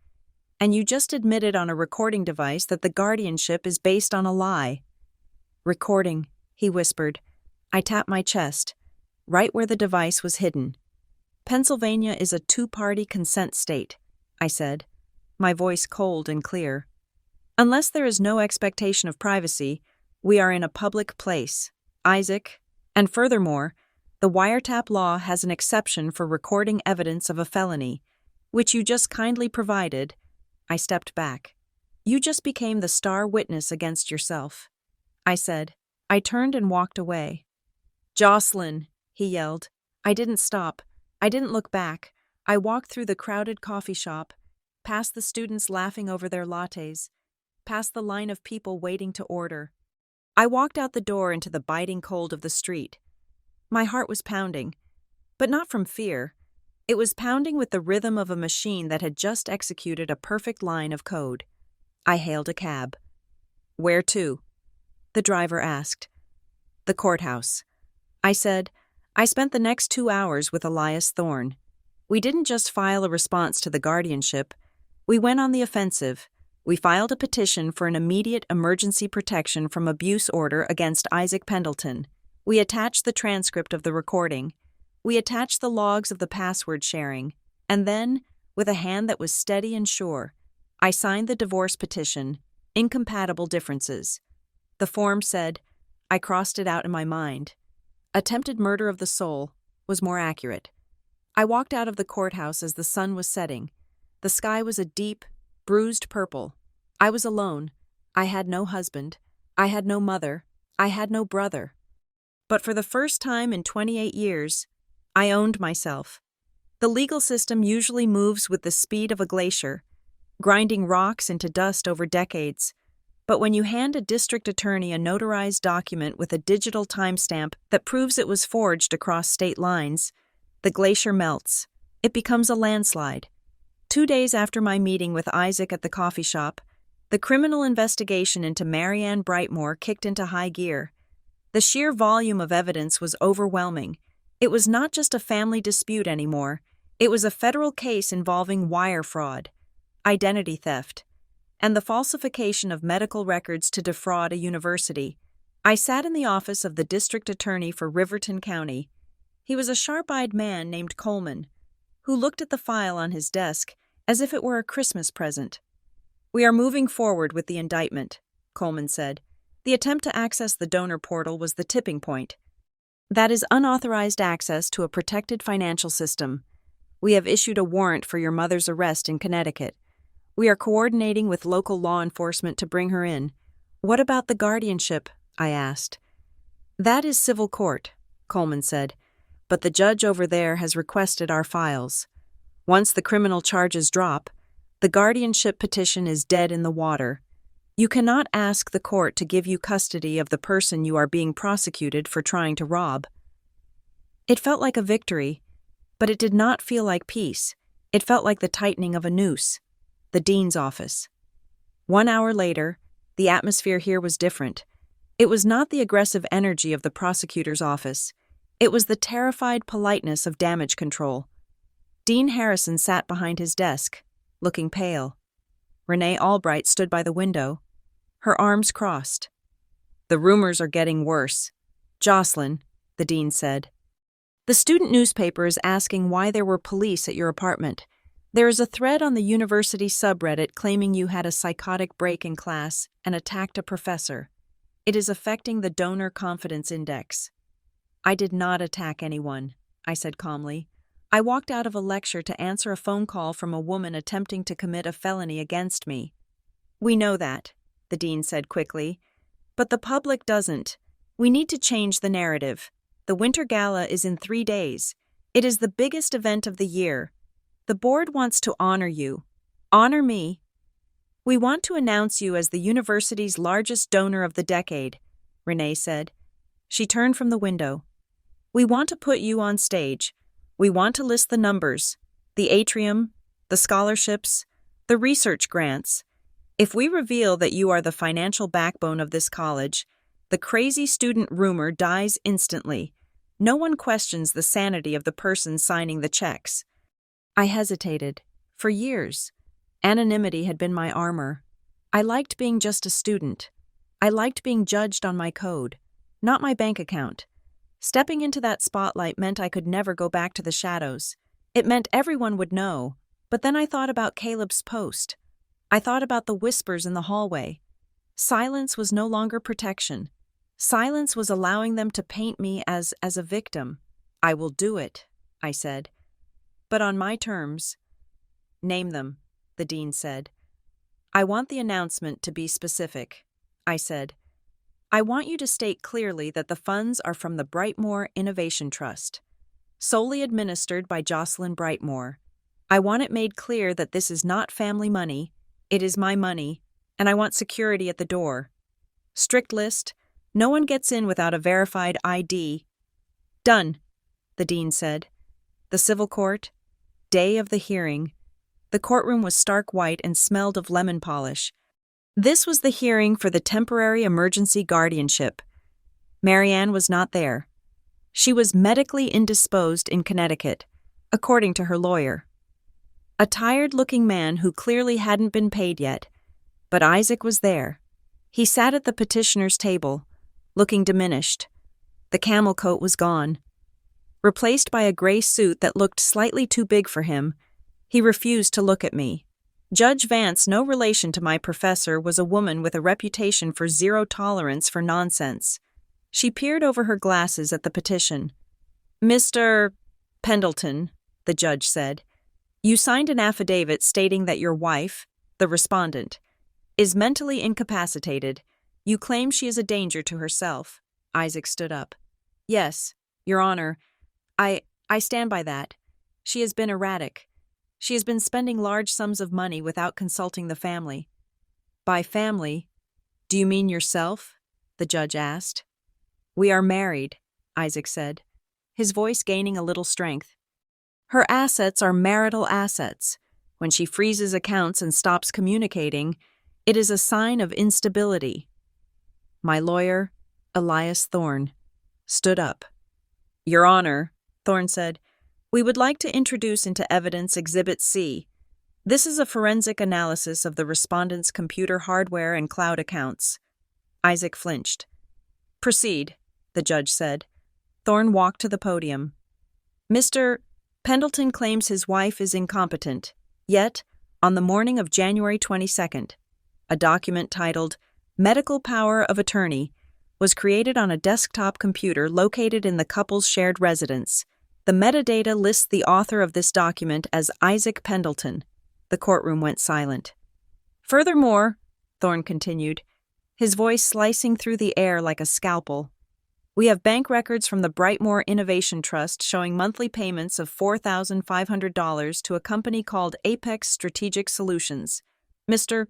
And you just admitted on a recording device that the guardianship is based on a lie. Recording, he whispered. I tapped my chest, right where the device was hidden. Pennsylvania is a two-party consent state, I said, my voice cold and clear. Unless there is no expectation of privacy, we are in a public place, Isaac, and furthermore, the wiretap law has an exception for recording evidence of a felony, which you just kindly provided. I stepped back. You just became the star witness against yourself, I said. I turned and walked away. Jocelyn, he yelled. I didn't stop. I didn't look back. I walked through the crowded coffee shop, past the students laughing over their lattes, past the line of people waiting to order. I walked out the door into the biting cold of the street. My heart was pounding, but not from fear. It was pounding with the rhythm of a machine that had just executed a perfect line of code. I hailed a cab. "Where to?" the driver asked. "The courthouse." I said, "I spent the next 2 hours with Elias Thorne. We didn't just file a response to the guardianship. We went on the offensive. We filed a petition for an immediate emergency protection from abuse order against Isaac Pendleton. We attached the transcript of the recording. We attached the logs of the password sharing. And then, with a hand that was steady and sure, I signed the divorce petition, incompatible differences. The form said, I crossed it out in my mind. Attempted murder of the soul was more accurate. I walked out of the courthouse as the sun was setting. The sky was a deep, bruised purple. I was alone. I had no husband. I had no mother. I had no brother. But for the first time in 28 years, I owned myself. The legal system usually moves with the speed of a glacier, grinding rocks into dust over decades. But when you hand a district attorney a notarized document with a digital timestamp that proves it was forged across state lines, the glacier melts. It becomes a landslide. 2 days after my meeting with Isaac at the coffee shop, the criminal investigation into Marianne Brightmore kicked into high gear. The sheer volume of evidence was overwhelming. It was not just a family dispute anymore. It was a federal case involving wire fraud, identity theft, and the falsification of medical records to defraud a university. I sat in the office of the district attorney for Riverton County. He was a sharp-eyed man named Coleman, who looked at the file on his desk as if it were a Christmas present. "We are moving forward with the indictment," Coleman said. "The attempt to access the donor portal was the tipping point. That is unauthorized access to a protected financial system. We have issued a warrant for your mother's arrest in Connecticut. We are coordinating with local law enforcement to bring her in." "What about the guardianship?" I asked. "That is civil court," Coleman said, "but the judge over there has requested our files. Once the criminal charges drop, the guardianship petition is dead in the water. You cannot ask the court to give you custody of the person you are being prosecuted for trying to rob." It felt like a victory, but it did not feel like peace. It felt like the tightening of a noose. The dean's office. 1 hour later, the atmosphere here was different. It was not the aggressive energy of the prosecutor's office. It was the terrified politeness of damage control. Dean Harrison sat behind his desk, looking pale. Renee Albright stood by the window, her arms crossed. "The rumors are getting worse. Jocelyn," the dean said. "The student newspaper is asking why there were police at your apartment. There is a thread on the university subreddit claiming you had a psychotic break in class and attacked a professor. It is affecting the donor confidence index." "I did not attack anyone," I said calmly. "I walked out of a lecture to answer a phone call from a woman attempting to commit a felony against me." "We know that," the dean said quickly, "but the public doesn't. We need to change the narrative. The Winter Gala is in 3 days. It is the biggest event of the year. The board wants to honor you. Honor me. We want to announce you as the university's largest donor of the decade," Renee said. She turned from the window. "We want to put you on stage. We want to list the numbers, the atrium, the scholarships, the research grants. If we reveal that you are the financial backbone of this college, the crazy student rumor dies instantly. No one questions the sanity of the person signing the checks." I hesitated. For years, anonymity had been my armor. I liked being just a student. I liked being judged on my code, not my bank account. Stepping into that spotlight meant I could never go back to the shadows. It meant everyone would know. But then I thought about Caleb's post. I thought about the whispers in the hallway. Silence was no longer protection. Silence was allowing them to paint me as a victim. "I will do it," I said. "But on my terms." "Name them," the dean said. "I want the announcement to be specific," I said. "I want you to state clearly that the funds are from the Brightmore Innovation Trust." solely administered by Jocelyn Brightmore. I want it made clear that this is not family money, it is my money, and I want security at the door. Strict list, no one gets in without a verified ID. Done, the dean said. The civil court, day of the hearing. The courtroom was stark white and smelled of lemon polish. This was the hearing for the temporary emergency guardianship. Marianne was not there. She was medically indisposed in Connecticut, according to her lawyer. A tired-looking man who clearly hadn't been paid yet, but Isaac was there. He sat at the petitioner's table, looking diminished. The camel coat was gone. Replaced by a gray suit that looked slightly too big for him, he refused to look at me. Judge Vance, no relation to my professor, was a woman with a reputation for zero tolerance for nonsense. She peered over her glasses at the petition. "Mr. Pendleton," the judge said, "you signed an affidavit stating that your wife, the respondent, is mentally incapacitated. You claim she is a danger to herself." Isaac stood up. "Yes, Your Honor, I stand by that. She has been erratic. She has been spending large sums of money without consulting the family." "By family, do you mean yourself?" the judge asked. "We are married," Isaac said, his voice gaining a little strength. "Her assets are marital assets. When she freezes accounts and stops communicating, it is a sign of instability." My lawyer, Elias Thorne, stood up. "Your Honor," Thorne said, "we would like to introduce into evidence Exhibit C. This is a forensic analysis of the respondent's computer hardware and cloud accounts." Isaac flinched. "Proceed," the judge said. Thorne walked to the podium. "Mr. Pendleton claims his wife is incompetent, yet, on the morning of January 22nd, a document titled Medical Power of Attorney was created on a desktop computer located in the couple's shared residence. The metadata lists the author of this document as Isaac Pendleton." The courtroom went silent. "Furthermore," Thorne continued, his voice slicing through the air like a scalpel, "we have bank records from the Brightmore Innovation Trust showing monthly payments of $4,500 to a company called Apex Strategic Solutions. Mr.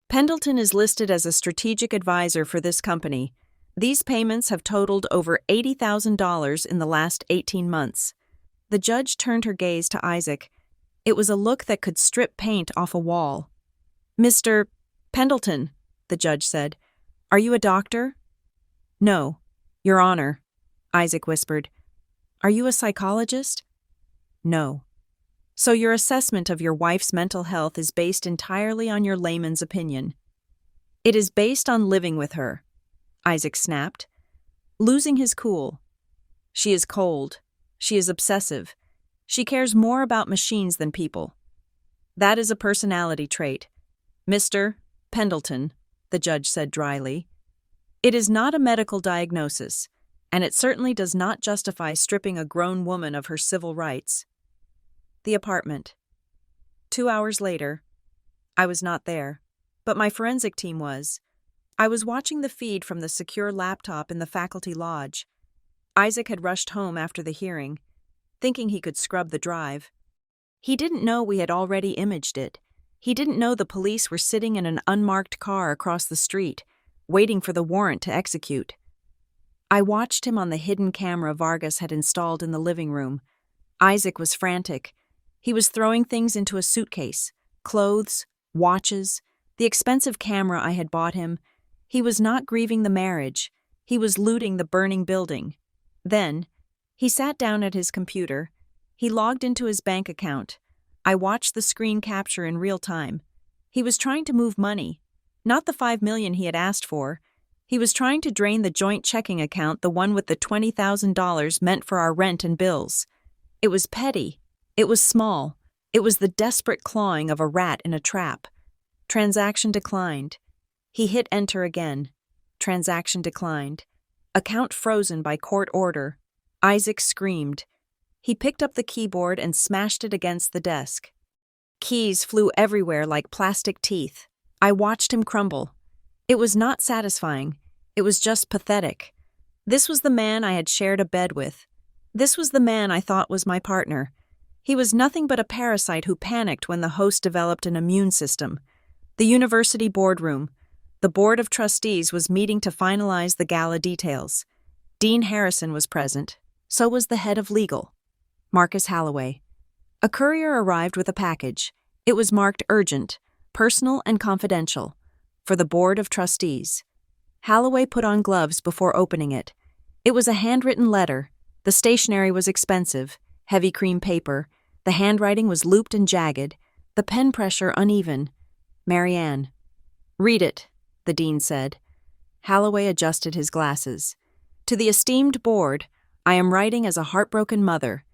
Pendleton is listed as a strategic advisor for this company. These payments have totaled over $80,000 in the last 18 months. The judge turned her gaze to Isaac. It was a look that could strip paint off a wall. "Mr. Pendleton," the judge said, "are you a doctor?" "No, Your Honor," Isaac whispered. "Are you a psychologist?" "No." "So your assessment of your wife's mental health is based entirely on your layman's opinion?" "It is based on living with her," Isaac snapped, losing his cool. "She is cold. She is obsessive. She cares more about machines than people. That is a personality trait. Mr. Pendleton," the judge said dryly, "it is not a medical diagnosis, and it certainly does not justify stripping a grown woman of her civil rights." The apartment. 2 hours later. I was not there, but my forensic team was. I was watching the feed from the secure laptop in the faculty lodge. Isaac had rushed home after the hearing, thinking he could scrub the drive. He didn't know we had already imaged it. He didn't know the police were sitting in an unmarked car across the street, waiting for the warrant to execute. I watched him on the hidden camera Vargas had installed in the living room. Isaac was frantic. He was throwing things into a suitcase, clothes, watches, the expensive camera I had bought him. He was not grieving the marriage. He was looting the burning building. Then, he sat down at his computer. He logged into his bank account. I watched the screen capture in real time. He was trying to move money, not the $5 million he had asked for. He was trying to drain the joint checking account, the one with the $20,000 meant for our rent and bills. It was petty. It was small. It was the desperate clawing of a rat in a trap. Transaction declined. He hit enter again. Transaction declined. Account frozen by court order. Isaac screamed. He picked up the keyboard and smashed it against the desk. Keys flew everywhere like plastic teeth. I watched him crumble. It was not satisfying. It was just pathetic. This was the man I had shared a bed with. This was the man I thought was my partner. He was nothing but a parasite who panicked when the host developed an immune system. The university boardroom. The board of trustees was meeting to finalize the gala details. Dean Harrison was present. So was the head of legal, Marcus Halloway. A courier arrived with a package. It was marked urgent, personal and confidential, for the board of trustees. Halloway put on gloves before opening it. It was a handwritten letter. The stationery was expensive, heavy cream paper. The handwriting was looped and jagged, the pen pressure uneven. Marianne. "Read it," the dean said. Halloway adjusted his glasses. "To the esteemed board, I am writing as a heartbroken mother.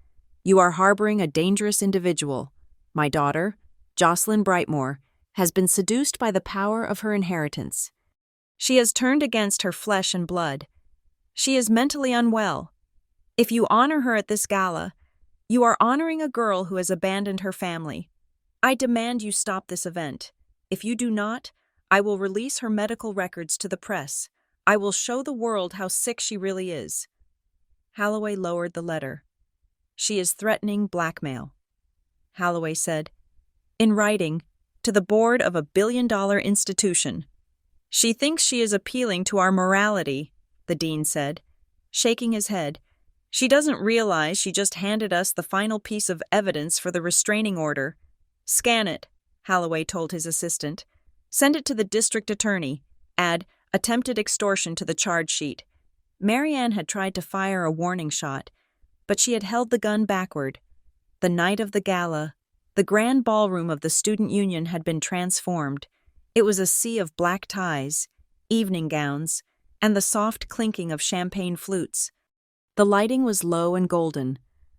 You are harboring a dangerous individual. My daughter, Jocelyn Brightmore, has been seduced by the power of her inheritance. She has turned against her flesh and blood. She is mentally unwell. If you honor her at this gala, you are honoring a girl who has abandoned her family. I demand you stop this event. If you do not, I will release her medical records to the press. I will show the world how sick she really is." Halloway lowered the letter. "She is threatening blackmail." Halloway said, "In writing, to the board of a billion-dollar institution." "She thinks she is appealing to our morality," the dean said, shaking his head. "She doesn't realize she just handed us the final piece of evidence for the restraining order." "Scan it," Halloway told his assistant. "Send it to the district attorney. Add attempted extortion to the charge sheet." Marianne had tried to fire a warning shot, but she had held the gun backward. The night of the gala, the grand ballroom of the student union had been transformed. It was a sea of black ties, evening gowns, and the soft clinking of champagne flutes. The lighting was low and golden.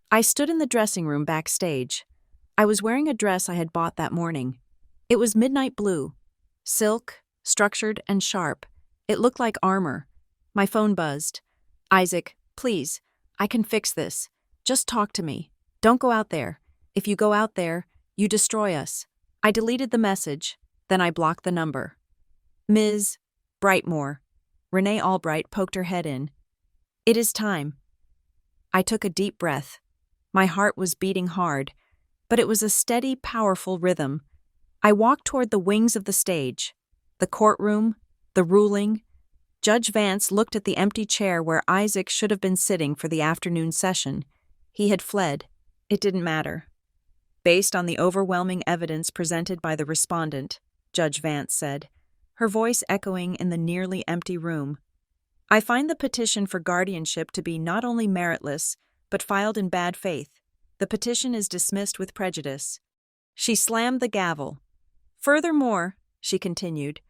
I stood in the dressing room backstage. I was wearing a dress I had bought that morning. It was midnight blue, silk, structured and sharp. It looked like armor. My phone buzzed. "Isaac, please, I can fix this. Just talk to me. Don't go out there. If you go out there, you destroy us." I deleted the message. Then I blocked the number. "Ms. Brightmore." Renee Albright poked her head in. "It is time." I took a deep breath. My heart was beating hard, but it was a steady, powerful rhythm. I walked toward the wings of the stage. The courtroom, the ruling. Judge Vance looked at the empty chair where Isaac should have been sitting for the afternoon session. He had fled. It didn't matter. "Based on the overwhelming evidence presented by the respondent," Judge Vance said, her voice echoing in the nearly empty room, "I find the petition for guardianship to be not only meritless, but filed in bad faith. The petition is dismissed with prejudice." She slammed the gavel. "Furthermore," she continued,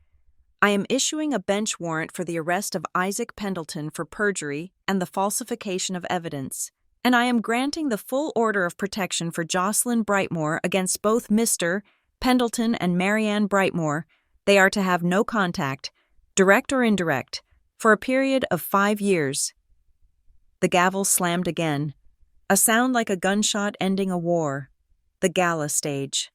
"I am issuing a bench warrant for the arrest of Isaac Pendleton for perjury and the falsification of evidence, and I am granting the full order of protection for Jocelyn Brightmore against both Mr. Pendleton and Marianne Brightmore. They are to have no contact, direct or indirect, for a period of 5 years. The gavel slammed again, a sound like a gunshot ending a war. The gala stage.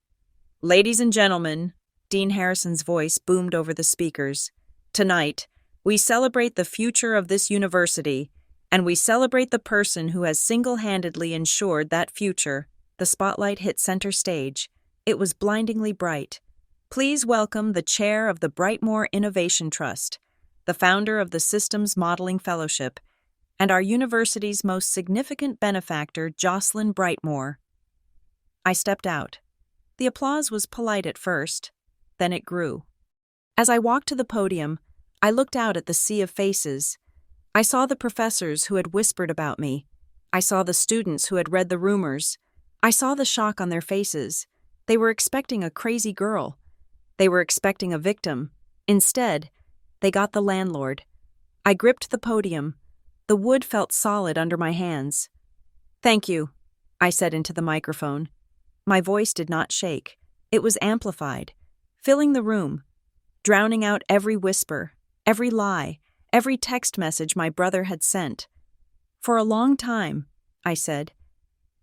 "Ladies and gentlemen," Dean Harrison's voice boomed over the speakers, "tonight, we celebrate the future of this university, and we celebrate the person who has single-handedly ensured that future." The spotlight hit center stage. It was blindingly bright. "Please welcome the chair of the Brightmore Innovation Trust, the founder of the Systems Modeling Fellowship, and our university's most significant benefactor, Jocelyn Brightmore." I stepped out. The applause was polite at first, then it grew. As I walked to the podium, I looked out at the sea of faces. I saw the professors who had whispered about me. I saw the students who had read the rumors. I saw the shock on their faces. They were expecting a crazy girl. They were expecting a victim. Instead, they got the landlord. I gripped the podium. The wood felt solid under my hands. "Thank you," I said into the microphone. My voice did not shake. It was amplified, filling the room, drowning out every whisper, every lie, every text message my brother had sent. "For a long time," I said,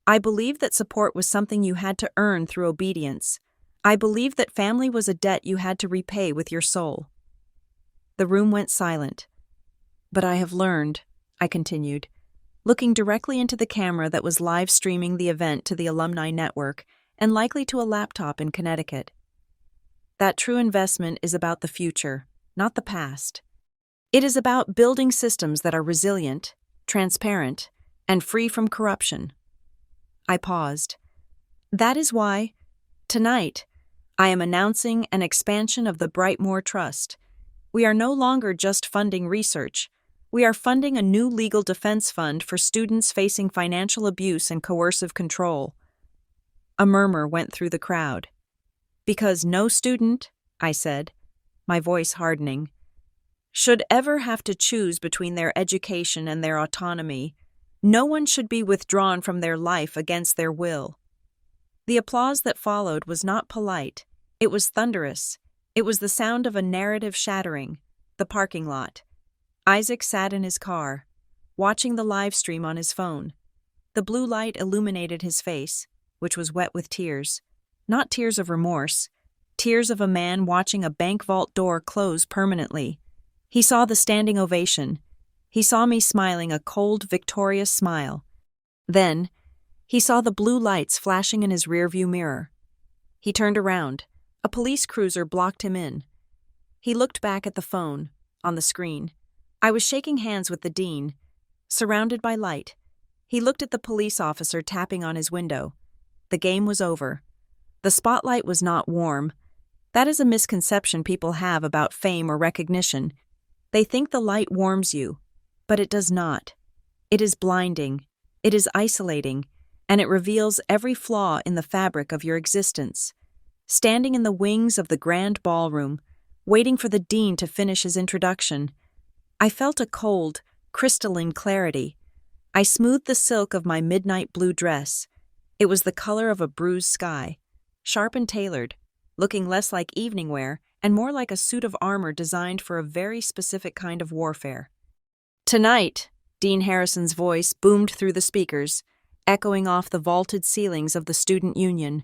"I believed that support was something you had to earn through obedience. I believed that family was a debt you had to repay with your soul." The room went silent. "But I have learned," I continued, looking directly into the camera that was live streaming the event to the alumni network and likely to a laptop in Connecticut. That true investment is about the future, not the past. It is about building systems that are resilient, transparent, and free from corruption. I paused. That is why, tonight, I am announcing an expansion of the Brightmoor Trust. We are no longer just funding research. We are funding a new legal defense fund for students facing financial abuse and coercive control. A murmur went through the crowd. Because no student, I said, my voice hardening, should ever have to choose between their education and their autonomy. No one should be withdrawn from their life against their will. The applause that followed was not polite. It was thunderous. It was the sound of a narrative shattering. The parking lot. Isaac sat in his car, watching the live stream on his phone. The blue light illuminated his face, which was wet with tears. Not tears of remorse. Tears of a man watching a bank vault door close permanently. He saw the standing ovation. He saw me smiling a cold, victorious smile. Then, he saw the blue lights flashing in his rearview mirror. He turned around. A police cruiser blocked him in. He looked back at the phone, on the screen. I was shaking hands with the dean, surrounded by light. He looked at the police officer tapping on his window. The game was over. The spotlight was not warm. That is a misconception people have about fame or recognition. They think the light warms you, but it does not. It is blinding. It is isolating, and it reveals every flaw in the fabric of your existence. Standing in the wings of the grand ballroom, waiting for the dean to finish his introduction, I felt a cold, crystalline clarity. I smoothed the silk of my midnight blue dress. It was the color of a bruised sky, sharp and tailored, looking less like evening wear and more like a suit of armor designed for a very specific kind of warfare. Tonight, Dean Harrison's voice boomed through the speakers, echoing off the vaulted ceilings of the student union.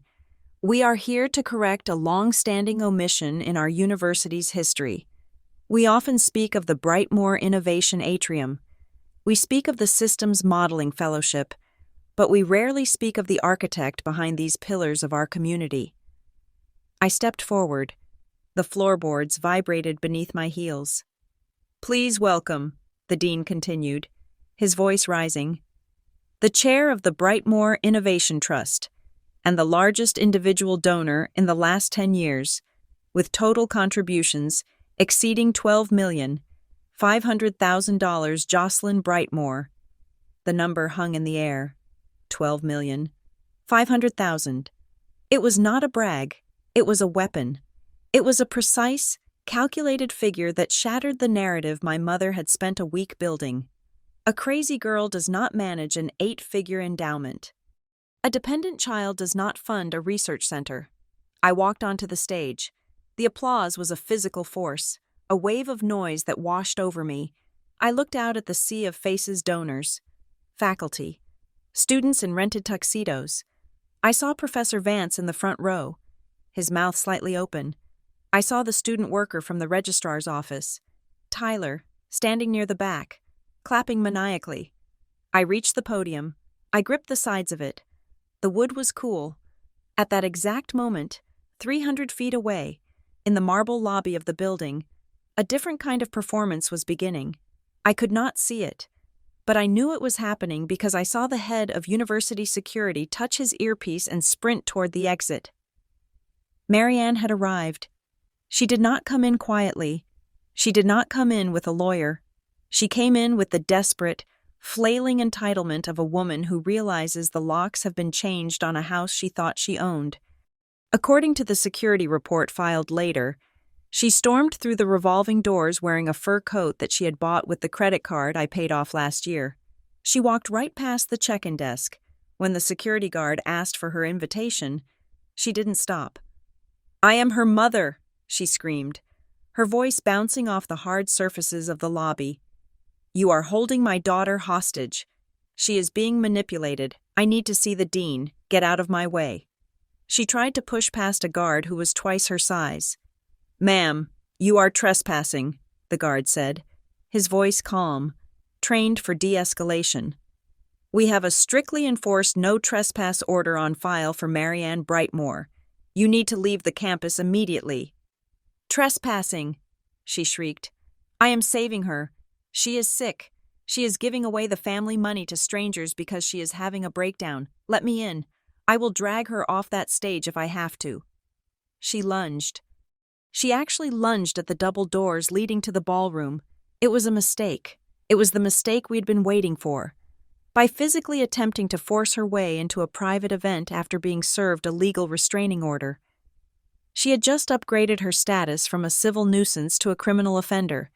We are here to correct a long-standing omission in our university's history. We often speak of the Brightmoor Innovation Atrium. We speak of the Systems Modeling Fellowship, but we rarely speak of the architect behind these pillars of our community. I stepped forward. The floorboards vibrated beneath my heels. Please welcome, the dean continued, his voice rising, the chair of the Brightmoor Innovation Trust, and the largest individual donor in the last 10 years, with total contributions exceeding $12,500,000, Jocelyn Brightmoor. The number hung in the air. $12,500,000. It was not a brag. It was a weapon. It was a precise, calculated figure that shattered the narrative my mother had spent a week building. A crazy girl does not manage an 8-figure endowment. A dependent child does not fund a research center. I walked onto the stage. The applause was a physical force, a wave of noise that washed over me. I looked out at the sea of faces, donors, faculty, students in rented tuxedos. I saw Professor Vance in the front row, his mouth slightly open. I saw the student worker from the registrar's office, Tyler, standing near the back, clapping maniacally. I reached the podium. I gripped the sides of it. The wood was cool. At that exact moment, 300 feet away, in the marble lobby of the building, a different kind of performance was beginning. I could not see it, but I knew it was happening because I saw the head of university security touch his earpiece and sprint toward the exit. Marianne had arrived. She did not come in quietly. She did not come in with a lawyer. She came in with the desperate, flailing entitlement of a woman who realizes the locks have been changed on a house she thought she owned. According to the security report filed later, she stormed through the revolving doors wearing a fur coat that she had bought with the credit card I paid off last year. She walked right past the check-in desk. When the security guard asked for her invitation, she didn't stop. "I am her mother," she screamed, her voice bouncing off the hard surfaces of the lobby. "You are holding my daughter hostage. She is being manipulated. I need to see the dean. Get out of my way." She tried to push past a guard who was twice her size. "Ma'am, you are trespassing," the guard said, his voice calm, trained for de-escalation. We have a strictly enforced no trespass order on file for Marianne Brightmore. You need to leave the campus immediately." "Trespassing!" she shrieked. "I am saving her. She is sick. She is giving away the family money to strangers because she is having a breakdown. Let me in. I will drag her off that stage if I have to." She lunged. She actually lunged at the double doors leading to the ballroom. It was a mistake. It was the mistake we'd been waiting for. By physically attempting to force her way into a private event after being served a legal restraining order. She had just upgraded her status from a civil nuisance to a criminal offender,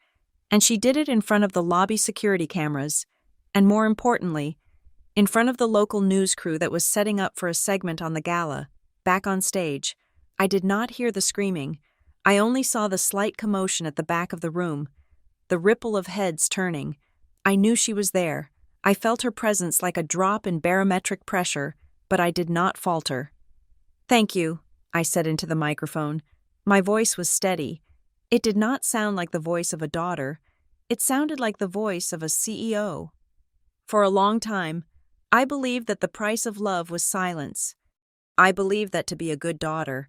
and she did it in front of the lobby security cameras, and more importantly, in front of the local news crew that was setting up for a segment on the gala. Back on stage, I did not hear the screaming. I only saw the slight commotion at the back of the room, the ripple of heads turning. I knew she was there. I felt her presence like a drop in barometric pressure, but I did not falter. "Thank you," I said into the microphone. My voice was steady. It did not sound like the voice of a daughter. It sounded like the voice of a CEO. For a long time, I believed that the price of love was silence. I believed that to be a good daughter,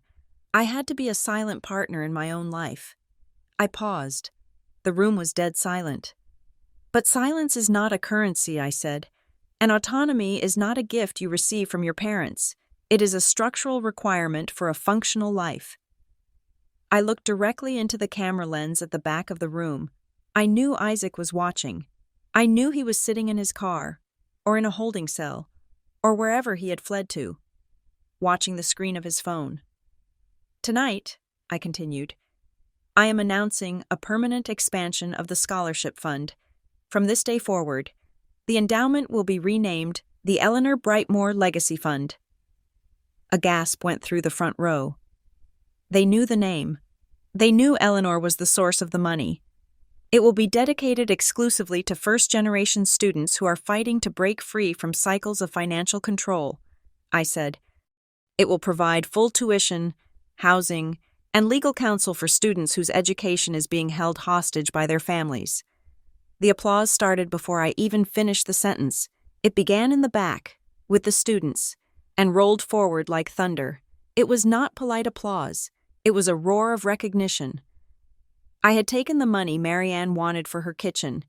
I had to be a silent partner in my own life. I paused. The room was dead silent. "But silence is not a currency," I said. "And autonomy is not a gift you receive from your parents. It is a structural requirement for a functional life." I looked directly into the camera lens at the back of the room. I knew Isaac was watching. I knew he was sitting in his car, or in a holding cell, or wherever he had fled to, watching the screen of his phone. "Tonight," I continued, "I am announcing a permanent expansion of the scholarship fund. From this day forward, the endowment will be renamed the Eleanor Brightmore Legacy Fund." A gasp went through the front row. They knew the name. They knew Eleanor was the source of the money. "It will be dedicated exclusively to first-generation students who are fighting to break free from cycles of financial control," I said. "It will provide full tuition, housing, and legal counsel for students whose education is being held hostage by their families." The applause started before I even finished the sentence. It began in the back, with the students, and rolled forward like thunder. It was not polite applause. It was a roar of recognition. I had taken the money Marianne wanted for her kitchen,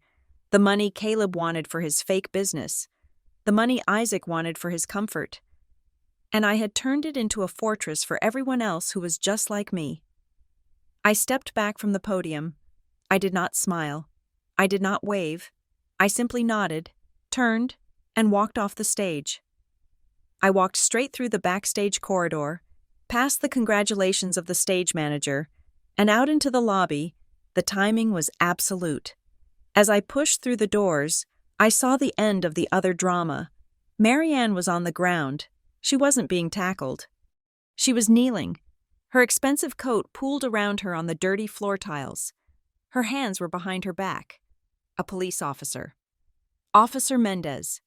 the money Caleb wanted for his fake business, the money Isaac wanted for his comfort, and I had turned it into a fortress for everyone else who was just like me. I stepped back from the podium. I did not smile. I did not wave. I simply nodded, turned, and walked off the stage. I walked straight through the backstage corridor, past the congratulations of the stage manager, and out into the lobby. The timing was absolute. As I pushed through the doors, I saw the end of the other drama. Marianne was on the ground. She wasn't being tackled. She was kneeling. Her expensive coat pooled around her on the dirty floor tiles. Her hands were behind her back. A police officer. Officer Mendez,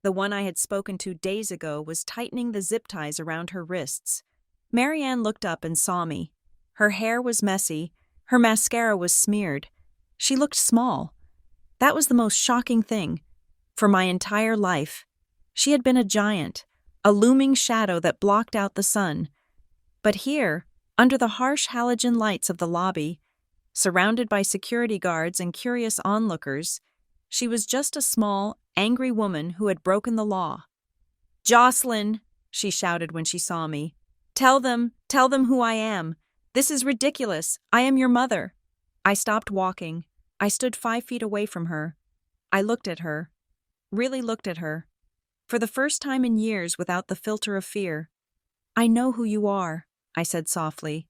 the one I had spoken to days ago, was tightening the zip ties around her wrists. Marianne looked up and saw me. Her hair was messy. Her mascara was smeared. She looked small. That was the most shocking thing. For my entire life, she had been a giant, a looming shadow that blocked out the sun. But here, under the harsh halogen lights of the lobby, surrounded by security guards and curious onlookers, she was just a small, angry woman who had broken the law. "Jocelyn," she shouted when she saw me. Tell them who I am. This is ridiculous. I am your mother." I stopped walking. I stood 5 feet away from her. I looked at her. Really looked at her. For the first time in years without the filter of fear. "I know who you are," I said softly.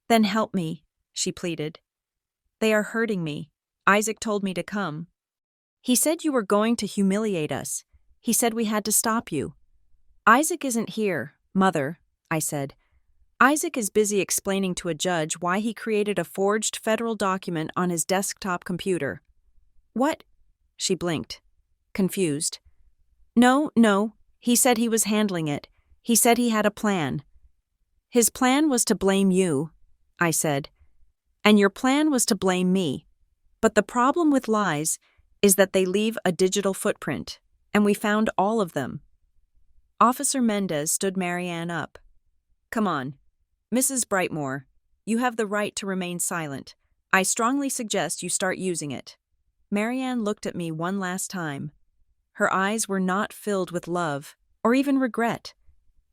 "Then help me," she pleaded. "They are hurting me. Isaac told me to come. He said you were going to humiliate us. He said we had to stop you." "Isaac isn't here, Mother," I said. "Isaac is busy explaining to a judge why he created a forged federal document on his desktop computer." "What?" She blinked, confused. No, he said he was handling it. He said he had a plan." "His plan was to blame you," I said. "And your plan was to blame me. But the problem with lies is that they leave a digital footprint. And we found all of them. Officer Mendez stood Marianne up. Come on. Mrs. Brightmore, you have the right to remain silent. I strongly suggest you start using it. Marianne looked at me one last time. Her eyes were not filled with love, or even regret.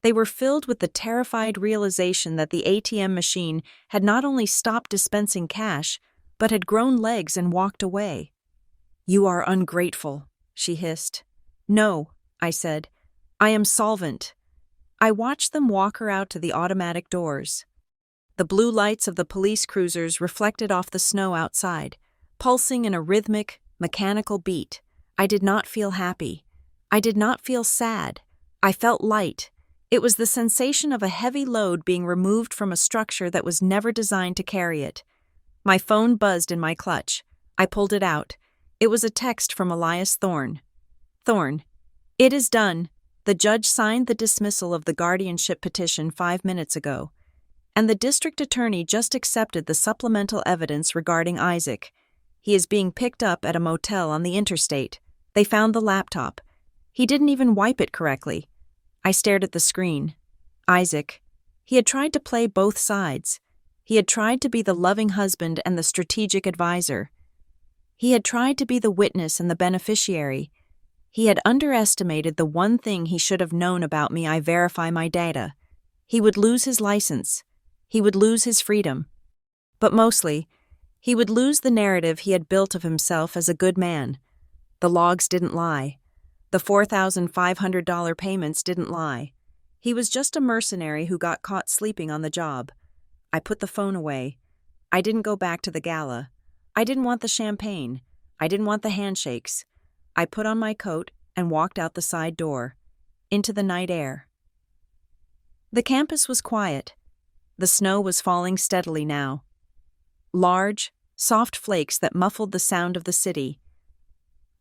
They were filled with the terrified realization that the ATM machine had not only stopped dispensing cash, but had grown legs and walked away. You are ungrateful, she hissed. No, I said. I am solvent. I watched them walk her out to the automatic doors. The blue lights of the police cruisers reflected off the snow outside, pulsing in a rhythmic, mechanical beat. I did not feel happy. I did not feel sad. I felt light. It was the sensation of a heavy load being removed from a structure that was never designed to carry it. My phone buzzed in my clutch. I pulled it out. It was a text from Elias Thorne. Thorne, it is done. The judge signed the dismissal of the guardianship petition 5 minutes ago, and the district attorney just accepted the supplemental evidence regarding Isaac. He is being picked up at a motel on the interstate. They found the laptop. He didn't even wipe it correctly. I stared at the screen. Isaac. He had tried to play both sides. He had tried to be the loving husband and the strategic advisor. He had tried to be the witness and the beneficiary. He had underestimated the one thing he should have known about me. I verify my data. He would lose his license. He would lose his freedom. But mostly, he would lose the narrative he had built of himself as a good man. The logs didn't lie. The $4,500 payments didn't lie. He was just a mercenary who got caught sleeping on the job. I put the phone away. I didn't go back to the gala. I didn't want the champagne. I didn't want the handshakes. I put on my coat and walked out the side door, into the night air. The campus was quiet. The snow was falling steadily now. Large, soft flakes that muffled the sound of the city.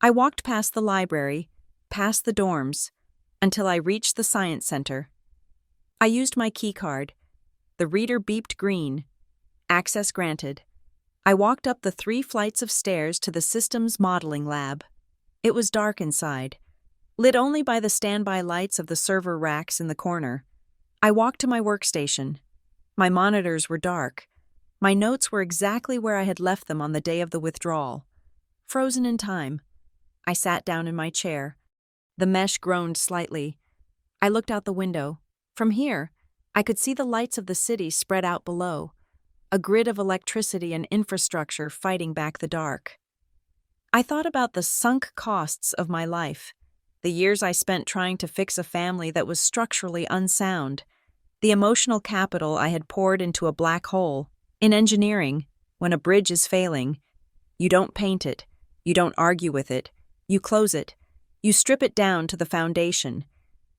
I walked past the library, past the dorms, until I reached the science center. I used my key card. The reader beeped green. Access granted. I walked up the 3 flights of stairs to the systems modeling lab. It was dark inside, lit only by the standby lights of the server racks in the corner. I walked to my workstation. My monitors were dark. My notes were exactly where I had left them on the day of the withdrawal, frozen in time. I sat down in my chair. The mesh groaned slightly. I looked out the window. From here, I could see the lights of the city spread out below, a grid of electricity and infrastructure fighting back the dark. I thought about the sunk costs of my life, the years I spent trying to fix a family that was structurally unsound, the emotional capital I had poured into a black hole. In engineering, when a bridge is failing, you don't paint it, you don't argue with it, you close it, you strip it down to the foundation,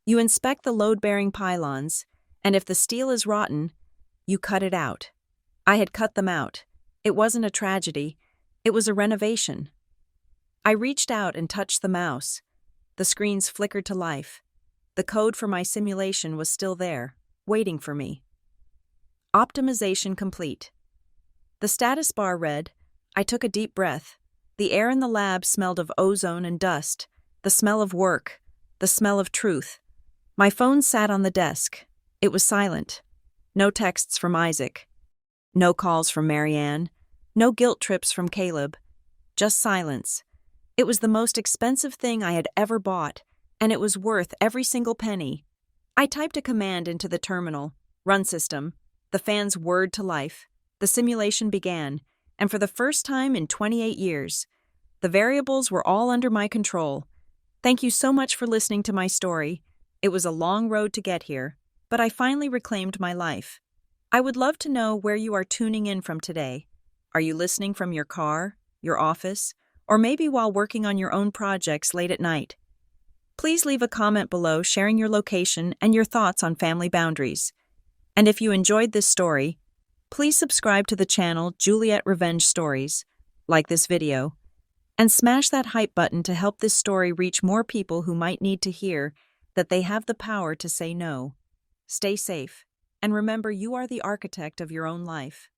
you inspect the load-bearing pylons, and if the steel is rotten, you cut it out. I had cut them out. It wasn't a tragedy, it was a renovation. I reached out and touched the mouse. The screens flickered to life. The code for my simulation was still there, waiting for me. Optimization complete. The status bar read. I took a deep breath. The air in the lab smelled of ozone and dust, the smell of work, the smell of truth. My phone sat on the desk. It was silent. No texts from Isaac. No calls from Marianne. No guilt trips from Caleb. Just silence. It was the most expensive thing I had ever bought, and it was worth every single penny. I typed a command into the terminal. Run system. The fans whirred to life. The simulation began, and for the first time in 28 years, the variables were all under my control. Thank you so much for listening to my story. It was a long road to get here, but I finally reclaimed my life. I would love to know where you are tuning in from today. Are you listening from your car, your office, or maybe while working on your own projects late at night? Please leave a comment below sharing your location and your thoughts on family boundaries. And if you enjoyed this story, please subscribe to the channel Juliet Revenge Stories, like this video, and smash that hype button to help this story reach more people who might need to hear that they have the power to say no. Stay safe, and remember you are the architect of your own life.